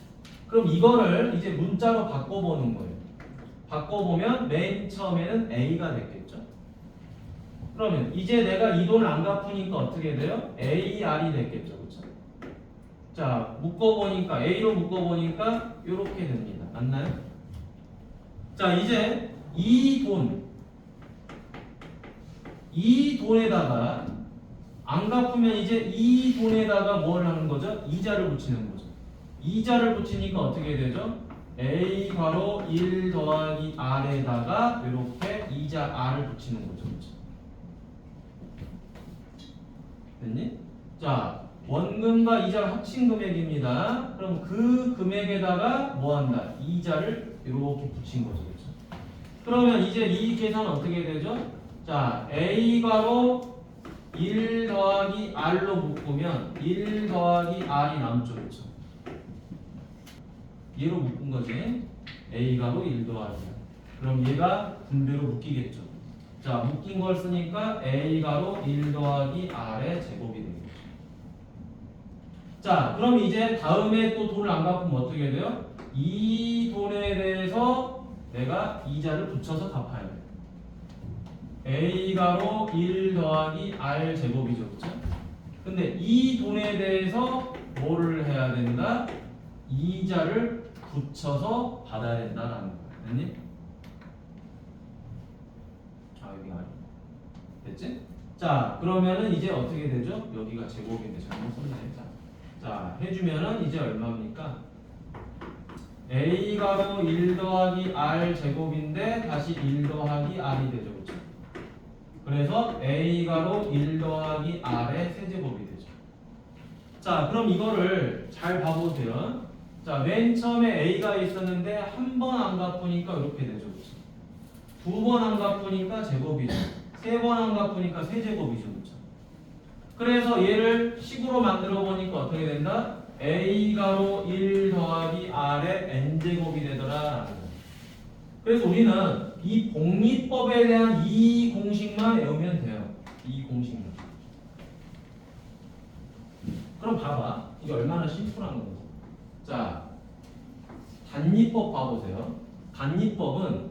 그럼 이거를 이제 문자로 바꿔보는 거예요. 바꿔보면 맨 처음에는 A가 됐겠죠. 그러면 이제 내가 이 돈을 안 갚으니까 어떻게 돼요? AR이 됐겠죠. 그렇죠? 자, 묶어보니까 A로 묶어보니까 이렇게 됩니다. 맞나요? 자, 이제 이 돈에다가 안 갚으면 이제 이 돈에다가 뭘 하는 거죠? 이자를 붙이는 거죠. 이자를 붙이니까 어떻게 되죠? A 괄호 1 더하기 R에다가 이렇게 이자 R을 붙이는 거죠. 그렇죠? 됐니? 자, 원금과 이자를 합친 금액입니다. 그럼 그 금액에다가 뭐 한다? 이자를 이렇게 붙인 거죠. 그렇죠? 그러면 이제 이 계산은 어떻게 되죠? 자, A 괄호 1 더하기 R로 묶으면 1 더하기 R이 남죠. 그렇죠? 얘로 묶은 거지. A 괄호 1 더하기 R. 그럼 얘가 분배로 묶이겠죠. 자, 묶인 걸 쓰니까 A 괄호 1 더하기 R의 제곱이 되겠죠. 자, 그럼 이제 다음에 또 돈을 안 갚으면 어떻게 돼요? 이 돈에 대해서 내가 이자를 붙여서 갚아야 돼요. A 괄호 1 더하기 R 제곱이죠. 그렇죠? 근데 이 돈에 대해서 뭐를 해야 된다? 이자를 붙여서 받아야 된다라는 거예요. 됐니? 아, 여기 아니. 됐지? 자, 그러면은 이제 어떻게 되죠? 여기가 제곱인데 잘못 썼네. 자, 해주면은 이제 얼마입니까? A 괄호 1 더하기 R 제곱인데 다시 1 더하기 R이 되죠. 그렇죠? 그래서 A 괄호 1 더하기 R의 세제곱이 되죠. 자, 그럼 이거를 잘 봐보세요. 자, 맨 처음에 A가 있었는데 한 번 안 갚으니까 이렇게 되죠. 그렇죠? 두 번 안 갚으니까 제곱이죠. 세 번 안 갚으니까 세제곱이죠. 그렇죠? 그래서 얘를 식으로 만들어 보니까 어떻게 된다? A 괄호 1 더하기 R의 N제곱이 되더라. 그래서 우리는 이 복리법에 대한 이 공식만 외우면 돼요. 이 공식만. 그럼 봐봐. 이게 얼마나 심플한 거지. 자, 단리법 봐보세요. 단리법은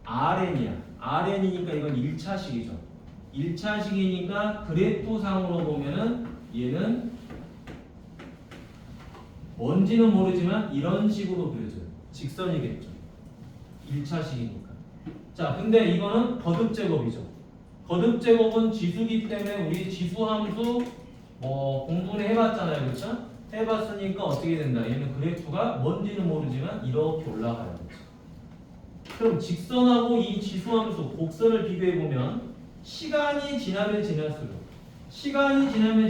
RN이야. RN이니까 이건 1차식이죠. 1차식이니까 그래프상으로 보면은 얘는 뭔지는 모르지만 이런 식으로 그려져요. 직선이겠죠. 1차식이니까. 자, 근데 이거는 거듭제곱이죠. 거듭제곱은 지수기 때문에 우리 지수함수 공부를 해봤잖아요. 그렇죠? 해봤으니까 어떻게 된다? 얘는 그래프가 뭔지는 모르지만 이렇게 올라가요. 그럼 직선하고 이 지수함수 곡선을 비교해보면 시간이 지나면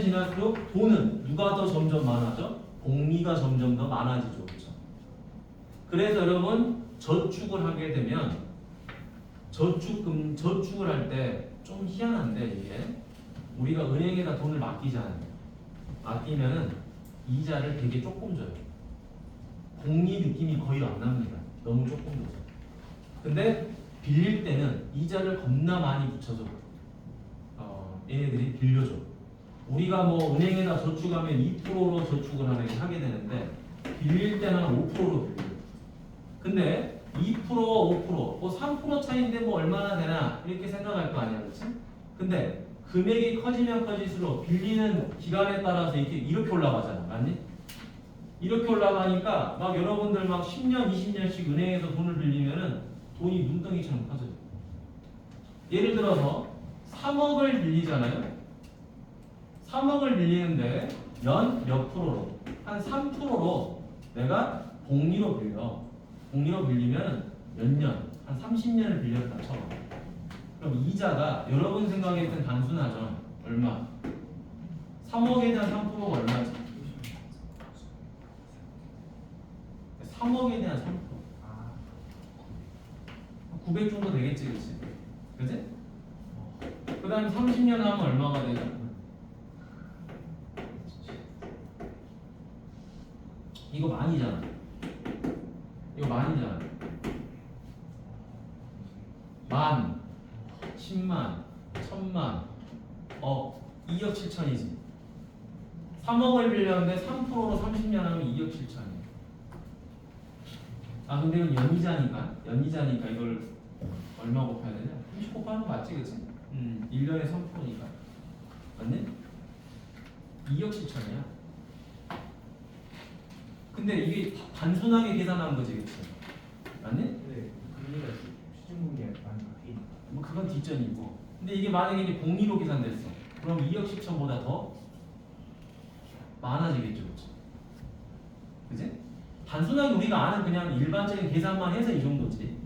지날수록 돈은 누가 더 점점 많아져? 복리가 점점 더 많아지죠. 그렇죠? 그래서 여러분 저축을 하게 되면 저축을 할 때 좀 희한한데 이게 우리가 은행에다 돈을 맡기잖아요. 맡기면은 이자를 되게 조금 줘요. 복리 느낌이 거의 안 납니다. 너무 조금 줘서. 근데 빌릴 때는 이자를 겁나 많이 붙여서 얘네들이 빌려줘. 우리가 뭐 은행에다 저축하면 2%로 저축을 하게 되는데 빌릴 때는 5%로 빌려요. 근데 2%, 5%, 뭐 3% 차이인데 뭐 얼마나 되나 이렇게 생각할 거 아니야, 그렇지? 근데 금액이 커지면 커질수록 빌리는 기간에 따라서 이렇게 올라가잖아, 맞니? 이렇게 올라가니까 막 여러분들 막 10년, 20년씩 은행에서 돈을 빌리면은 돈이 눈덩이처럼 커져요. 예를 들어서 3억을 빌리잖아요. 3억을 빌리는데 연 몇 프로로? 한 3%로 내가 복리로 빌려. 복리로 빌리면 몇 년? 한 30년을 빌렸다 쳐. 그럼 이자가 여러분 생각했던 단순하죠. 얼마? 3억에 대한 3%가 얼마지? 3억에 대한 3%. 900 정도 되겠지, 그치? 그치? 그 다음에 30년 하면 얼마가 되죠? 이거 만이잖아. 이거 만이잖아. 만, 10만, 1000만, 2억 7천이지. 3억을 빌렸는데 3%로 30년 하면 2억 7천이야. 아 근데 이건 연이자니까 이걸 얼마 곱해야 되냐? 30 곱하는 거 맞지, 그치? 1년에 3%니까 맞니? 2억 7천이야. 근데 이게 단순하게 계산한 거지, 그치? 맞니?
네, 금리가 시중금리에 많이 바뀌.
뭐 그건 뒷전이고. 근데 이게 만약에 이제 복리로 계산됐어. 그럼 2억 10천보다 더 많아지겠죠, 그치? 그치? 단순하게 우리가 아는 그냥 일반적인 계산만 해서 이 정도지.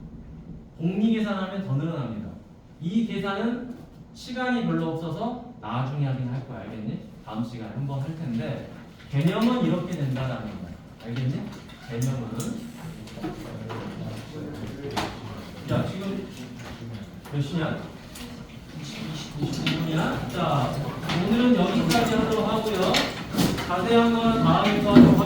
복리 계산하면 더 늘어납니다. 이 계산은 시간이 별로 없어서 나중에 하긴 할 거야, 알겠니? 다음 시간에 한번 할 텐데 개념은 이렇게 된다라는 거야, 알겠니? 개념은. 자, 지금 몇 시냐? 29분이야. 자, 오늘은 여기까지 하도록 하고요. 자세한 건 다음에 또 하도록